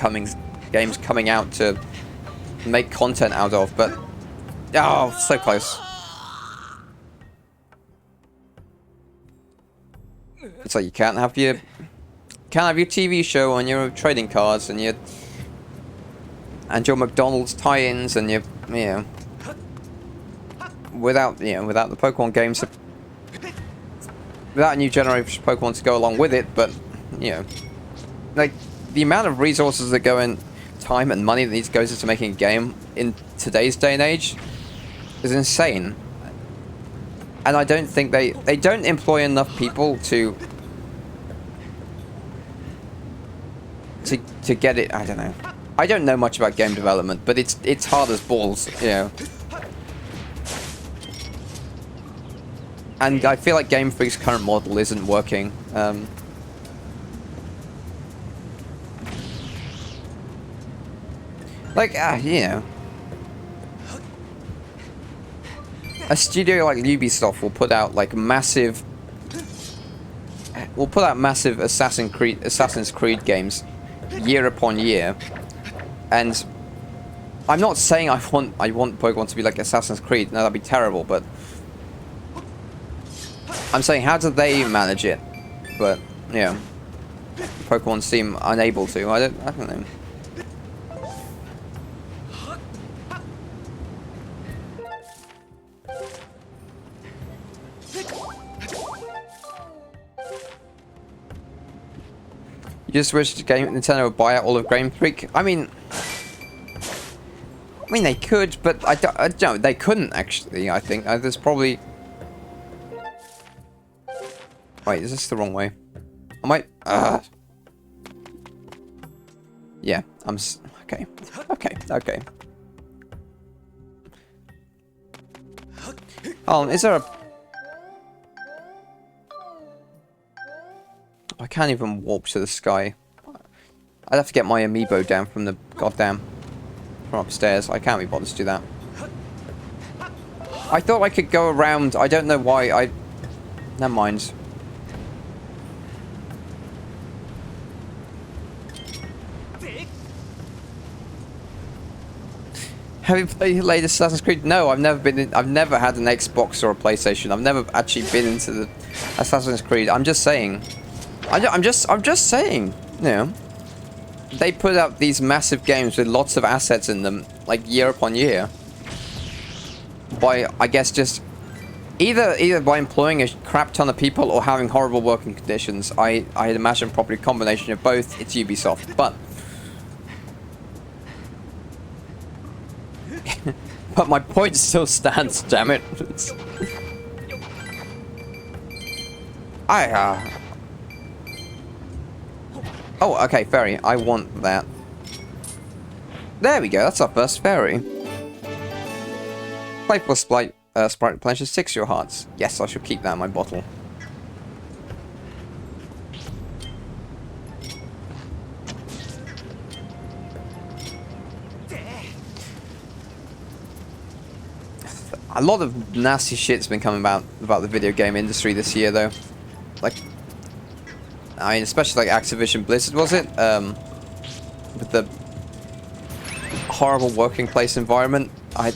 S1: coming out to make content out of, but oh, so close. It's like you can't have your TV show on your trading cards and your McDonald's tie-ins and your without the Pokemon games, without a new generation of Pokemon to go along with it. But like the amount of resources that go in, time and money that goes into making a game in today's day and age is insane. And I don't think they don't employ enough people to get it. I don't know. I don't know much about game development, but it's hard as balls, And I feel like Game Freak's current model isn't working. A studio like Ubisoft will put out like massive Assassin's Creed games year upon year, and I'm not saying I want Pokemon to be like Assassin's Creed. No, that'd be terrible. But I'm saying, how do they manage it? But yeah, Pokemon seem unable to. I don't know. You just wish Nintendo would buy out all of Game Freak. I mean they could, but I don't. They couldn't actually. I think there's probably. Wait, is this the wrong way? I might. Yeah, I'm. Okay. Is there a? I can't even warp to the sky. I'd have to get my amiibo down from the from upstairs. I can't be bothered to do that. I thought I could go around. I don't know why. Never mind. Have you played the latest Assassin's Creed? No, I've never had an Xbox or a PlayStation. I've never actually been into the Assassin's Creed. I'm just saying. I'm just saying. They put out these massive games with lots of assets in them, like year upon year. By, I guess, just either by employing a crap ton of people or having horrible working conditions. I'd imagine probably a combination of both. It's Ubisoft, but But my point still stands, damn it. Oh, okay, ferry. I want that. There we go, that's our first ferry. Playful sprite replenishes 6 your hearts. Yes, I should keep that in my bottle. A lot of nasty shit's been coming about the video game industry this year, though. Like, I mean, especially like Activision Blizzard, was it? With the horrible working place environment. I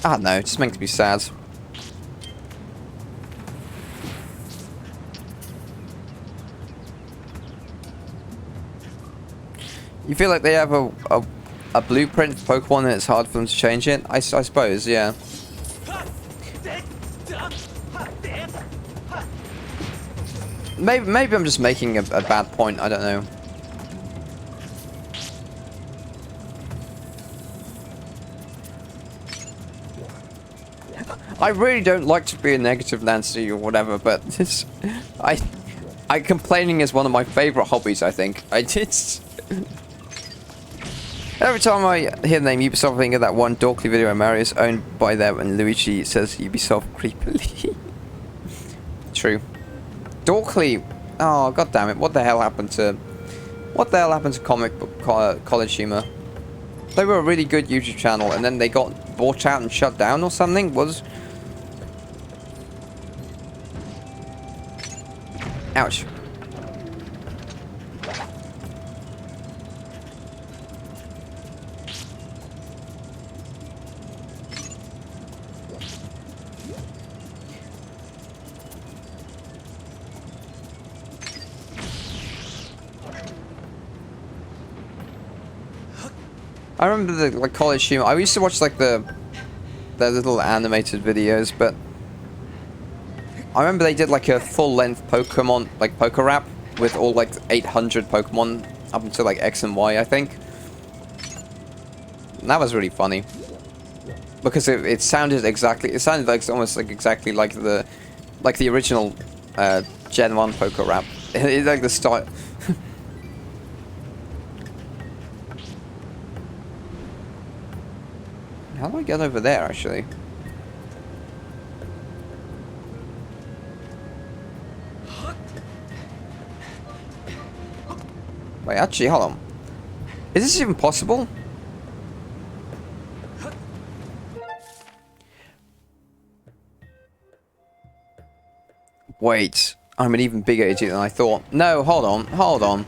S1: don't know, it just makes me sad. You feel like they have a blueprint for Pokemon and it's hard for them to change it? I suppose, yeah. Maybe I'm just making a bad point, I don't know. I really don't like to be a negative Nancy or whatever, but this, I complaining is one of my favorite hobbies, I think. Every time I hear the name Ubisoft, I think of that one Dorkly video where Mario is owned by them and Luigi says Ubisoft creepily. True. Dorkly. Oh, god damn it! What the hell happened to comic book college humor? They were a really good YouTube channel, and then they got bought out and shut down or something. Ouch. I remember the college humor. I used to watch like the little animated videos, but I remember they did like a full-length Pokemon, like Poke Rap, with all like 800 Pokemon up until like X and Y, I think. And that was really funny because it sounded like almost like exactly like the original Gen 1 Poke Rap. It's like the style. How do I get over there, actually? Wait, actually, hold on. Is this even possible? Wait, I'm an even bigger idiot than I thought. No, hold on, hold on.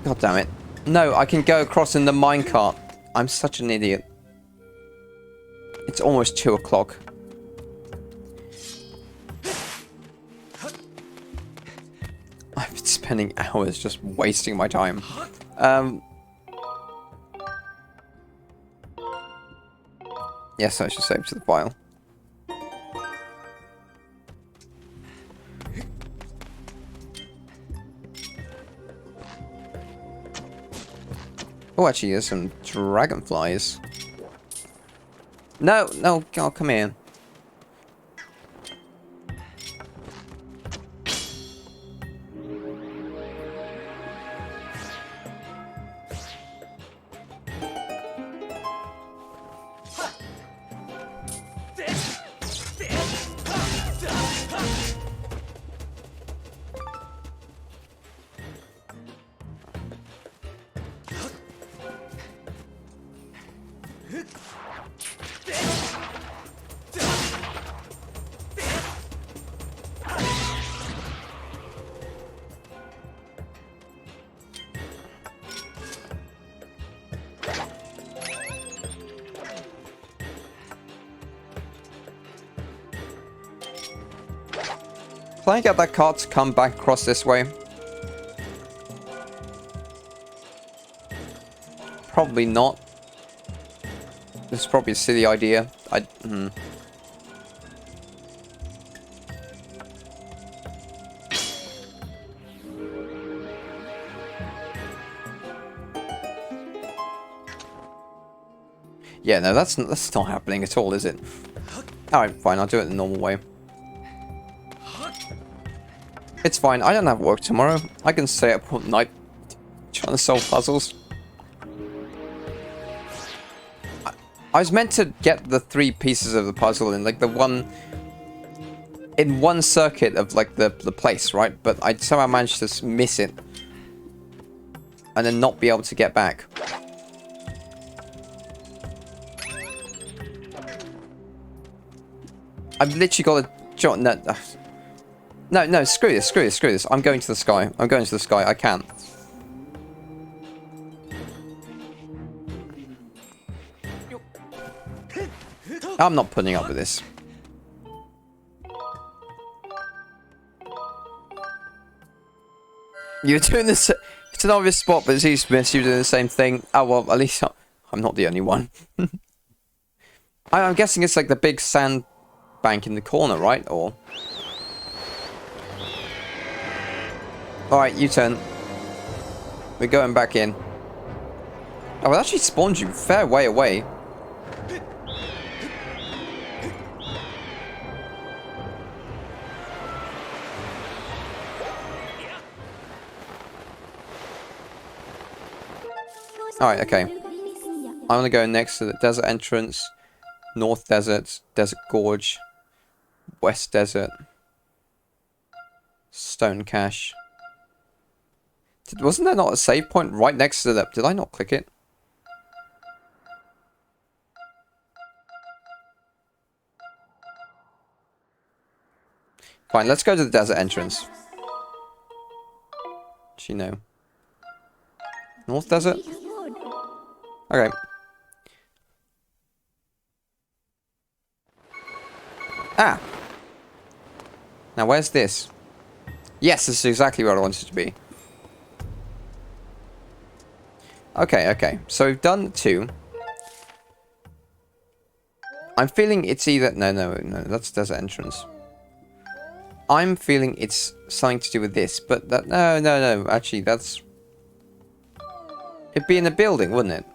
S1: God damn it. No, I can go across in the minecart. I'm such an idiot. It's almost 2 o'clock. I've been spending hours just wasting my time. Yes, I should save to the file. Oh, actually, there's some dragonflies. No, no, oh, come here. Can I get that cart to come back across this way? Probably not. This is probably a silly idea. Yeah, no, that's not happening at all, is it? Alright, fine, I'll do it the normal way. It's fine, I don't have work tomorrow. I can stay up all night trying to solve puzzles. I was meant to get the 3 pieces of the puzzle in, like, in one circuit of, like, the place, right? But I somehow managed to miss it. And then not be able to get back. I've literally got a jot. No, screw this. I'm going to the sky. I can't. I'm not putting up with this. You're doing this. It's an obvious spot, but it's Miss. You're doing the same thing. Oh well, at least I'm not the only one. I'm guessing it's like the big sand bank in the corner, right? Or all right, U-turn. We're going back in. Oh, it actually spawned you fair way away. Alright, okay. I'm gonna go next to the desert entrance, North Desert, Desert Gorge, West Desert, Stone Cache. Wasn't there not a save point right next to that? Did I not click it? Fine, let's go to the desert entrance. Actually, no. North Desert? Okay. Ah! Now, where's this? Yes, this is exactly where I wanted it to be. Okay, okay. So we've done 2. I'm feeling it's either... No, that's desert entrance. I'm feeling it's something to do with this, but that... No. Actually, that's... It'd be in a building, wouldn't it?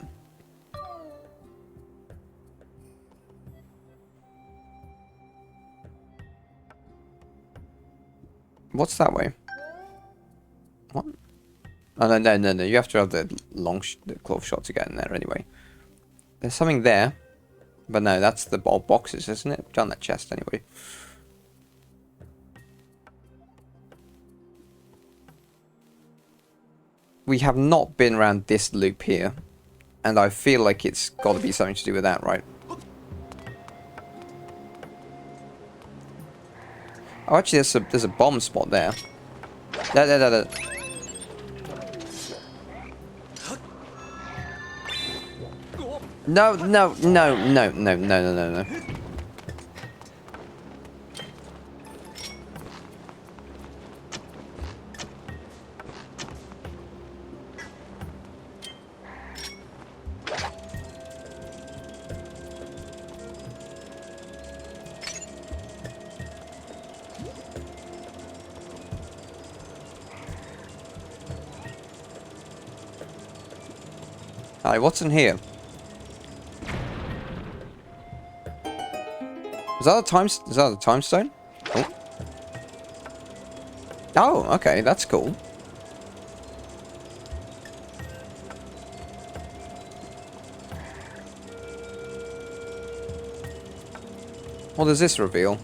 S1: What's that way? What? Oh, no. You have to have the the close shot to get in there anyway. There's something there. But no, that's the old boxes, isn't it? Down that chest anyway. We have not been around this loop here. And I feel like it's got to be something to do with that, right? Oh, actually, there's a bomb spot there. There. No. Hi, what's in here? Is that a time stone? Oh. Oh, okay, that's cool. What does this reveal?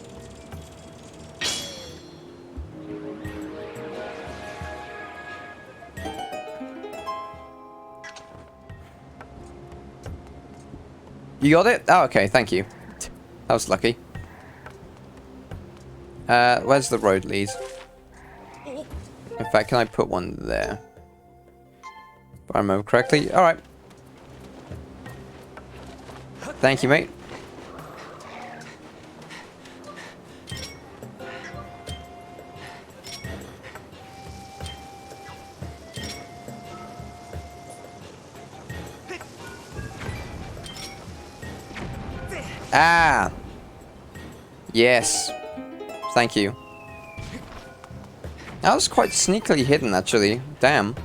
S1: You got it? Oh, okay, thank you. That was lucky. Where's the road lead? In fact, can I put one there? If I remember correctly. Alright. Thank you, mate. Ah! Yes. Thank you. That was quite sneakily hidden, actually. Damn.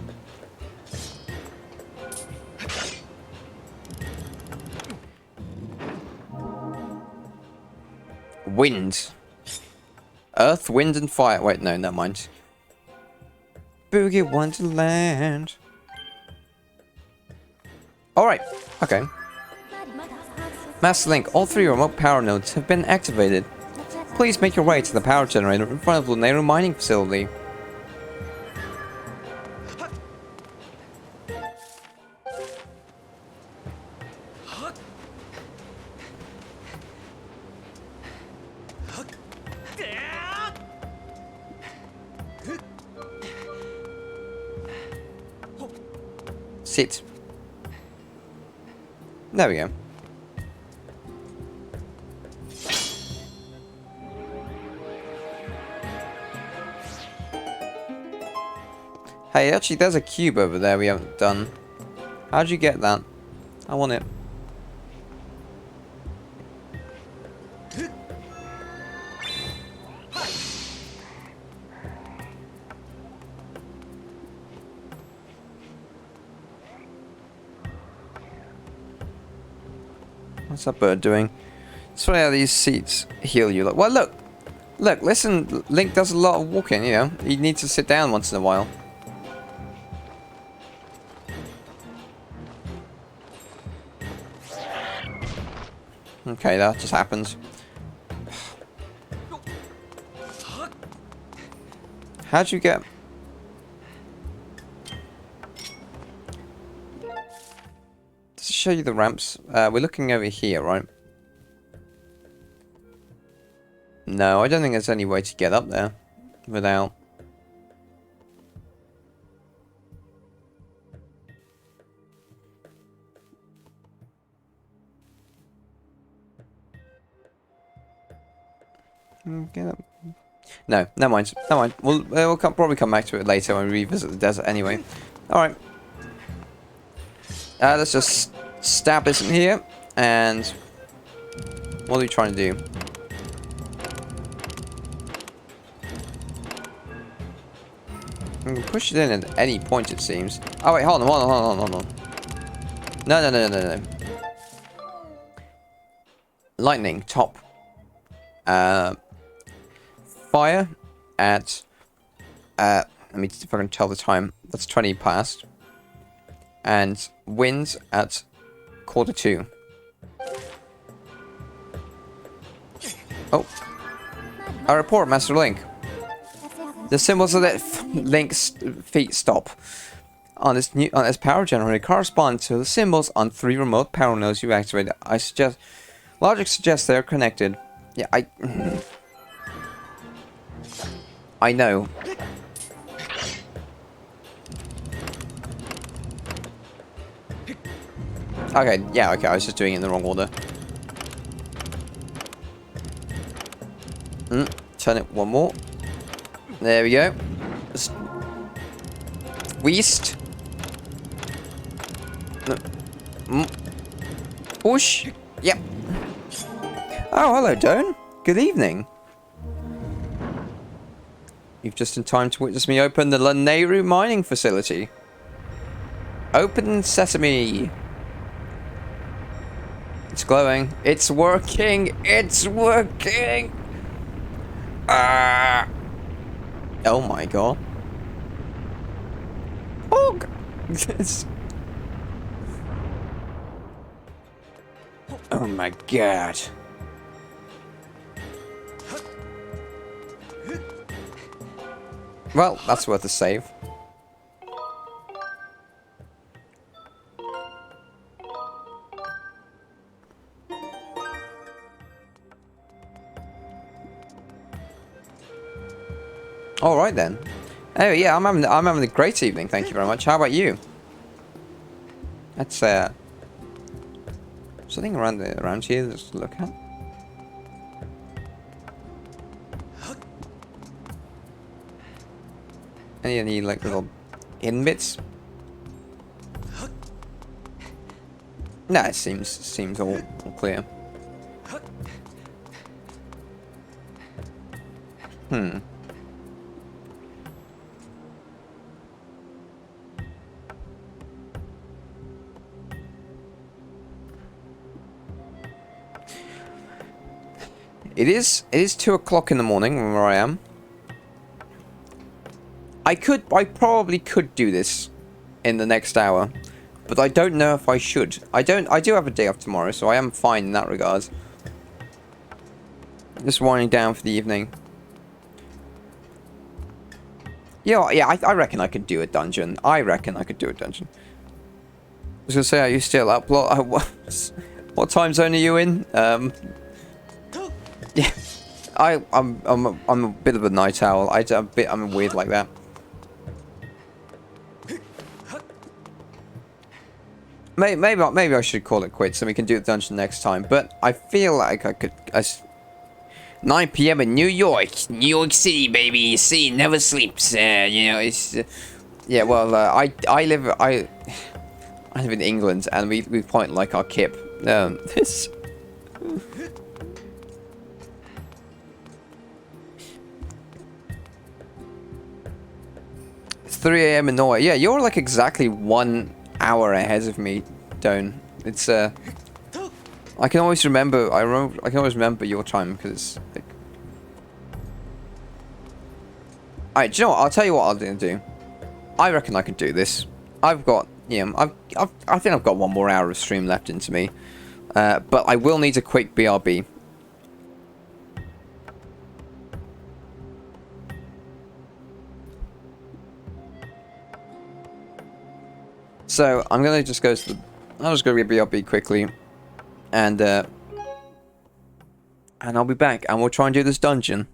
S1: Wind. Earth, wind, and fire. Wait, no, never mind. Boogie Wonderland. Alright, okay. Master Link, all 3 remote power nodes have been activated. Please make your way to the power generator in front of the Lanayru mining facility. Sit. There we go. Hey, actually, there's a cube over there we haven't done. How'd you get that? I want it. What's that bird doing? It's funny how these seats heal you. Well, look. Look, listen. Link does a lot of walking, you know. He needs to sit down once in a while. Okay, that just happens. How'd you get... Does it show you the ramps? We're looking over here, right? No, I don't think there's any way to get up there without... Get up. No, never mind. Never mind. We'll probably come back to it later when we revisit the desert anyway. Alright. Let's just stab this in here. And... what are we trying to do? We can push it in at any point, it seems. Oh, wait, hold on. No. Lightning, top. Fire at... let me see if I can tell the time. That's 20 past. And winds at 1:45. Oh. A report, Master Link. The symbols of that Link's feet stop on this power generator correspond to the symbols on 3 remote power nodes you activated. Logic suggests they are connected. Yeah, I know. Okay, yeah, okay, I was just doing it in the wrong order. Turn it one more. There we go. West. Push. Yep. Oh, hello, Doan. Good evening. You've just in time to witness me open the Lanayru mining facility. Open sesame. It's glowing. It's working. It's working. Oh my god. Oh. Oh my god. Well, that's worth a save. All right then. Oh yeah, I'm having a great evening. Thank you very much. How about you? That's something around here. Let's look at. Any like little hidden bits? No, it seems all clear. It is 2 o'clock in the morning where I am. I probably could do this in the next hour, but I don't know if I should. I do have a day off tomorrow, so I am fine in that regard. Just winding down for the evening. Yeah, I reckon I could do a dungeon. I was gonna say, are you still up? What time zone are you in? Yeah, I'm a bit of a night owl. I'm weird like that. Maybe I should call it quits and we can do the dungeon next time. But I feel like I could. 9 p.m. in New York City, baby. City never sleeps. You know, it's yeah. Well, I live in England, and we point like our kip. This. It's 3 a.m. in Norway. Yeah, you're like exactly 1 hour ahead of me, Doan. It's I can always remember. I can always remember your time because. Like... Alright, do you know what? I'll tell you what I'm gonna do. I reckon I could do this. I've got, you know, I think I've got 1 more hour of stream left into me, but I will need a quick BRB. So I'm gonna just go to the. I'll just go to BRB quickly. And I'll be back, and we'll try and do this dungeon.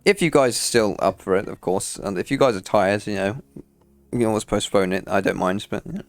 S1: If you guys are still up for it, of course. And if you guys are tired, you know, you can always postpone it. I don't mind, but... You know.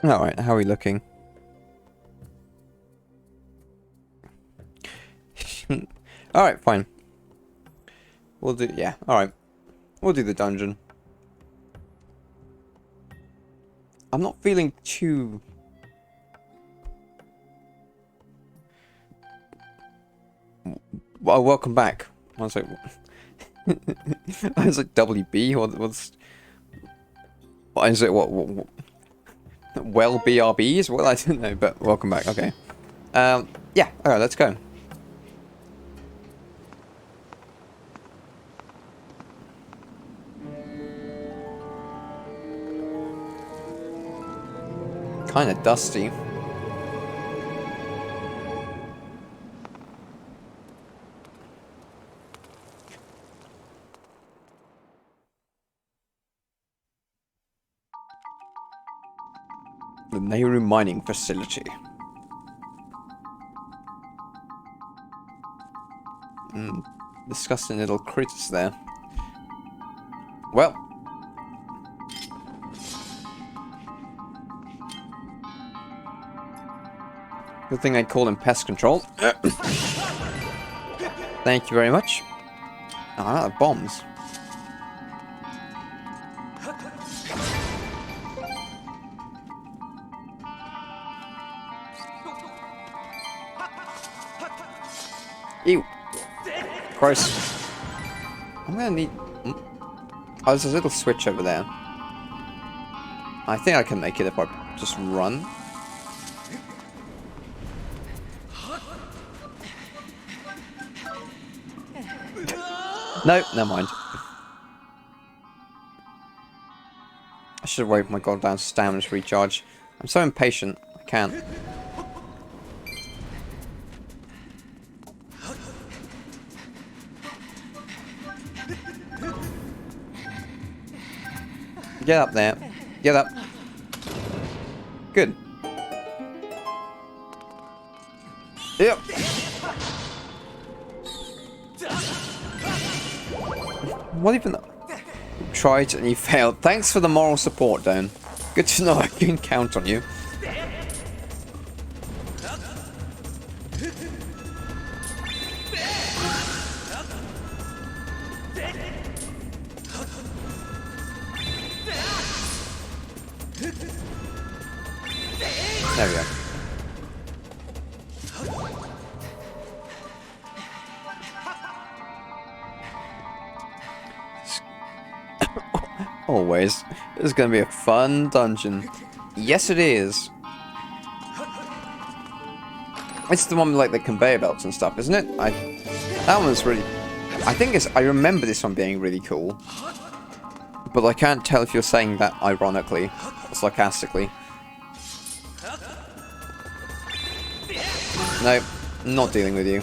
S1: Alright, how are we looking? Alright, fine. We'll do, yeah, alright. We'll do the dungeon. I'm not feeling too... Well, welcome back. One sec. I was like WB. What is it? What well, BRBs? Well, I don't know, but welcome back. Okay. Yeah. All right, let's go. Kind of dusty. The Lanayru mining facility. Disgusting little critters there. Well. Good thing I call him pest control. Thank you very much. Oh, I'm out of bombs. Ew. Gross. I'm gonna need... Oh, there's a little switch over there. I think I can make it if I just run. No, never mind. I should have waited for my goddamn stamina to recharge. I'm so impatient. I can't. Get up there. Get up. Good. Yep. What even... Tried and you failed. Thanks for the moral support, Don. Good to know I can count on you. There we go. Always. This is going to be a fun dungeon. Yes, it is. It's the one with like the conveyor belts and stuff, isn't it? That one's really... I think it's... I remember this one being really cool. But I can't tell if you're saying that ironically or sarcastically. No, not dealing with you.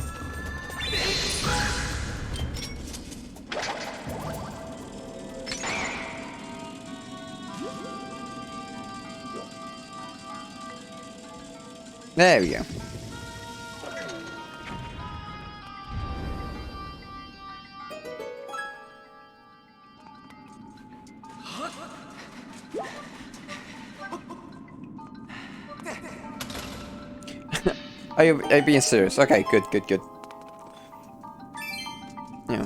S1: There we go. Are you being serious? Okay, good. Yeah.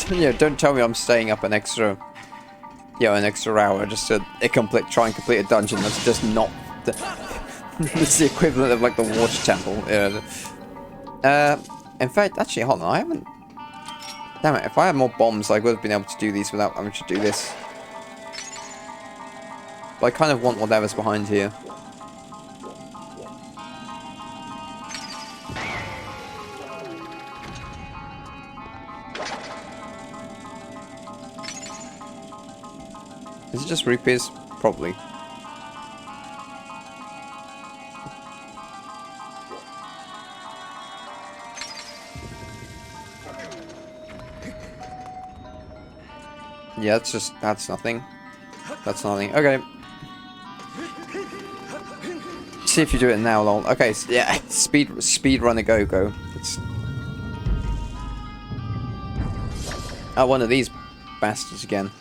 S1: Yeah, don't tell me I'm staying up an extra... Yeah, an extra hour just to try and complete a dungeon that's just not... It's the equivalent of like the water temple. Yeah. In fact, actually, hold on, I haven't... Damn it, if I had more bombs, I would have been able to do these without having to do this. But I kind of want whatever's behind here. Is it just rupees? Probably. Yeah, that's nothing. That's nothing. Okay. See if you do it now, lol. Okay, so yeah, speed run a go. It's... Oh, one of these bastards again.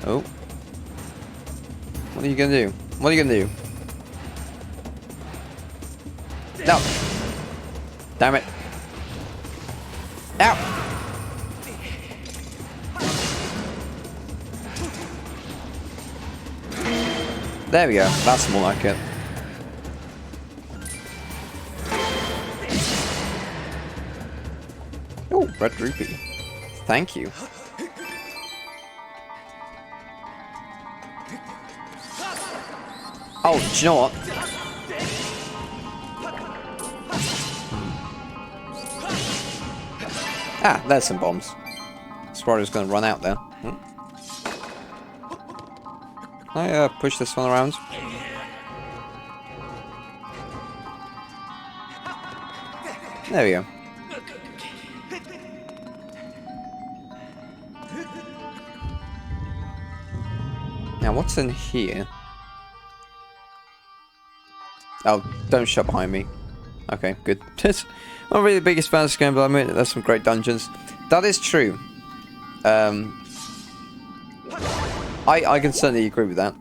S1: Oh. What are you gonna do? What are you gonna do? No! Damn it. Ow! There we go. That's more like it. Oh, red rupee. Thank you. Oh, do you know what? Ah, there's some bombs. Sparrow's gonna run out there. Hmm. Can I push this one around? There we go. Now, what's in here? Oh, don't shut behind me. Okay, good. I'm not really the biggest fan of this game, but I mean, there's some great dungeons. That is true. I can certainly agree with that.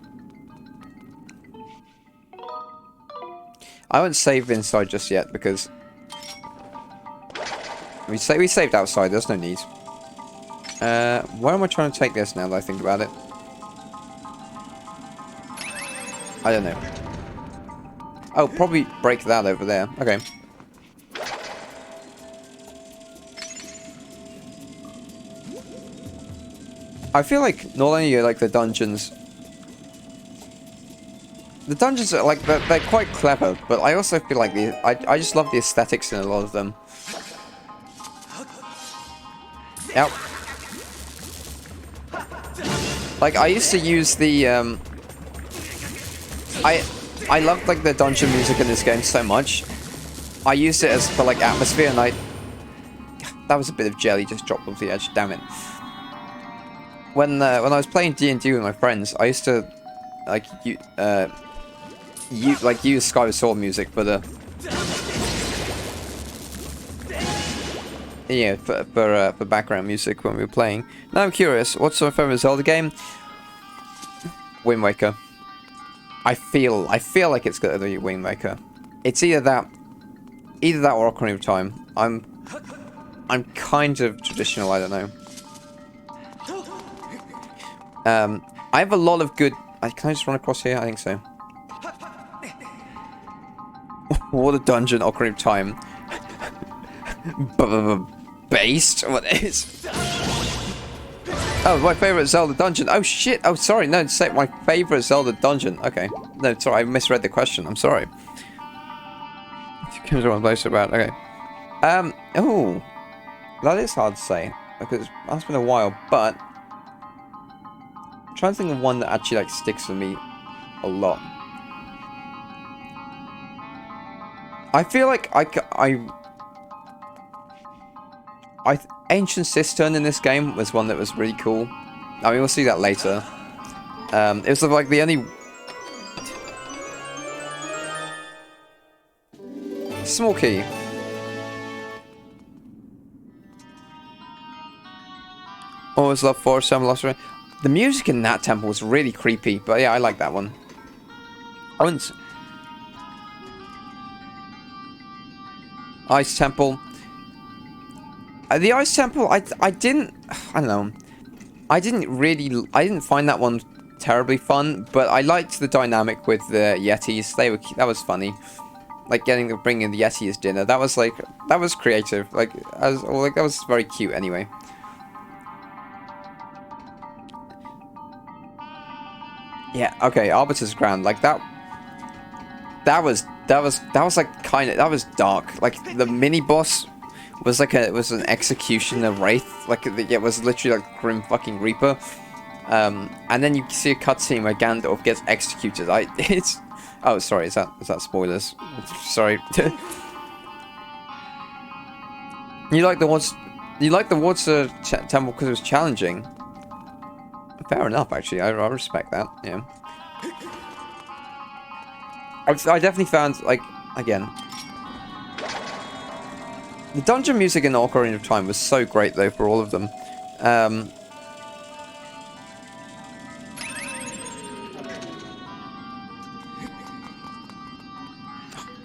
S1: I won't save inside just yet because we saved outside. There's no need. Where am I trying to take this now that I think about it? I don't know. Oh, probably break that over there. Okay. I feel like not only like the dungeons are like they're quite clever, but I also feel like I just love the aesthetics in a lot of them. Yep. Like I used to use the I loved like the dungeon music in this game so much. I used it as for like atmosphere, and that was a bit of jelly just dropped off the edge. Damn it. When I was playing D&D with my friends, I used to like use Skyward Sword music for the for background music when we were playing. Now I'm curious, what's your favorite Zelda game? Wind Waker. I feel like it's gonna be Wind Waker. It's either that or Ocarina of Time. I'm kind of traditional. I don't know. I have a lot of good. Can I just run across here? I think so. What a dungeon, Ocarina of Time. Based? What is? Oh, my favorite Zelda dungeon. Oh shit! Oh, sorry. No, say my favorite Zelda dungeon. Okay. No, sorry. I misread the question. I'm sorry. Comes around place about. Okay. Oh, that is hard to say because that's been a while. But I'm trying to think of one that actually like sticks with me a lot. I feel like Ancient Cistern in this game was one that was really cool. I mean, we'll see that later. It was like the only small key. Always love Forest Temple. The music in that temple was really creepy, but yeah, I like that one. I wouldn't. Ice Temple. The Ice Temple, I don't know. I didn't find that one terribly fun, but I liked the dynamic with the Yetis. That was funny. Like bringing the Yeti as dinner. That was creative. That was very cute anyway. Yeah, okay, Arbiter's Ground, like that was like that was dark. Like the mini boss was an execution of Wraith. Like it was literally like Grim fucking Reaper. And then you see a cutscene where Gandalf gets executed. Oh, sorry, is that spoilers? Sorry. You like the water temple because it was challenging. Fair enough, actually. I respect that. Yeah. I definitely found, like, again, the dungeon music in Ocarina of Time was so great, though, for all of them.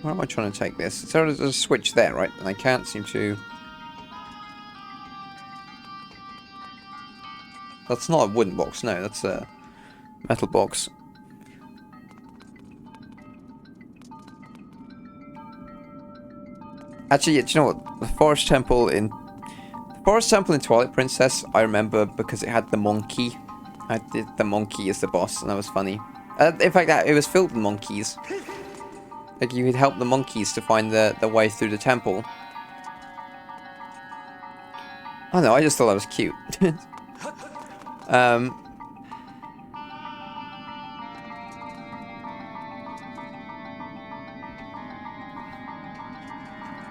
S1: Where am I trying to take this? So there's a switch there, right? And I can't seem to... That's not a wooden box, no, that's a metal box. Actually, do you know what? The forest temple in Twilight Princess, I remember because it had the monkey. I did the monkey as the boss, and that was funny. In fact, it was filled with monkeys. Like, you could help the monkeys to find the way through the temple. I don't know, I just thought that was cute.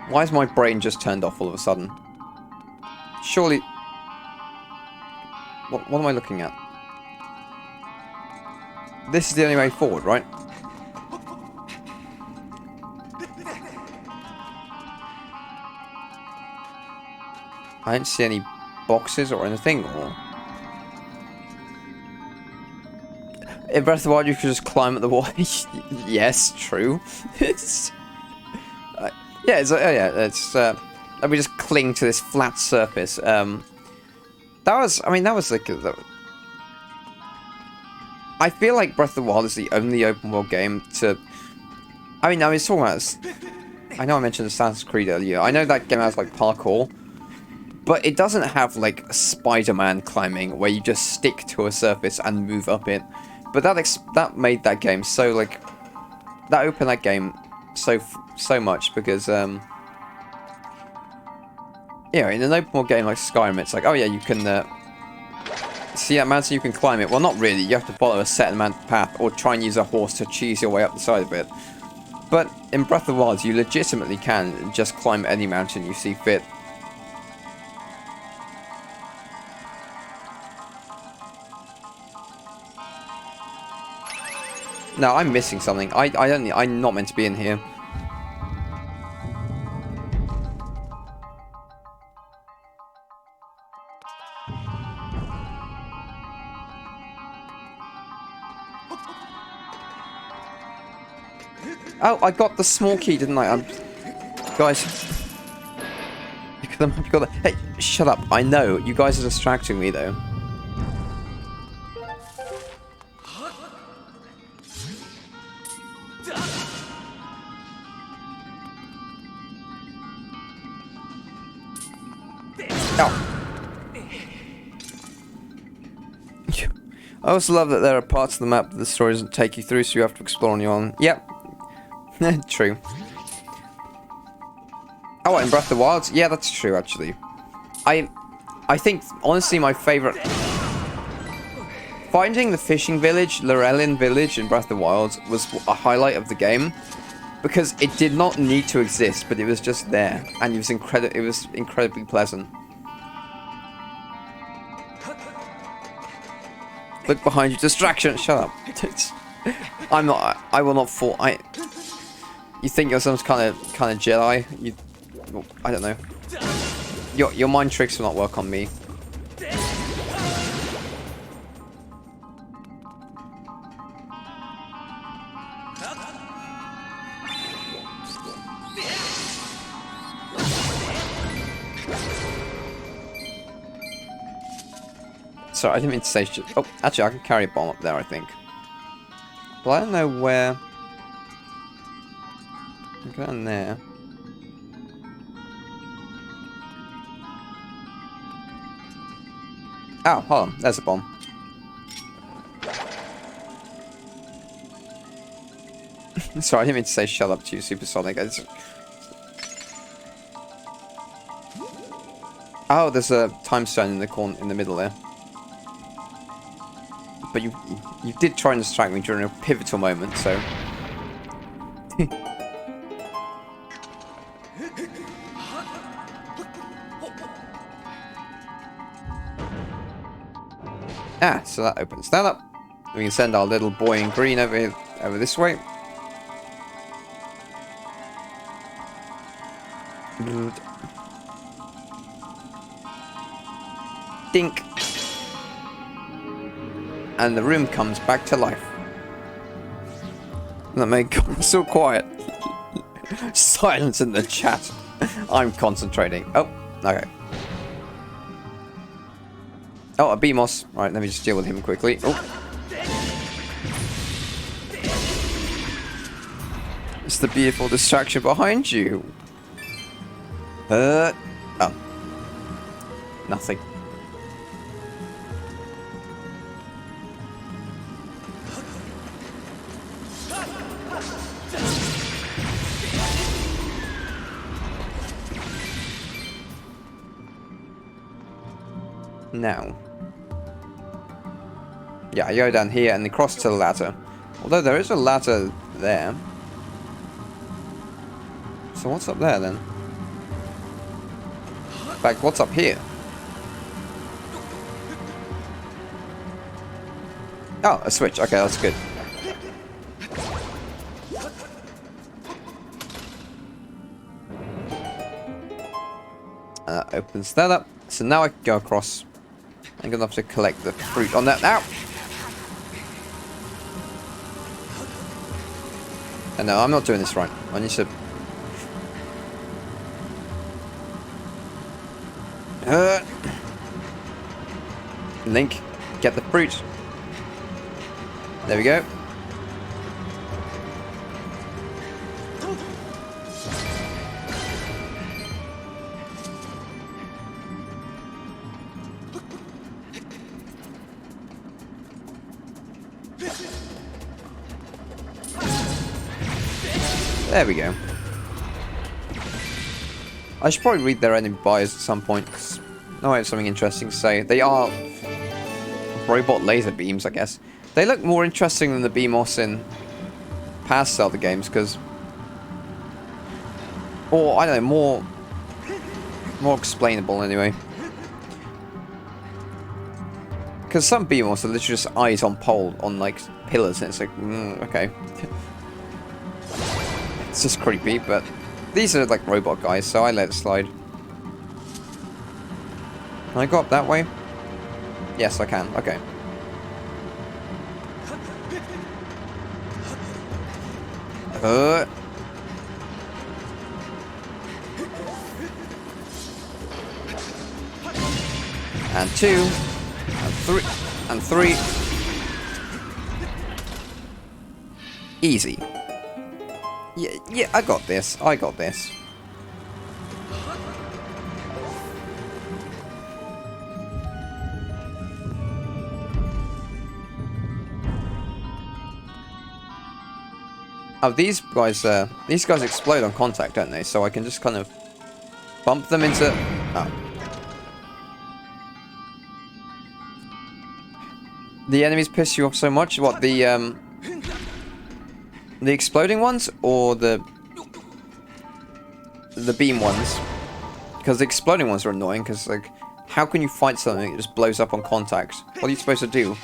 S1: Why is my brain just turned off all of a sudden? Surely... What am I looking at? This is the only way forward, right? I don't see any boxes or anything, or... In Breath of the Wild, you could just climb at the wall. Yes, true. Yeah, let me just cling to this flat surface. That was like... I feel like Breath of the Wild is the only open world game to... I was talking about... I know I mentioned Assassin's Creed earlier. I know that game has, like, parkour. But it doesn't have, like, Spider-Man climbing, where you just stick to a surface and move up it. But that made that game so, like... That opened that game so much, because, in an open world game like Skyrim, it's like, oh yeah, you can, see that mountain, you can climb it. Well, not really. You have to follow a set amount path, or try and use a horse to cheese your way up the side of it. But in Breath of the Wild, you legitimately can just climb any mountain you see fit. No, I'm missing something. I'm not meant to be in here. Oh, I got the small key, didn't I? Guys. You got the... Hey, shut up. I know. You guys are distracting me, though. I also love that there are parts of the map that the story doesn't take you through, so you have to explore on your own. Yep. True. Oh, in Breath of the Wild? Yeah, that's true, actually. I think, honestly, my favourite... Finding the fishing village, Lorelin Village in Breath of the Wild, was a highlight of the game. Because it did not need to exist, but it was just there. And it was incredibly pleasant. Look behind you. Distraction. Shut up. I'm not. I will not fall. You think you're some kind of Jedi? I don't know. Your mind tricks will not work on me. Sorry, I didn't mean to say shit. Oh, actually, I can carry a bomb up there, I think. But I don't know where... Go in there. Oh, hold on. There's a bomb. Sorry, I didn't mean to say shut up to you, Supersonic. Oh, there's a time stone in the corner, in the middle there. But you did try and distract me during a pivotal moment, so... So that opens that up. We can send our little boy in green over this way. Dink. And the room comes back to life. That made God so quiet. Silence in the chat. I'm concentrating. Oh, okay. Oh, a Beamos. Right, let me just deal with him quickly. Oh. It's the beautiful distraction behind you. Oh. Nothing. Now. Yeah, I go down here and across to the ladder. Although there is a ladder there. So what's up there then? In fact, what's up here? Oh, a switch. Okay, that's good. That opens that up. So now I can go across. I'm gonna have to collect the fruit on that now. And no, I'm not doing this right. I need to. Link, get the fruit. There we go. There we go. I should probably read their enemy bios at some point, because I have something interesting to say. They are robot laser beams, I guess. They look more interesting than the BMOS in past Zelda games, because... Or, I don't know, more explainable, anyway. Because some BMOS are literally just eyes on pole, on, like, pillars, and it's like, okay. It's just creepy, but these are like robot guys, so I let it slide. Can I go up that way? Yes, I can. Okay. And 2. And 3. And 3. Easy. Yeah, I got this. I got this. Oh, these guys explode on contact, don't they? So I can just kind of bump them into... Oh. The enemies piss you off so much? What, the exploding ones, or the beam ones? Because the exploding ones are annoying, because, like, how can you fight something that just blows up on contact? What are you supposed to do?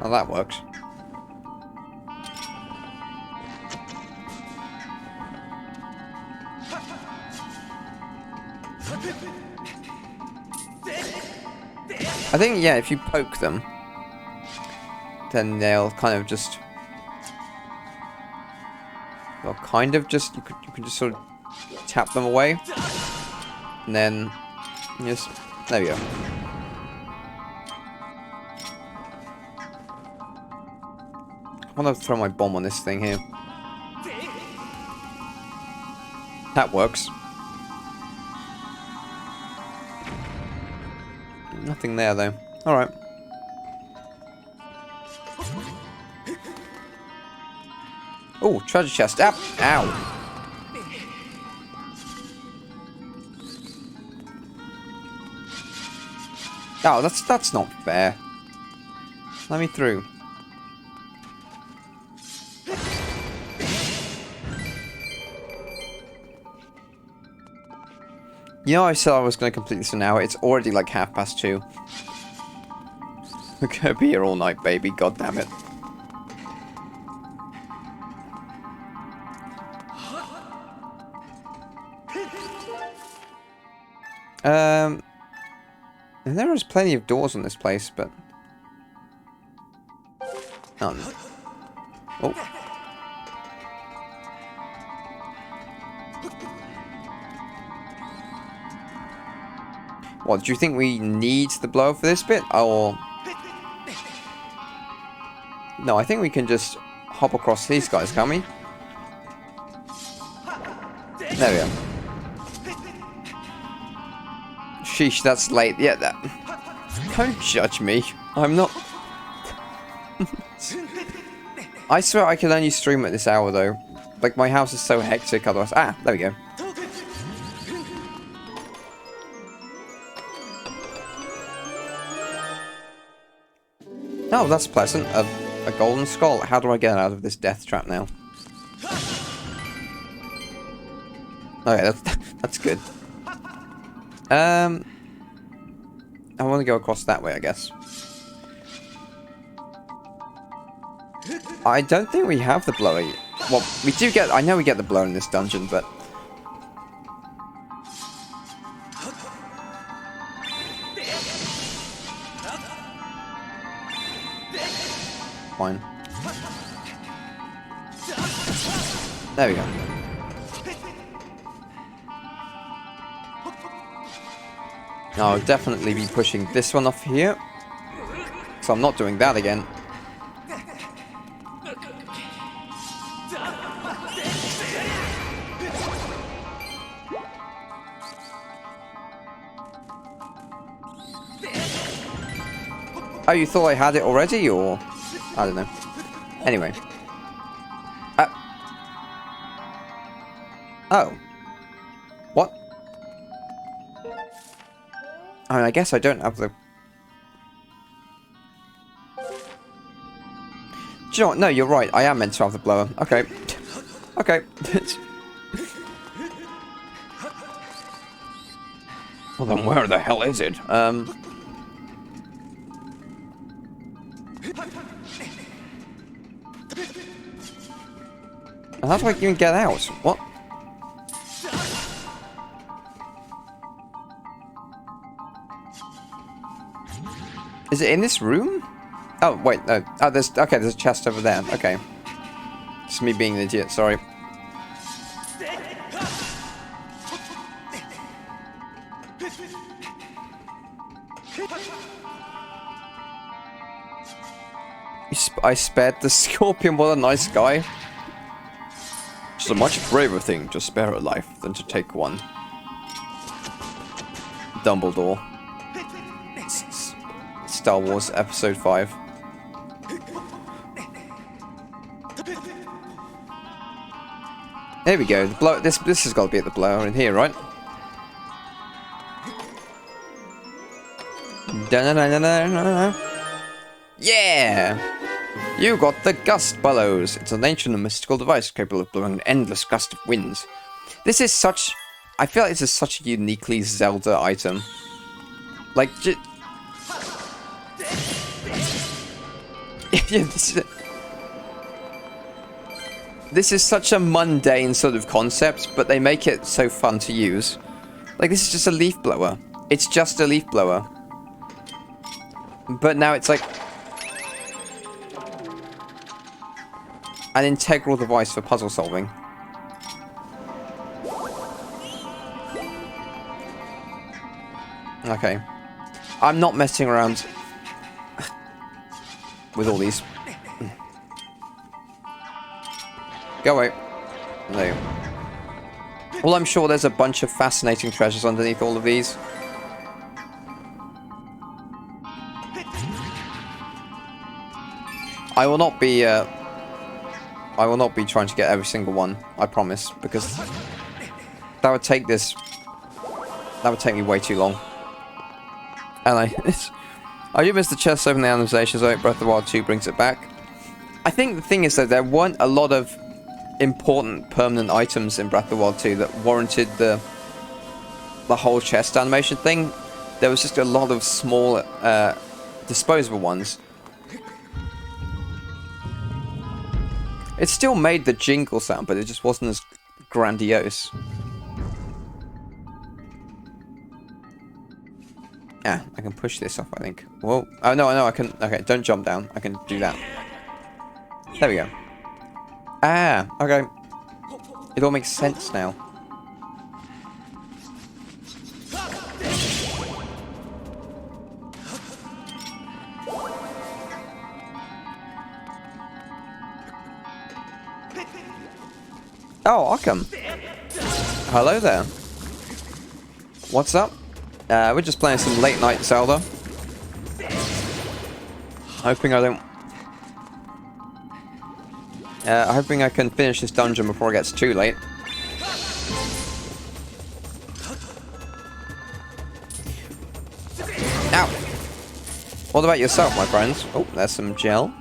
S1: Oh, that works. I think, yeah, if you poke them, then they'll kind of just... Well, kind of just... You can just sort of tap them away. And then... Just... There we go. I want to throw my bomb on this thing here. That works. Nothing there, though. Alright. Oh, treasure chest. Ow! Ow! Oh, that's not fair. Let me through. You know, I said I was going to complete this in an hour. It's already like 2:30. We're going to be here all night, baby. God damn it. And there is plenty of doors on this place, but... Oh. What, do you think we need the blower for this bit? Or... No, I think we can just hop across these guys, can't we? There we go. Sheesh, that's late. Yeah, that... Don't judge me. I'm not... I swear I can only stream at this hour, though. Like, my house is so hectic otherwise. Ah, there we go. Oh, that's pleasant. A golden skull. How do I get out of this death trap now? Okay, that's good. I want to go across that way, I guess. I don't think we have the blower. Well, we do get... I know we get the blower in this dungeon, but... Fine. There we go. I'll definitely be pushing this one off here. So I'm not doing that again. Oh, you thought I had it already, or... I don't know. Anyway. Oh. What? I mean, I guess I don't have the... Do you know what? No, you're right. I am meant to have the blower. Okay. Okay.
S2: Well, then where the hell is it?
S1: How do I even get out? What? Is it in this room? Oh, wait, no. Oh, there's a chest over there. Okay. It's me being an idiot, sorry. I spared the scorpion, what a nice guy.
S2: It's a much braver thing to spare a life than to take one.
S1: Dumbledore. Star Wars Episode 5. There we go. The blow. This has got to be at the blower in here, right? Yeah! You got the gust bellows. It's an ancient and mystical device capable of blowing an endless gust of winds. This is such... I feel like this is such a uniquely Zelda item. Like, yeah, this is such a mundane sort of concept, but they make it so fun to use. Like, this is just a leaf blower. It's just a leaf blower. But now it's like... an integral device for puzzle solving. Okay. I'm not messing around with all these. Go away. No. Well, I'm sure there's a bunch of fascinating treasures underneath all of these. I will not be trying to get every single one, I promise, because that would take me way too long. And I do miss the chest opening animations, so Breath of the Wild 2 brings it back. I think the thing is that there weren't a lot of important permanent items in Breath of the Wild 2 that warranted the whole chest animation thing. There was just a lot of small disposable ones. It still made the jingle sound, but it just wasn't as grandiose. Ah, I can push this off, I think. Whoa. Oh, no, I can... Okay, don't jump down. I can do that. There we go. Ah, okay. It all makes sense now. Oh, Arkham. Hello there. What's up? We're just playing some late night Zelda. Hoping I don't... hoping I can finish this dungeon before it gets too late. Ow! What about yourself, my friends? Oh, there's some gel.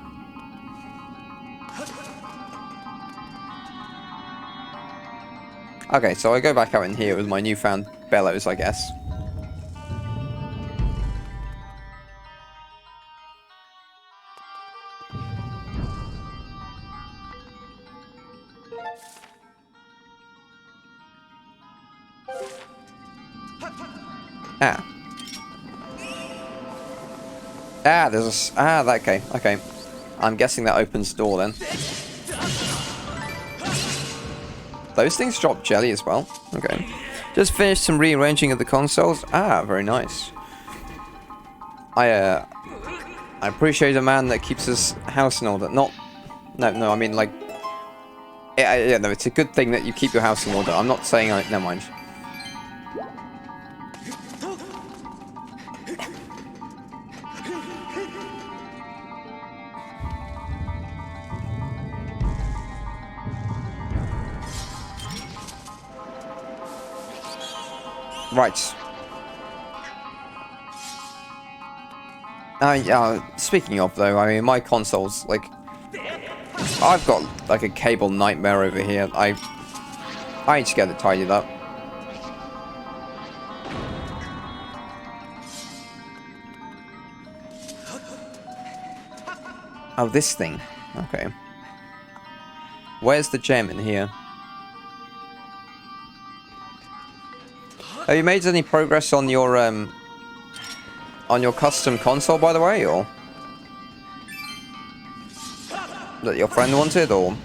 S1: Okay, so I go back out in here with my newfound bellows, I guess. Ah. Ah, there's a... Ah, okay, okay. I'm guessing that opens the door then. Those things drop jelly as well. Okay. Just finished some rearranging of the consoles. Ah, very nice. I appreciate a man that keeps his house in order. Not... No, I mean, like... Yeah, no, it's a good thing that you keep your house in order. I'm not saying... Never mind. Right. Speaking of, though, I mean, my console's, like... I've got, like, a cable nightmare over here. I need to get it tidied up. Oh, this thing. Okay. Where's the gem in here? Have you made any progress on your custom console, by the way, or that your friend wanted, or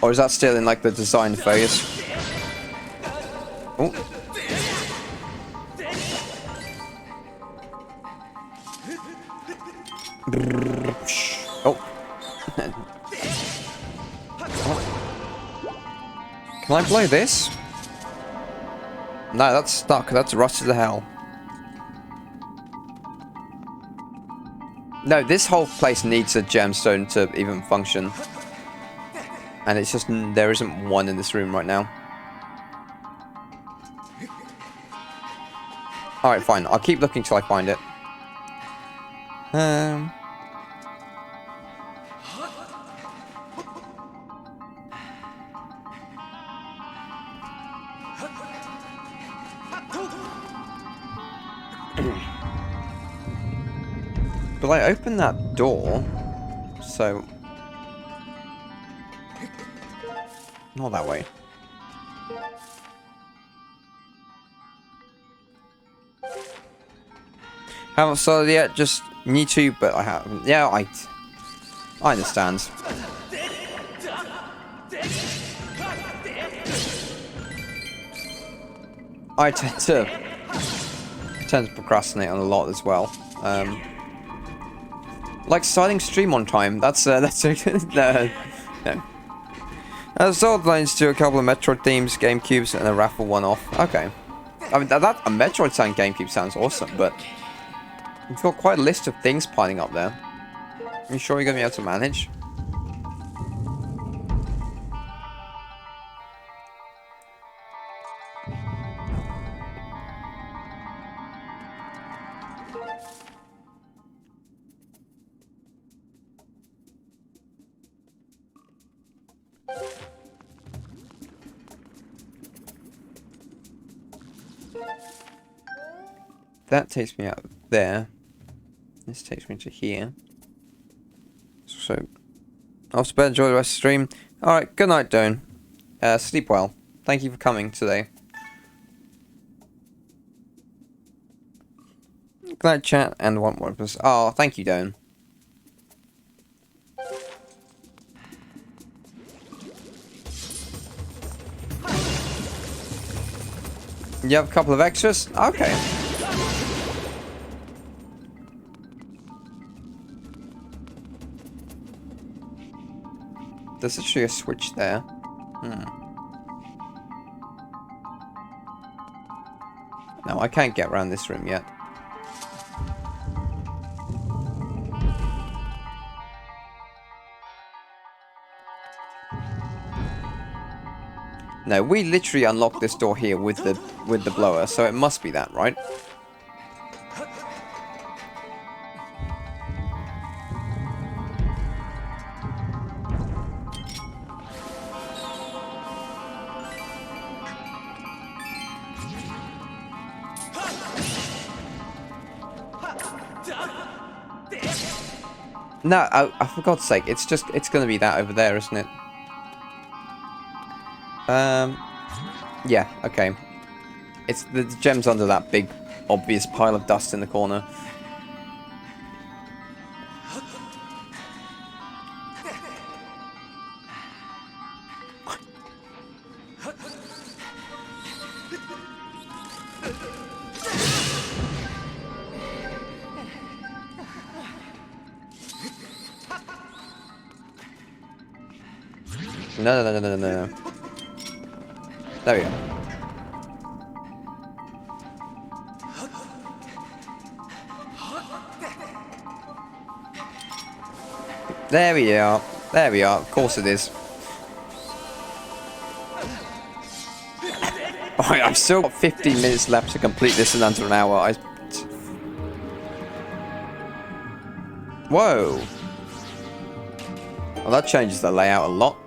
S1: is that still in like the design phase? Oh. Oh. Can I blow this? No, that's stuck. That's rusted to hell. No, this whole place needs a gemstone to even function. And it's just, there isn't one in this room right now. Alright, fine. I'll keep looking till I find it. But I opened that door, so... Not that way. Haven't started yet, just need to, but I haven't. Yeah, I understand. I tend to procrastinate on a lot as well. Like starting stream on time. That's no. Sold lines to a couple of Metroid themes, GameCubes, and a raffle one-off. Okay. I mean, a Metroid sound GameCube sounds awesome, but you've got quite a list of things piling up there. Are you sure you're gonna be able to manage? That takes me out there. This takes me to here. So, I'll enjoy the rest of the stream. Alright, good night, Doan. Sleep well. Thank you for coming today. Good night, chat, and Wampus. Oh, thank you, Doan. You have a couple of extras? Okay. There's actually a switch there. No, I can't get around this room yet. No, we literally unlocked this door here with the blower, so it must be that, right? No, oh, for God's sake, it's gonna be that over there, isn't it? Yeah, okay. It's the gem's under that big, obvious pile of dust in the corner. No. There we go. There we are. There we are. Of course it is. I've still got 15 minutes left to complete this in under an hour. Whoa. Well, that changes the layout a lot.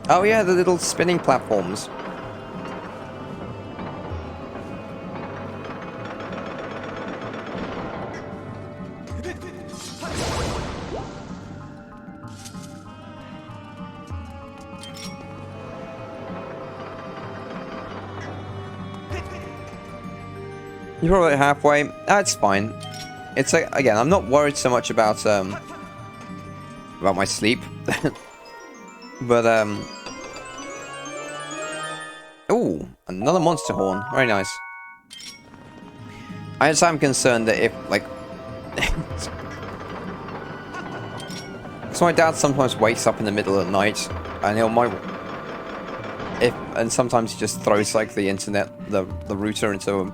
S1: Oh yeah, the little spinning platforms. You're probably halfway. That's fine. It's like, again, I'm not worried so much about my sleep, but ooh, another monster horn. Very nice. I just am concerned that if like, because my dad sometimes wakes up in the middle of the night, and and sometimes he just throws like the internet, the router into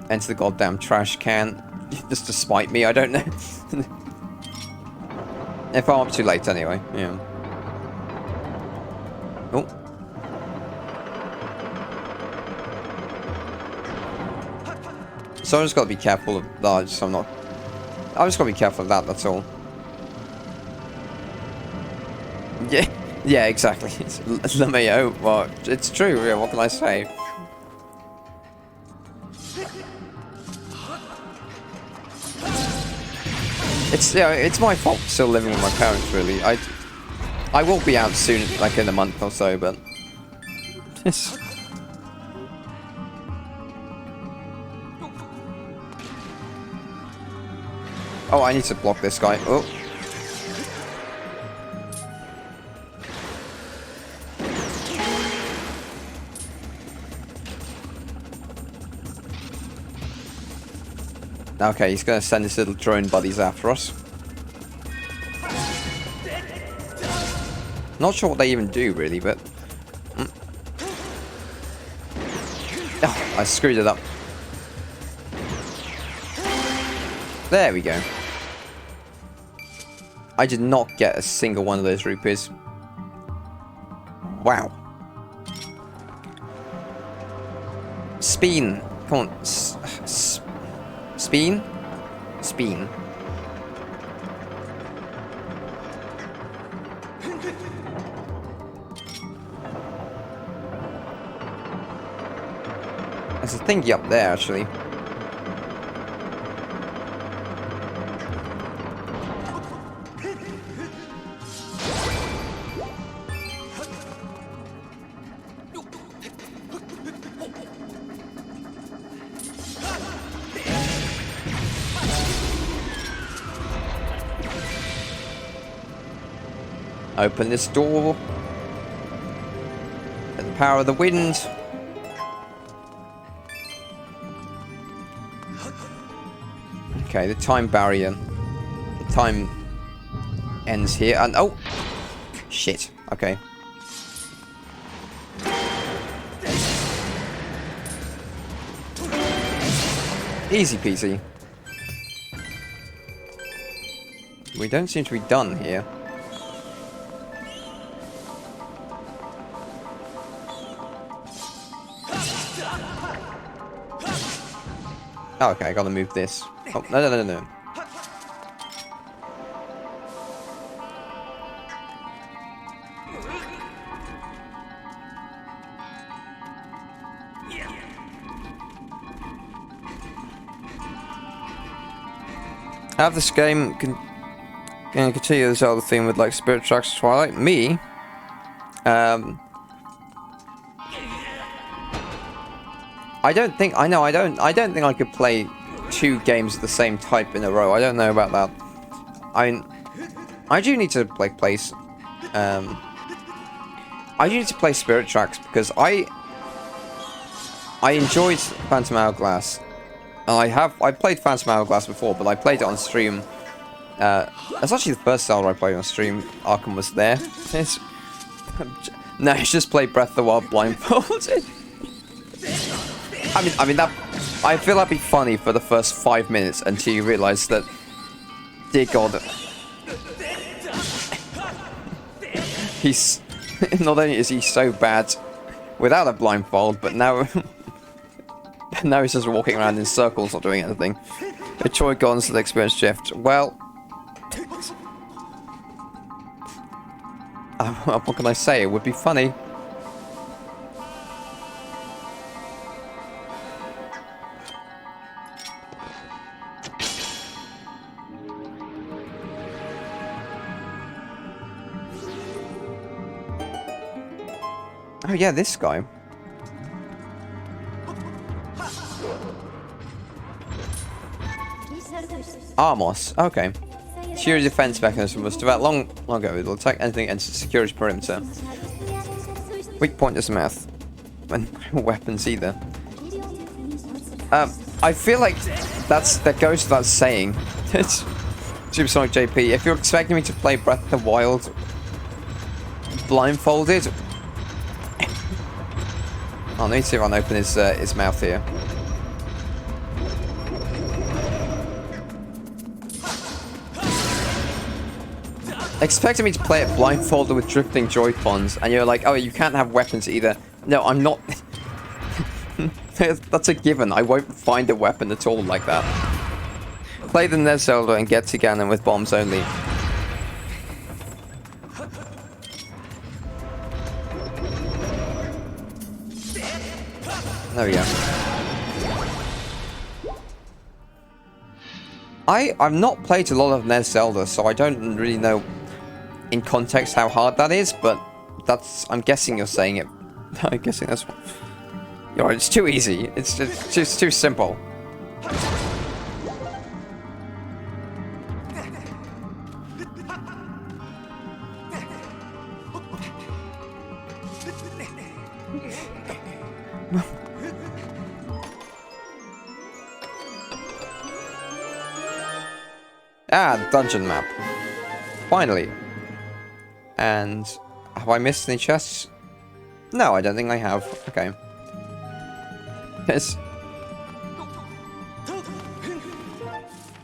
S1: the goddamn trash can, just to spite me. I don't know. If I'm up too late, anyway. Yeah. Oh. So I just gotta be careful of that. I just gotta be careful of that. That's all. Yeah. Yeah. Exactly. It's LMAO. Well, it's true. Yeah. What can I say? It's my fault still living with my parents, really. I will be out soon, like in a month or so, but oh, I need to block this guy. Oh. Okay, he's gonna send his little drone buddies after us. Not sure what they even do, really, but oh, I screwed it up. There we go. I did not get a single one of those rupees. Wow. Speen. Come on. Speen? Speen. There's a thingy up there, actually. Open this door. At the power of the wind. Okay, the time barrier. The time ends here. And oh, shit. Okay. Easy peasy. We don't seem to be done here. Oh, okay, I gotta move this. Oh, no. Have this game continue this other theme with like Spirit Tracks Twilight? Me? I don't think I don't think I could play 2 games of the same type in a row. I don't know about that. I do need to play Spirit Tracks because I enjoyed Phantom Hourglass. And I played Phantom Hourglass before, but I played it on stream. It's actually the first Zelda I played on stream. Arkham was there. No, it's just play Breath of the Wild blindfolded. I mean that. I feel that'd be funny for the first 5 minutes until you realise that, dear God, he's not only is he so bad without a blindfold, but now. Now he's just walking around in circles, not doing anything. The Joy-Cons that experience shift. Well, what can I say? It would be funny. Oh yeah, this guy. Armos, okay. Security defense mechanism was developed long ago. It will attack anything enters the security perimeter. Weak point is mouth. And no weapons either. I feel like that goes without saying. It's Supersonic JP. If you're expecting me to play Breath of the Wild blindfolded, let me see if I can open his mouth here. Expecting me to play it blindfolded with drifting Joy-Cons, and you're like, oh, you can't have weapons either. No, I'm not. That's a given. I won't find a weapon at all like that. Play the NES Zelda and get to Ganon with bombs only. There we go. I've not played a lot of NES Zelda, so I don't really know in context how hard that is, but I'm guessing you're saying it. I'm guessing that's what. Yo, it's too easy. It's just too simple. Ah, dungeon map. Finally. And have I missed any chests? No, I don't think I have. Okay. Yes.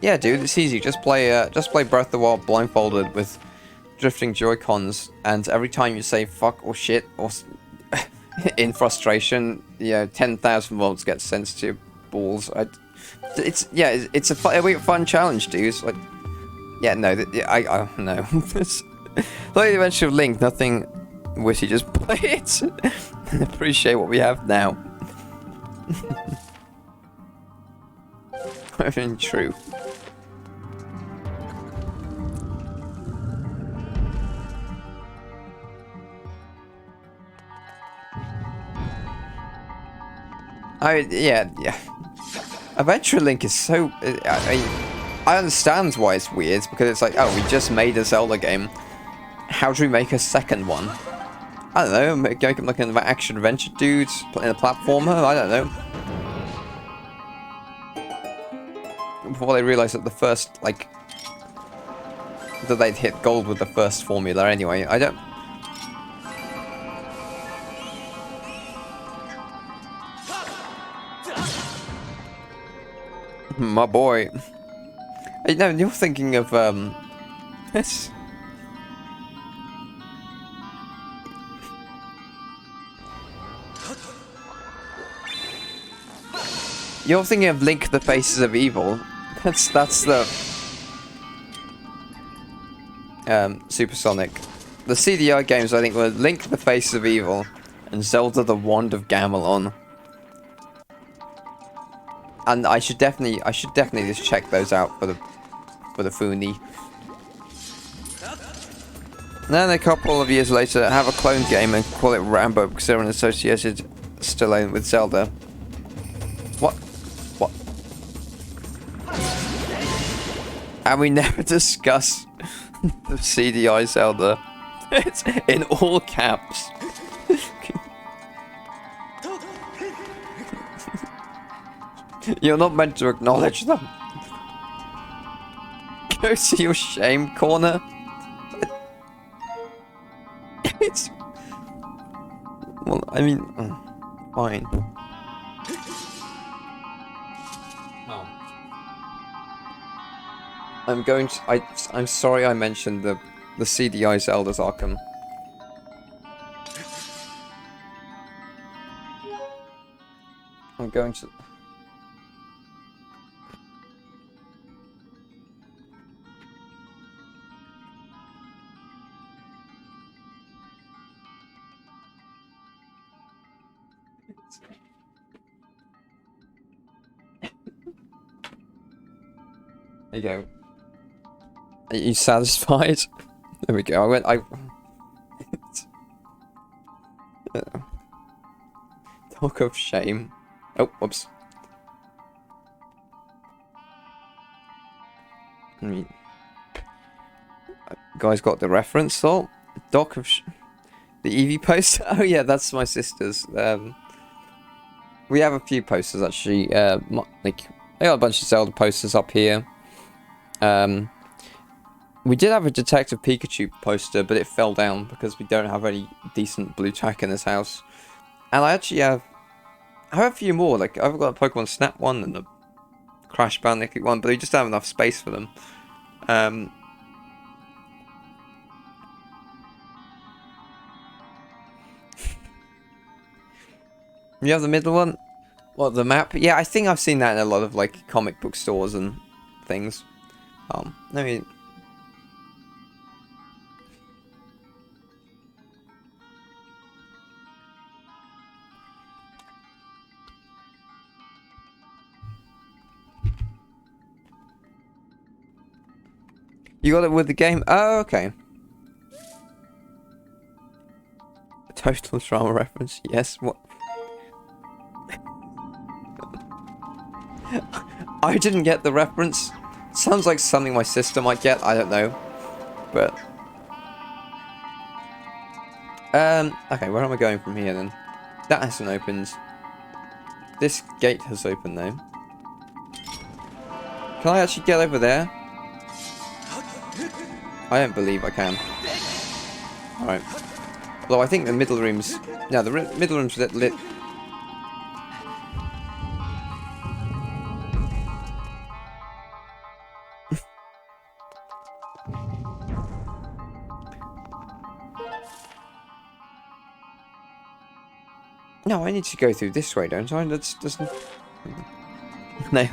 S1: Yeah, dude, it's easy. Just play Breath of the Wild blindfolded with drifting Joy-Cons, and every time you say fuck or shit or in frustration, 10,000 volts get sent to your balls. It's a fun challenge, dudes. Like, yeah, no, I no. Like the Adventure of Link, nothing witty, just play it. Appreciate what we have now. I mean, true. Yeah. Adventure Link is so. I understand why it's weird, because it's like, oh, we just made a Zelda game. How do we make a second one? I don't know, make him like an action adventure dude in a platformer. I don't know. Before they realised that the first that they'd hit gold with the first formula anyway. I don't... My boy. Hey, no, you're thinking of, this. You're thinking of Link the Faces of Evil. That's the... Supersonic. The CDI games, I think, were Link the Faces of Evil and Zelda the Wand of Gamelon. And I should definitely just check those out for the Funi. And then a couple of years later, have a clone game and call it Rambo because they're associated still with Zelda. What? What? And we never discuss the CDI Zelda. It's in all caps. You're not meant to acknowledge them. Go to your shame corner. It's... Well, I mean... fine. Oh. I'm going to... I'm sorry I mentioned the CDI Zelda's Arkham. I'm going to... There you go. Are you satisfied? There we go. Talk of shame. Oh, whoops. I mean, guys got the reference though. Doc of the Eevee poster. Oh yeah, that's my sister's. We have a few posters actually. Like I got a bunch of Zelda posters up here. We did have a Detective Pikachu poster, but it fell down because we don't have any decent blue tack in this house. And I actually have a few more. Like I've got a Pokemon Snap one and a Crash Bandicoot one, but we just don't have enough space for them. You have the middle one? What, the map? Yeah, I think I've seen that in a lot of like comic book stores and things. Let me... You got it with the game? Oh, okay. A total drama reference? Yes, what? I didn't get the reference. Sounds like something my sister might get, I don't know. But... okay, where am I going from here then? That hasn't opened. This gate has opened though. Can I actually get over there? I don't believe I can. Alright. Although I think the middle room's... No, the middle room's lit. No, I need to go through this way, don't I? That's doesn't... No.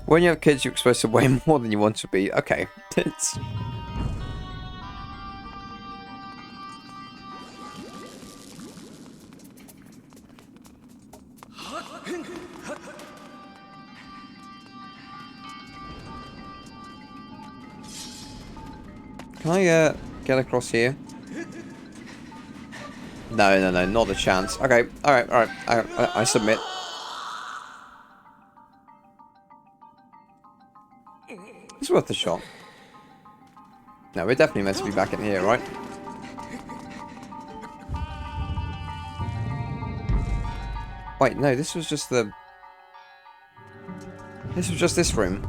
S1: When you have kids, you're exposed to way more than you want to be. Okay. It's... Can I, get across here? No, not a chance. Okay, alright. I submit. It's worth a shot. No, we're definitely meant to be back in here, right? Wait, no, this was just the... This was just this room.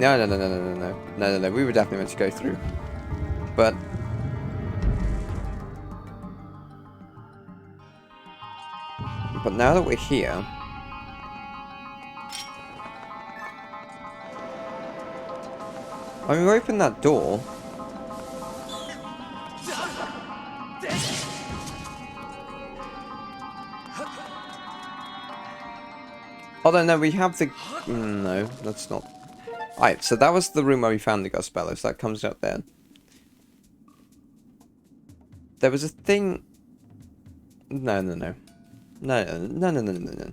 S1: No, no, no, no, no, no, no. No, no, no. We were definitely meant to go through. But... But now that we're here... When we open that door... Although, no, we have the... No, that's not... Alright, so that was the room where we found the Ghost Bellows. That comes up there. There was a thing... No, no, no. No, no, no, no, no, no, no.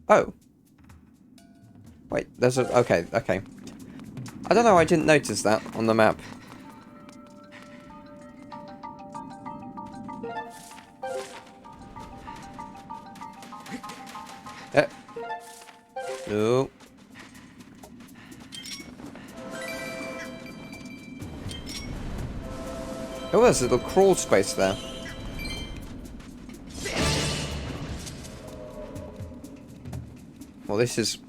S1: Oh. Wait, there's a... Okay, okay. I don't know, I didn't notice that on the map. No. Oh, there's a little crawl space there. Well, this is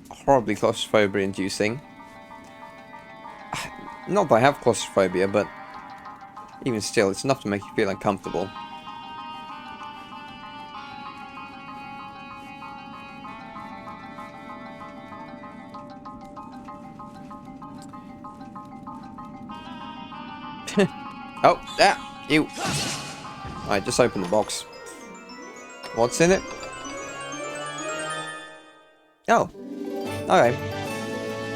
S1: horribly claustrophobia inducing. Not that I have claustrophobia, but even still, it's enough to make you feel uncomfortable. Oh, you. Alright, just open the box. What's in it? Oh. Okay.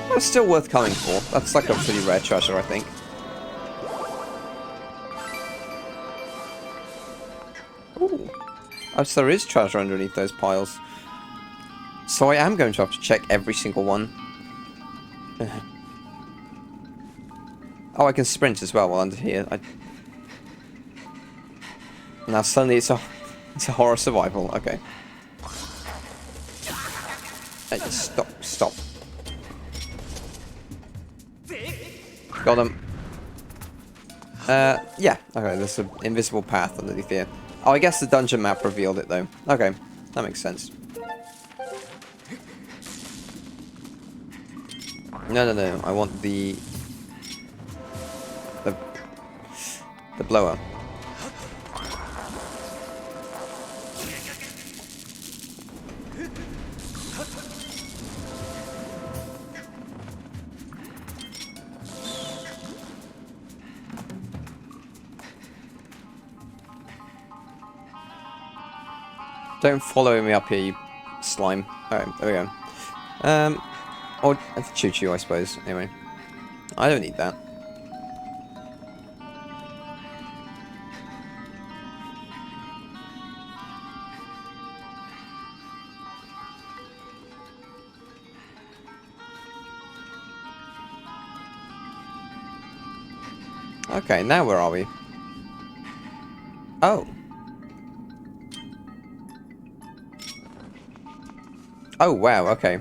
S1: That's still worth coming for. That's like a pretty rare treasure, I think. Ooh. Oh, so there is treasure underneath those piles. So I am going to have to check every single one. Oh, I can sprint as well while under here. Now suddenly it's a horror survival. Okay. Hey, stop. Got him. Yeah. Okay, there's an invisible path underneath here. Oh, I guess the dungeon map revealed it though. Okay, that makes sense. No, no, no. I want the blower. Don't follow me up here, you slime. Alright, there we go. Or choo-choo, I suppose. Anyway. I don't need that. Okay, now where are we? Oh. Oh, wow, okay.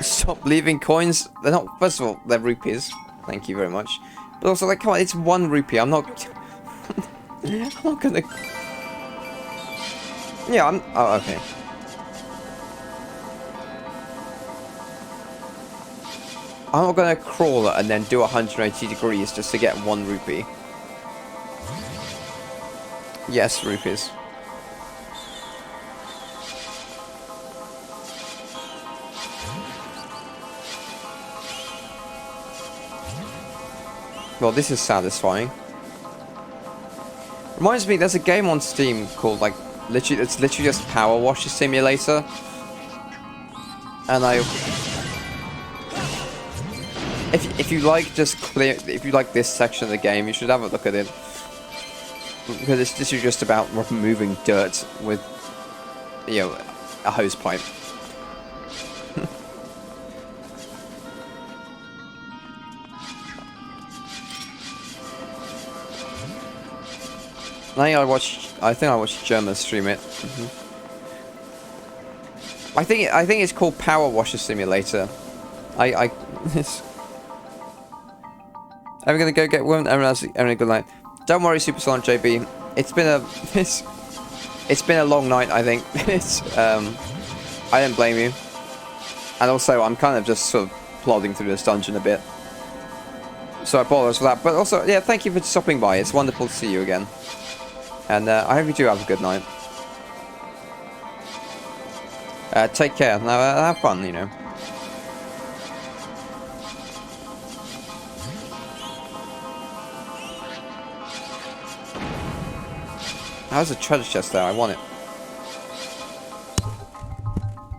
S1: Stop leaving coins. They're not... First of all, they're rupees. Thank you very much. But also, like, come on, it's 1 rupee. I'm not... I'm not gonna... Yeah, I'm... Oh, okay. I'm not gonna crawl it and then do 180 degrees just to get 1 rupee. Yes, rupees. Well, this is satisfying. Reminds me, there's a game on Steam called, like, literally, it's literally just Power Washer Simulator. And if you like if you like this section of the game, you should have a look at it. Because this is just about removing dirt with, you know, a hose pipe. I think I watched German stream it. I think it's called Power Washer Simulator. I'm gonna go get women. Everyone else, having a good night. Don't worry, Super Silent JB. It's been a long night. I think I don't blame you. And also, I'm kind of just sort of plodding through this dungeon a bit. So I apologize for that. But also, yeah, thank you for stopping by. It's wonderful to see you again. And I hope you do have a good night. Take care. Now, have fun, you know. How's the treasure chest there? I want it.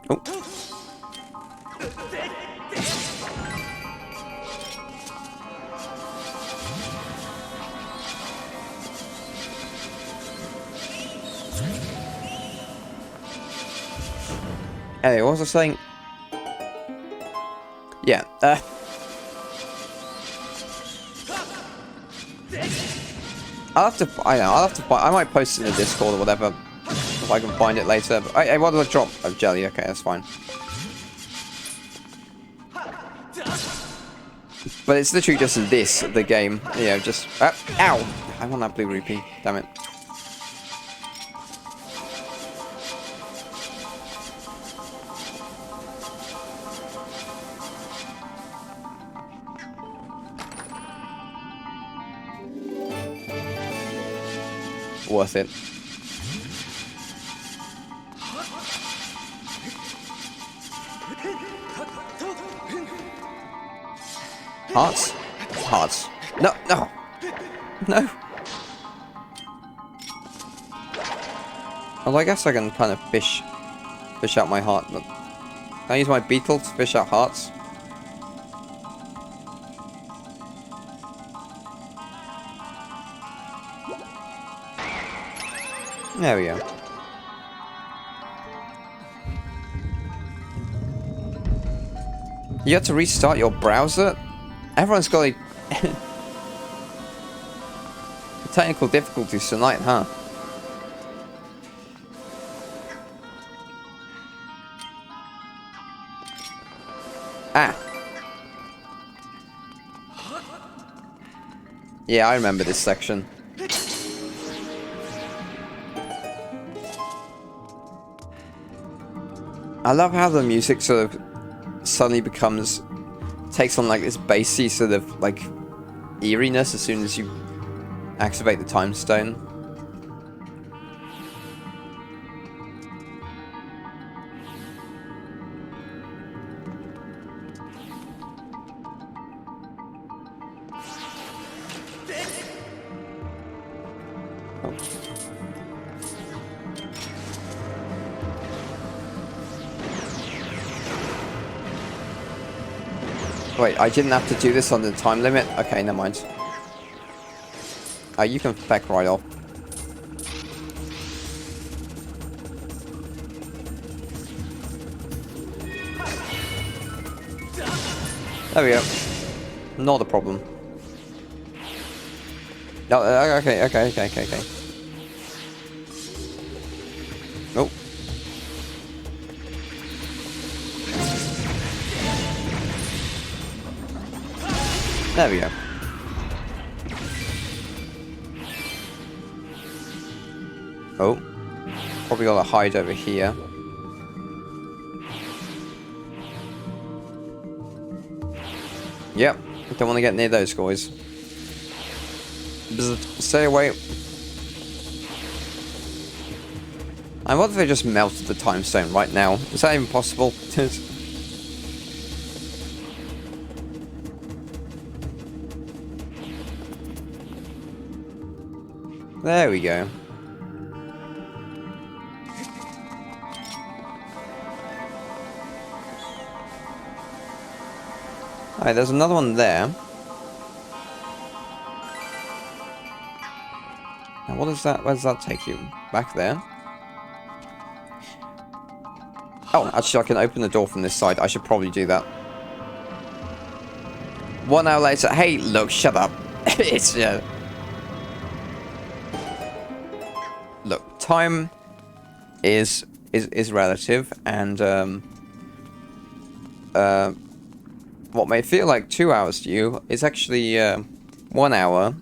S1: Oh. Anyway, what was I saying? Yeah, I'll have to, I might post it in the Discord or whatever, if I can find it later. But, hey, what did I drop? Oh, jelly, okay, that's fine. But it's literally just this, the game, you know, just, ow! I want that blue rupee, damn it. Worth it. Hearts? Hearts. No, no! No! Well, I guess I can kind of fish out my heart, but... Can I use my beetle to fish out hearts? There we go. You have to restart your browser? Everyone's got technical difficulties tonight, huh? Ah. Yeah, I remember this section. I love how the music sort of suddenly takes on like this bassy sort of like eeriness as soon as you activate the time stone. Wait, I didn't have to do this on the time limit? Okay, never mind. You can feck right off. There we go. Not a problem. No, okay. Oh. There we go. Oh. Probably gotta hide over here. Yep. Don't want to get near those guys. Stay away. And what if they just melted the time stone right now? Is that even possible? There we go. Alright, there's another one there. Now what is that? Where does that take you? Back there? Oh, actually I can open the door from this side. I should probably do that. 1 hour later. Hey, look, shut up. It's look, time is relative, and what may feel like 2 hours to you is actually 1 hour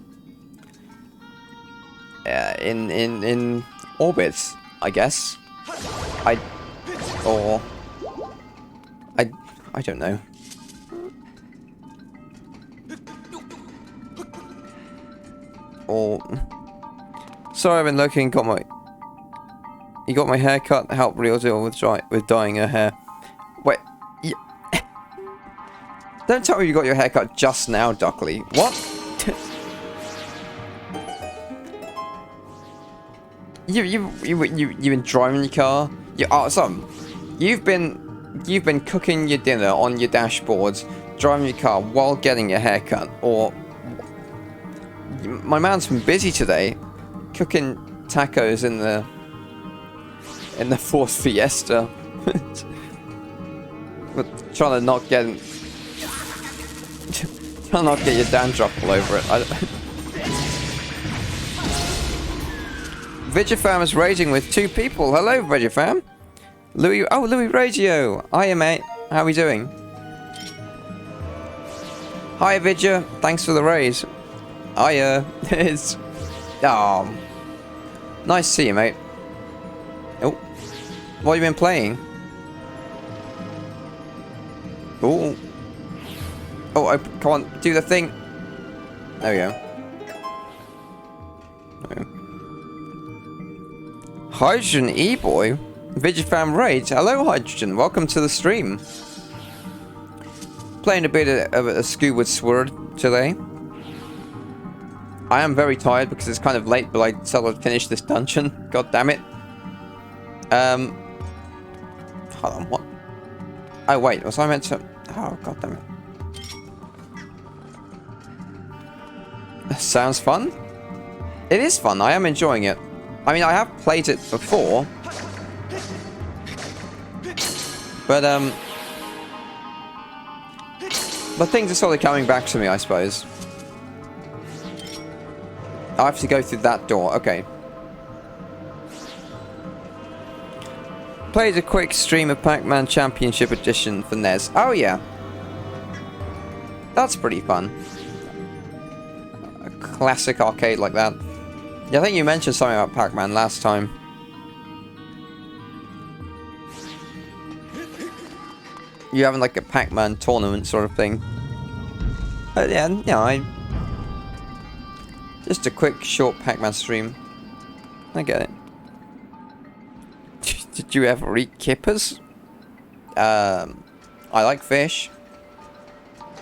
S1: in orbit, I guess. I don't know. Or sorry, I've been looking. You got my hair cut. Help real deal with dyeing her hair. Wait, don't tell me you got your hair cut just now, Duckley. What? You've been driving your car. You've been cooking your dinner on your dashboard, driving your car while getting your hair cut, or my man's been busy today, cooking tacos in the Ford Fiesta, but trying to not get your dandruff all over it. Vigifam is raging with 2 people. Hello, Vigifam. Louis Radio. Hiya, mate. How we doing? Hi, Vidya. Thanks for the raise. Hiya. It's... Oh. Nice to see you, mate. Oh. What have you been playing? Oh. Oh, come on. Do the thing. There we go. Hydrogen E-Boy? Vigifam Rage. Hello, Hydrogen. Welcome to the stream. Playing a bit of a Skyward Sword today. I am very tired because it's kind of late, but I still have to finish this dungeon. God damn it. Hold on, what? Oh, wait. Was I meant to... Oh, god damn it. Sounds fun. It is fun. I am enjoying it. I mean, I have played it before, but things are sort of coming back to me, I suppose. I have to go through that door. Okay. Played a quick stream of Pac-Man Championship Edition for NES. Oh yeah, that's pretty fun. A classic arcade like that. Yeah, I think you mentioned something about Pac-Man last time. You having like a Pac-Man tournament sort of thing. But yeah, just a quick, short Pac-Man stream. I get it. Did you ever eat kippers? I like fish.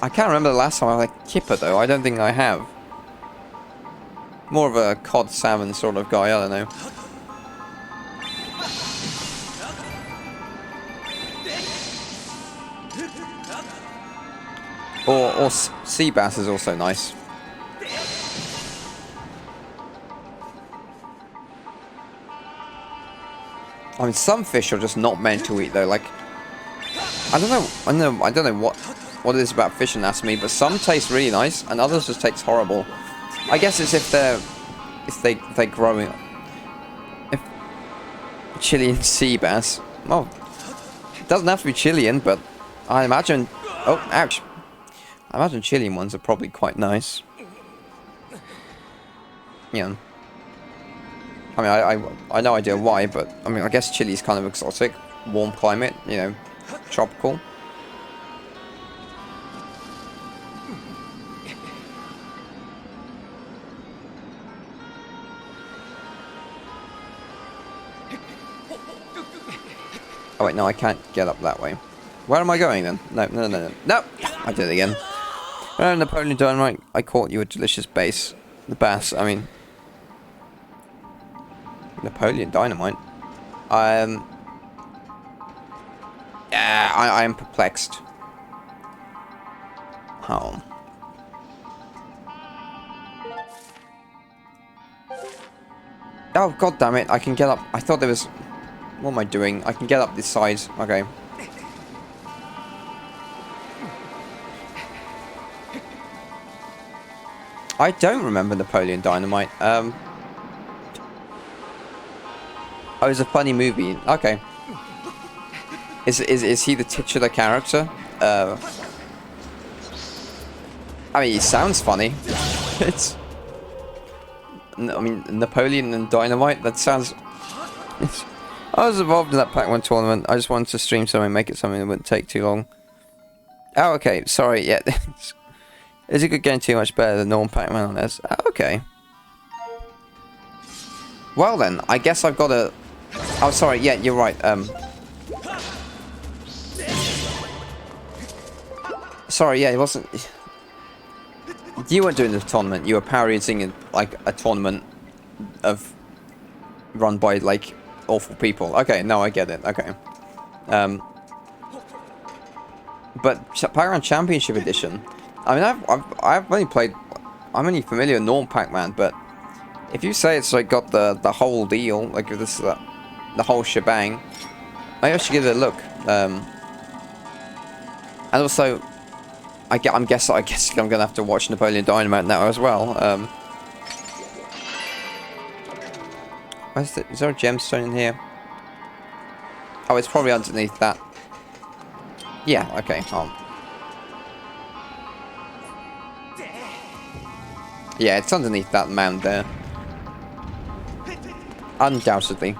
S1: I can't remember the last time I liked kipper though. I don't think I have. More of a cod salmon sort of guy, I don't know. Or sea bass is also nice. I mean, some fish are just not meant to eat though. Like, I don't know what it is about fish anatomy, but some taste really nice and others just taste horrible. I guess it's if they're growing. If Chilean sea bass. Well, it doesn't have to be Chilean, but I imagine. Oh, ouch! I imagine Chilean ones are probably quite nice. Yeah. I mean, I no idea why, but I mean, I guess Chile's kind of exotic, warm climate, you know, tropical. Oh wait, no, I can't get up that way. Where am I going then? No. I did it again. Napoleon Dynamite, I caught you a delicious bass. The bass, I mean. Napoleon Dynamite? Yeah, I am perplexed. Oh. Oh, god damn it, I can get up. I thought there was... What am I doing? I can get up this side. Okay. I don't remember Napoleon Dynamite. Oh, it's a funny movie. Okay. Is he the titular character? I mean, he sounds funny. It's... I mean, Napoleon and Dynamite, that sounds... I was involved in that Pac-Man tournament. I just wanted to stream something and make it something that wouldn't take too long. Oh, okay. Sorry, yeah. Is it getting too much better than normal Pac-Man on this? Oh, okay. Well then, I guess I've got to... Oh, sorry, yeah, you're right. Sorry, yeah, it wasn't... You weren't doing the tournament, you were parodying like a tournament of... run by, like, awful people. Okay, no, I get it, okay. But Pac-Man Championship Edition... I mean, I've only played... I'm only familiar with normal Pac-Man, but... If you say it's, like, got the whole deal, like, this, the whole shebang... I should give it a look. And also... I guess I'm gonna have to watch Napoleon Dynamite now as well. Is there a gemstone in here? Oh, it's probably underneath that. Yeah, okay. Yeah, it's underneath that mound there. Undoubtedly.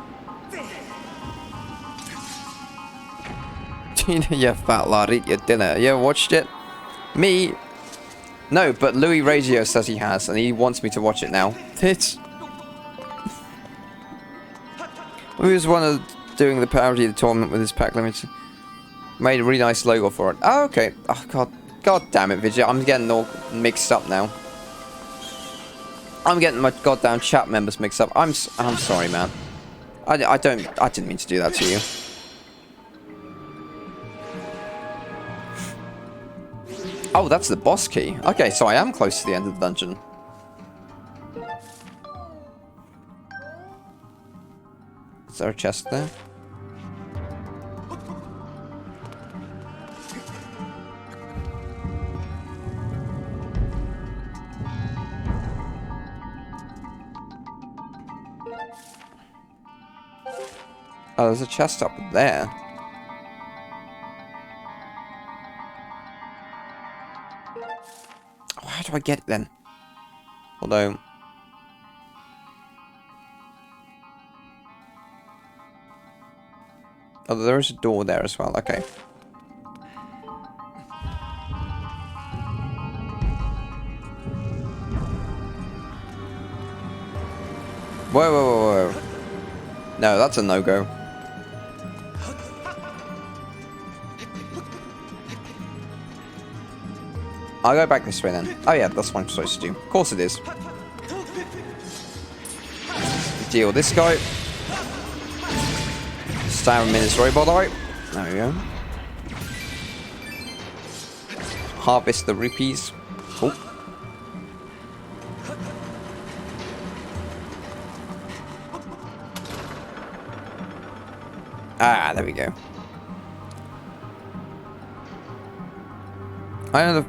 S1: You fat lad, eat your dinner. You ever watched it? Me? No, but Louis Radio says he has, and he wants me to watch it now. It's... He was one of doing the parody of the tournament with his pack limits. Made a really nice logo for it. Oh, okay. Oh, God damn it, Vidya. I'm getting all mixed up now. I'm getting my goddamn chat members mixed up. I'm sorry, man. I didn't mean to do that to you. Oh, that's the boss key. Okay, so I am close to the end of the dungeon. Is there a chest there? Oh, there's a chest up there. Oh, how do I get it then? Although... Oh, there is a door there as well. Okay. Whoa. No, that's a no-go. I'll go back this way then. Oh yeah, that's what I'm supposed to do. Of course it is. Deal with this guy. Stab him in his robot eye. There we go. Harvest the rupees. Oh. Ah, there we go. I know the...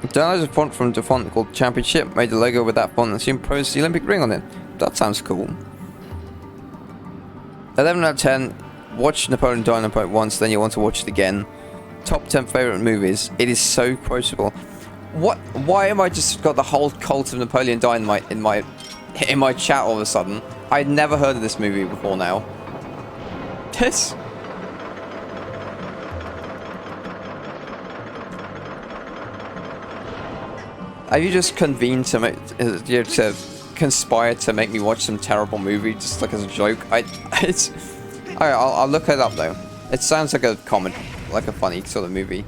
S1: Downloads a font from the font called Championship. Made the logo with that font and superimposed the Olympic ring on it. That sounds cool. 11 out of 10. Watch Napoleon Dynamite once, then you want to watch it again. Top 10 favorite movies. It is so quotable. What? Why am I just got the whole cult of Napoleon Dynamite in my chat all of a sudden? I'd never heard of this movie before now. This. Have you just convened to make to conspire to make me watch some terrible movie just like as a joke? I'll look it up though. It sounds like a comedy, like a funny sort of movie.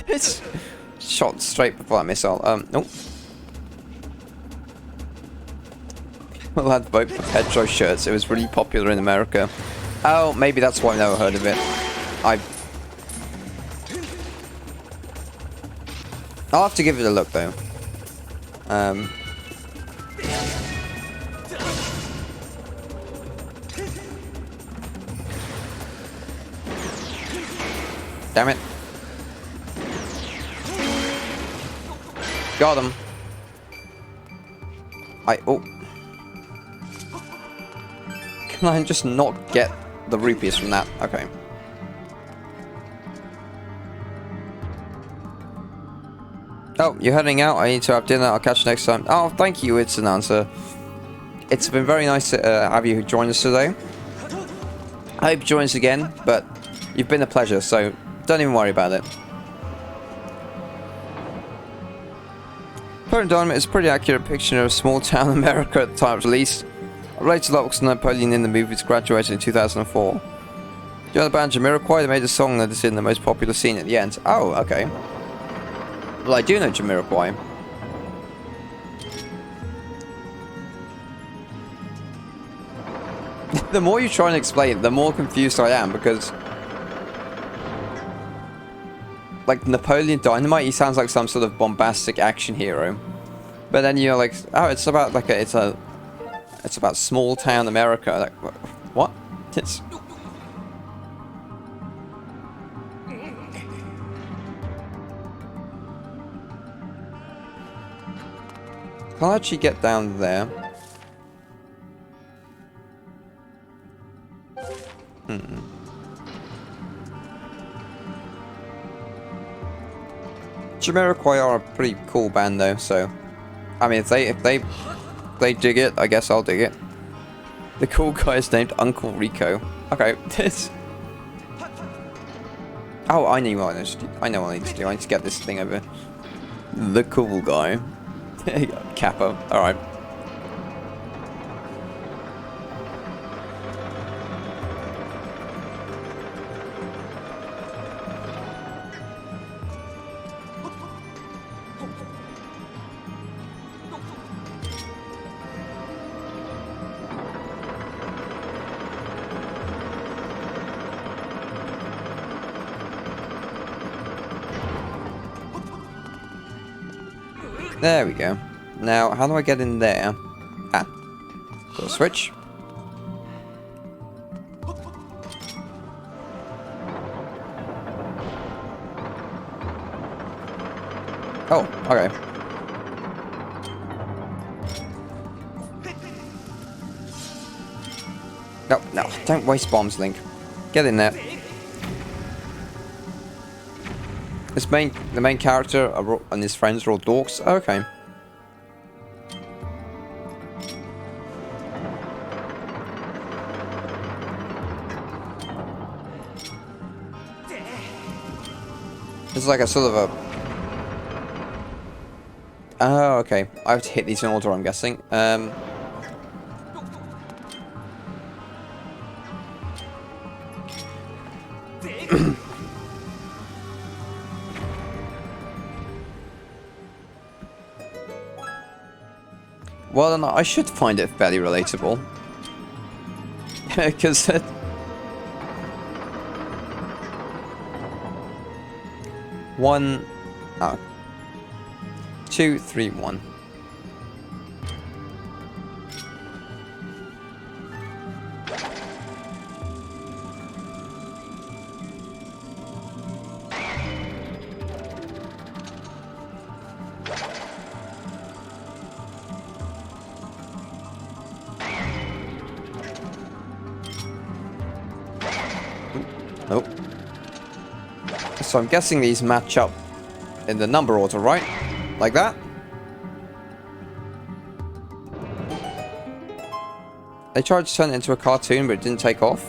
S1: It's shot straight before that missile. Nope. We'll have to vote for Pedro shirts. It was really popular in America. Oh, maybe that's why I've never heard of it. I'll have to give it a look though. Damn it. Got him. Oh. Can I just not get the rupees from that? Okay. Oh, you're heading out? I need to have dinner. I'll catch you next time. Oh, thank you, it's an answer. It's been very nice to have you join us today. I hope you join us again, but you've been a pleasure, so don't even worry about it. Napoleon Dynamite is a pretty accurate picture of small town America at the time of release. I related a lot to Napoleon in the movie, which graduated in 2004. Do you know the band Jamiroquai? They made a song that is in the most popular scene at the end. Oh, okay. Well, I do know Jamiroquai. The more you try and explain it, the more confused I am, because... like, Napoleon Dynamite, he sounds like some sort of bombastic action hero. But then you're like, oh, it's about, like, it's about small town America. Like, what? It's... Can't actually get down there. Jamiroquai are a pretty cool band though, so I mean if they dig it, I guess I'll dig it. The cool guy is named Uncle Rico. Okay, this. Oh, I know what I need to do. I know what I need to do. I need to get this thing over. The cool guy. Capo. Alright. There we go. Now, how do I get in there? Ah. Got a switch. Oh, okay. No, no, don't waste bombs, Link. Get in there. The main character and his friends are all dorks. Okay. It's like a sort of a... Oh, okay. I have to hit these in order, I'm guessing. Well, then I should find it fairly relatable. Because... 1... Oh. 2, 3, 1. Nope. So I'm guessing these match up in the number order, right? Like that? They tried to turn it into a cartoon, but it didn't take off.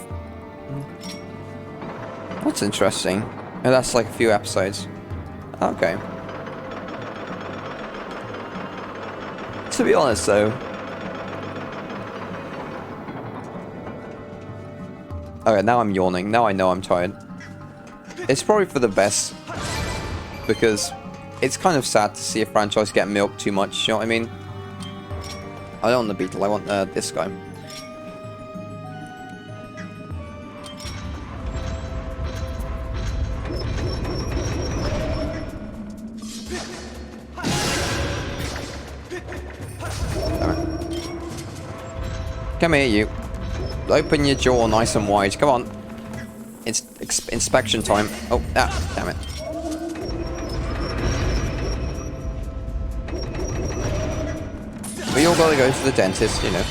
S1: That's interesting. And that's like a few episodes. Okay. To be honest, though... Okay, now I'm yawning. Now I know I'm tired. It's probably for the best. Because it's kind of sad to see a franchise get milked too much, you know what I mean? I don't want the Beetle, I want this guy. Come here, you. Open your jaw nice and wide. Come on. It's inspection time. Oh, ah, damn it. We all gotta go to the dentist, you know.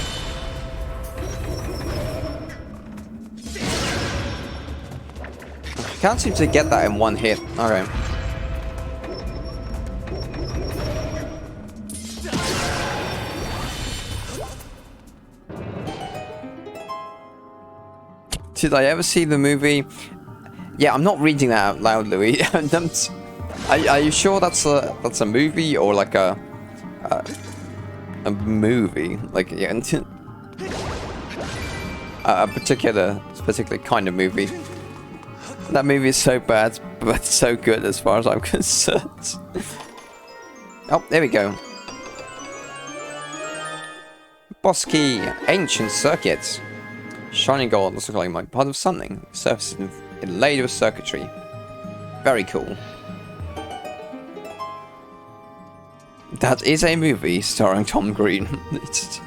S1: Can't seem to get that in one hit. Okay. Did I ever see the movie? Yeah, I'm not reading that out loud, Louis. Are you sure that's a movie or like a movie? Like yeah, a particular kind of movie. That movie is so bad, but so good as far as I'm concerned. Oh, there we go. Boss key, ancient circuits. Shining gold looks like my part of something. Surface inlaid with circuitry. Very cool. That is a movie starring Tom Green. It's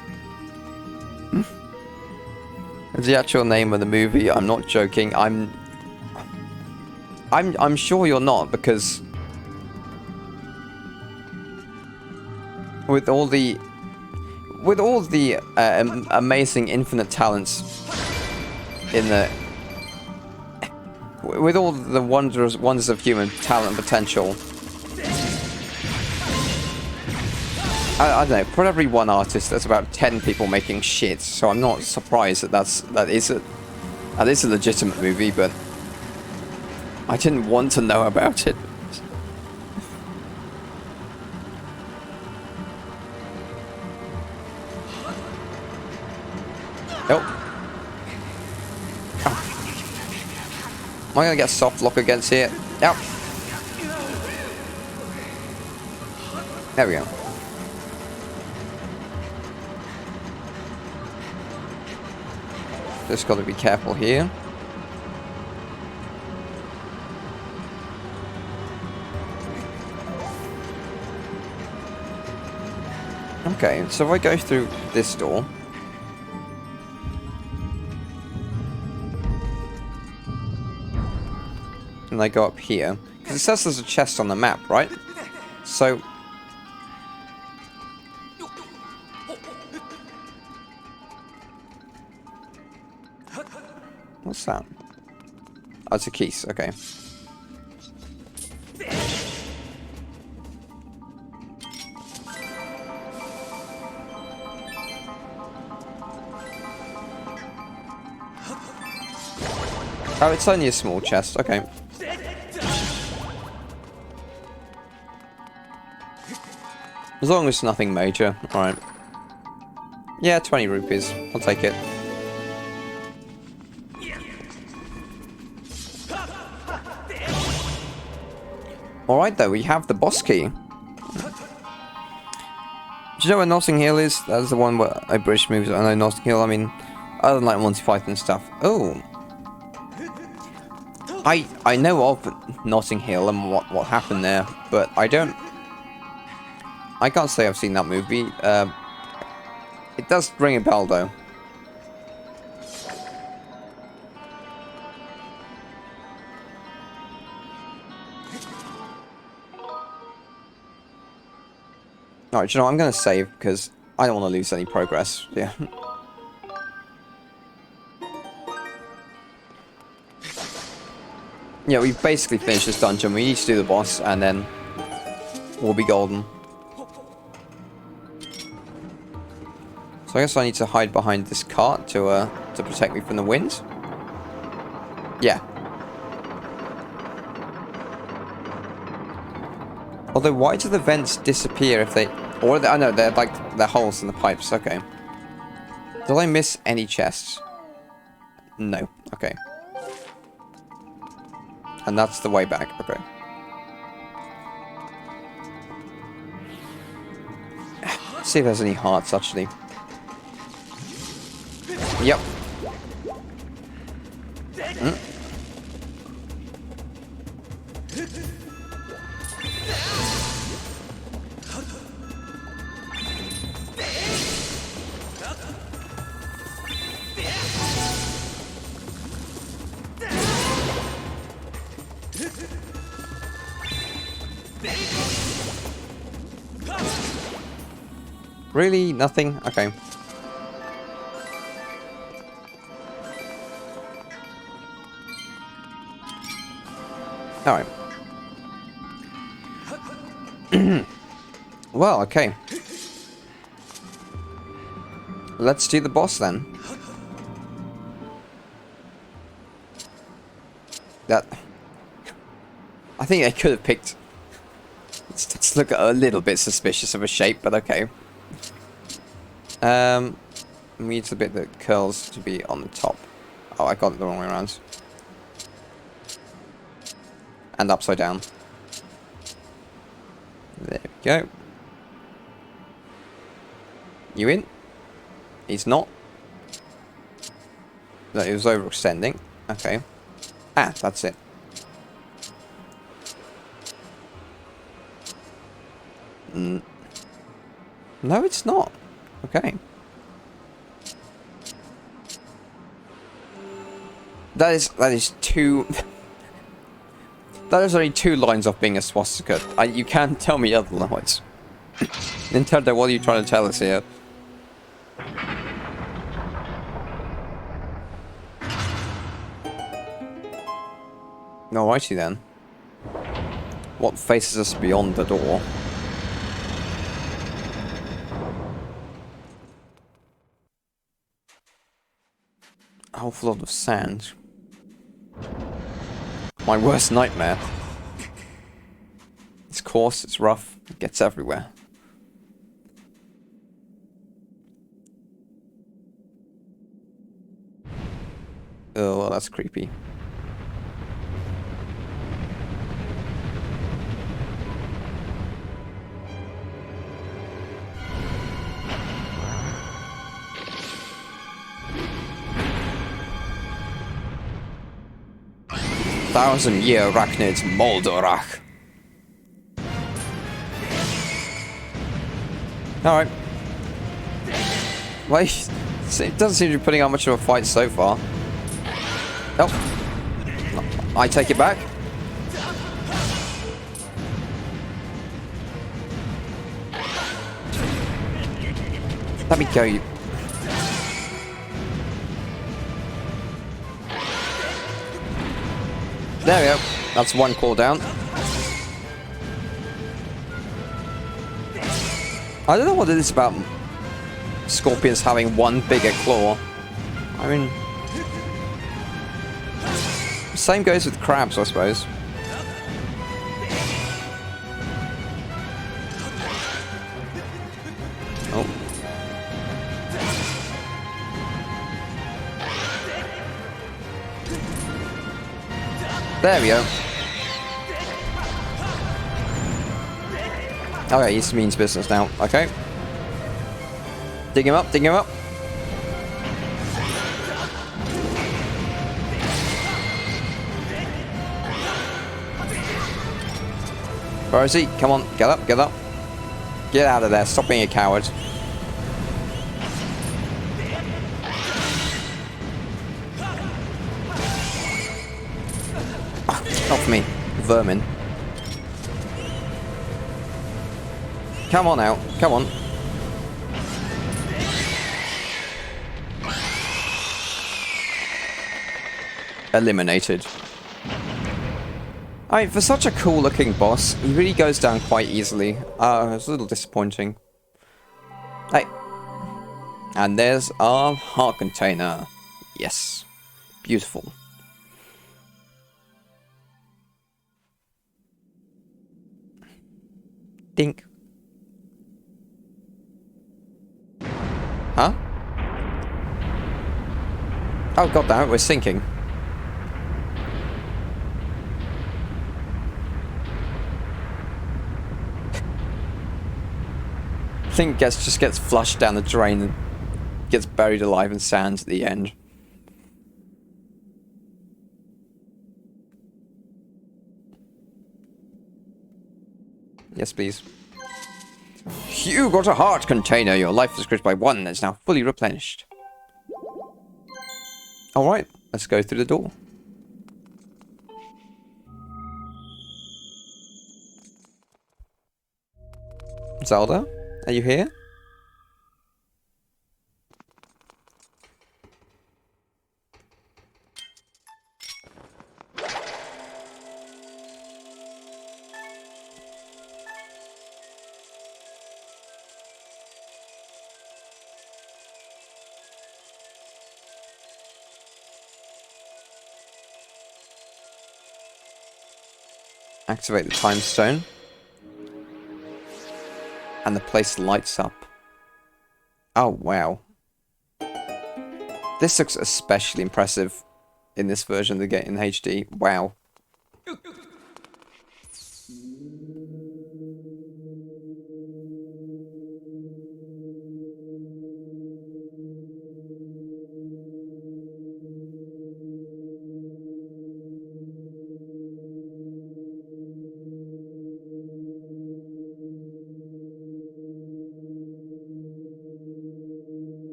S1: the actual name of the movie. I'm not joking. I'm sure you're not, because with all the amazing infinite talents in the with all the wonders of human talent and potential, I don't know, for every one artist there's about 10 people making shit, so I'm not surprised that that is a legitimate movie, but I didn't want to know about it. Oh. Am I gonna get soft lock against here? Yep. There we go. Just gotta be careful here. Okay, so if I go through this door. And I go up here. Because it says there's a chest on the map, right? So... what's that? Oh, it's a keys, okay. Oh, it's only a small chest, okay. As long as it's nothing major, alright. Yeah, 20 rupees. I'll take it. Alright though, we have the boss key. Do you know where Notting Hill is? That's the one where I British movies. I know Notting Hill, I mean, other than like Monty Python and stuff. Oh. I know of Notting Hill and what happened there, but I can't say I've seen that movie. It does ring a bell though. Alright, you know what, I'm gonna save because I don't want to lose any progress. Yeah. Yeah, we've basically finished this dungeon. We need to do the boss, and then we'll be golden. So I guess I need to hide behind this cart to protect me from the wind. Yeah. Although, why do the vents disappear if they... or I know, they're like, they're holes in the pipes, okay. Did I miss any chests? No, okay. And that's the way back, okay. Let's see if there's any hearts, actually. Yep. Mm. Really? Nothing? Okay. Alright. Well, okay. Let's do the boss then. That... I think they could have picked... Let's look at a little bit suspicious of a shape, but okay. We need the bit that curls to be on the top. Oh, I got it the wrong way around. And upside down. There we go. You in? He's not. No, he was overextending. Okay. Ah, that's it. No, it's not. Okay. That is two... That is only 2 lines off being a swastika. You can't tell me otherwise. Nintendo, what are you trying to tell us here? Alrighty then. What faces us beyond the door? A whole lot of sand. My worst nightmare. It's coarse, it's rough, it gets everywhere. Oh, well, that's creepy. Thousand-year arachnids Moldorach. Alright. Well, it doesn't seem to be putting out much of a fight so far. Oh. I take it back. Let me go, you... There we go. That's one claw down. I don't know what it is about scorpions having one bigger claw. I mean... Same goes with crabs, I suppose. Oh. There we go. Okay, this means business now. Okay. Dig him up, dig him up. Where is he? Come on, get up, get up. Get out of there, stop being a coward. Off me, vermin. Come on out, come on. Eliminated. I mean, for such a cool looking boss, he really goes down quite easily. It's a little disappointing. Hey. And there's our heart container. Yes. Beautiful. Dink. Huh? Oh god damn it, we're sinking. Thing just gets flushed down the drain and gets buried alive in sand at the end. Yes, please. You got a heart container. Your life was increased by 1 and is now fully replenished. Alright, let's go through the door. Zelda, are you here? Activate the time stone. And the place lights up. Oh, wow. This looks especially impressive in this version of the game in HD. Wow.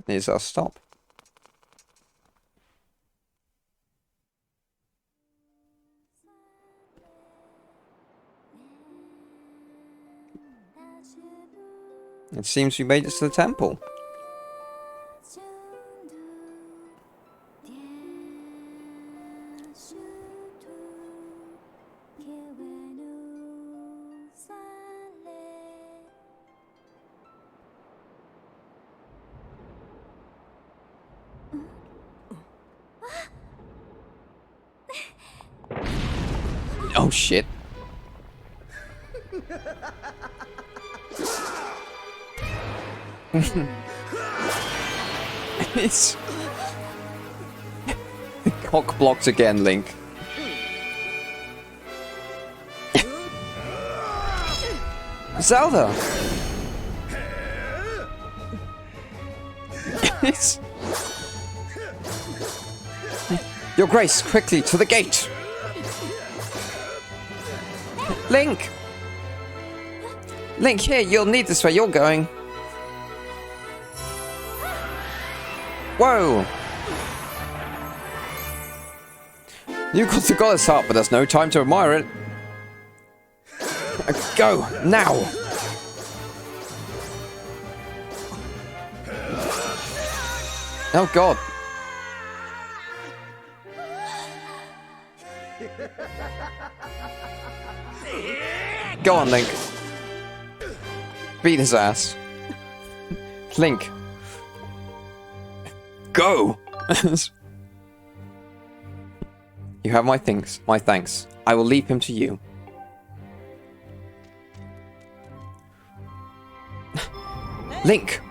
S1: Here's our stop. It seems we made it to the temple. Oh shit. It's cock blocked again, Link. Zelda. It's... Your Grace, quickly to the gate. Link! Link, here, you'll need this where you're going. Whoa! You got the goddess harp, but there's no time to admire it. Go, now! Oh god. Go on, Link. Beat his ass. Link. Go! You have my thanks. I will leave him to you. Link!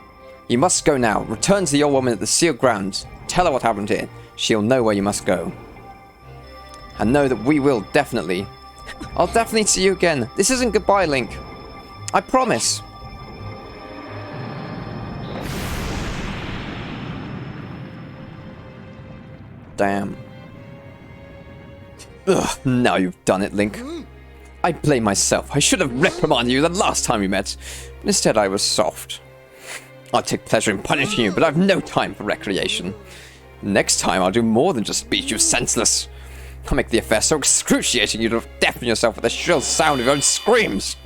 S1: You must go now. Return to the old woman at the sealed grounds. Tell her what happened here. She'll know where you must go. And know that we will definitely... I'll definitely see you again. This isn't goodbye, Link. I promise. Damn. Ugh, now you've done it, Link. I blame myself. I should have reprimanded you the last time we met. But instead, I was soft. I take pleasure in punishing you, but I've no time for recreation. Next time, I'll do more than just beat you senseless. I'll make the affair so excruciating you'd have deafened yourself with the shrill sound of your own screams.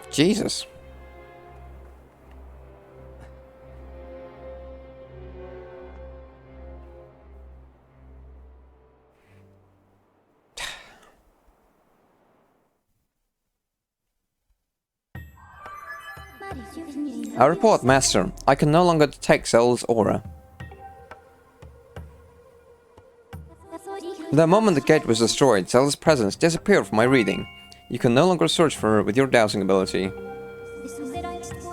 S1: Jesus. I report, Master. I can no longer detect Zelda's aura. The moment the gate was destroyed, Zelda's presence disappeared from my reading. You can no longer search for her with your dowsing ability.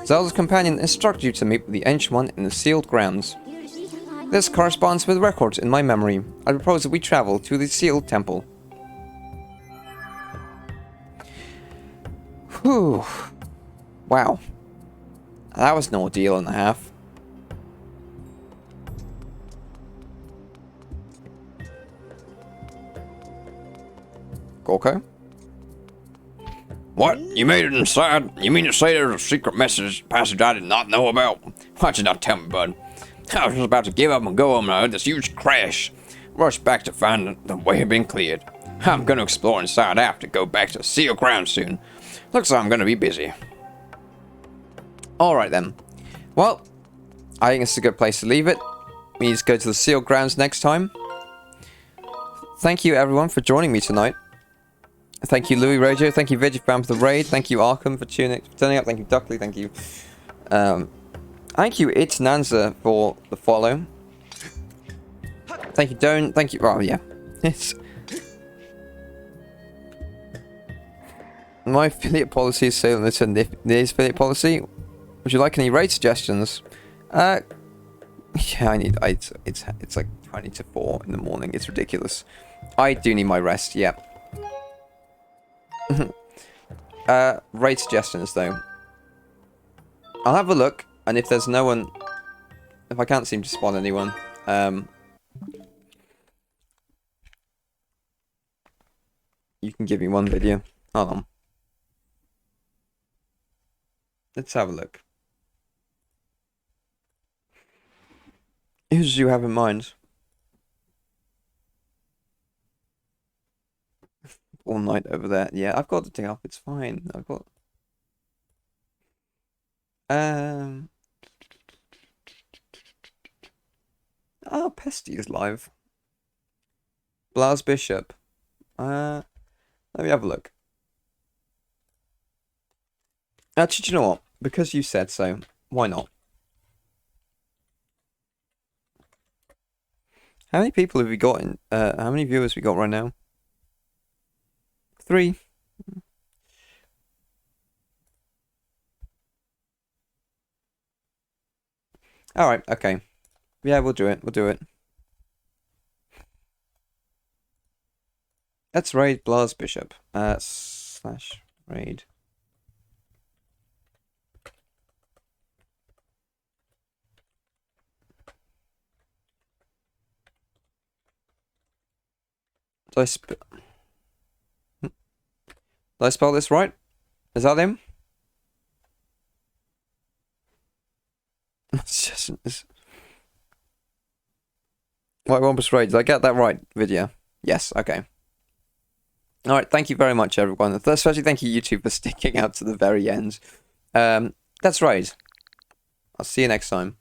S1: Zelda's companion instructed you to meet with the Ancient One in the sealed grounds. This corresponds with records in my memory. I propose that we travel to the sealed temple. Whew. Wow. That was an ordeal and a half. Gorko?
S2: What? You made it inside? You mean to say there's a secret passage I did not know about? Why'd you not tell me, bud? I was just about to give up and go when I heard this huge crash. Rushed back to find the way had been cleared. I'm gonna explore inside after go back to sealed ground soon. Looks like I'm gonna be busy.
S1: Alright then. Well, I think it's a good place to leave it. We need to go to the sealed grounds next time. Thank you everyone for joining me tonight. Thank you Louis Rojo, thank you Vigifam for the raid, thank you Arkham for turning up, thank you Duckley, thank you thank you It's Nanza for the follow. Thank you, Don't. Thank you. Oh, yeah. It's... My affiliate policy is so limited than the affiliate policy. Would you like any raid suggestions? Yeah, I need... It's like 20 to 4 in the morning. It's ridiculous. I do need my rest, yeah. Raid suggestions, though. I'll have a look, and if there's no one... If I can't seem to spawn anyone, you can give me one video. Hold on. Let's have a look. Who do you have in mind? All night over there. Yeah, I've got the thing up. It's fine. I've got... Oh, Pesty is live. Blas Bishop. Let me have a look. Actually, do you know what? Because you said so, why not? How many people have we got in... how many viewers we got right now? 3. Alright, okay. Yeah, we'll do it. We'll do it. Let's raid Blas Bishop. Slash raid. Did I spell this right? Is that him? It's just... White Wampus Raid. Did I get that right? Video. Yes, okay. Alright, thank you very much, everyone. Especially thank you, YouTube, for sticking out to the very end. That's right. I'll see you next time.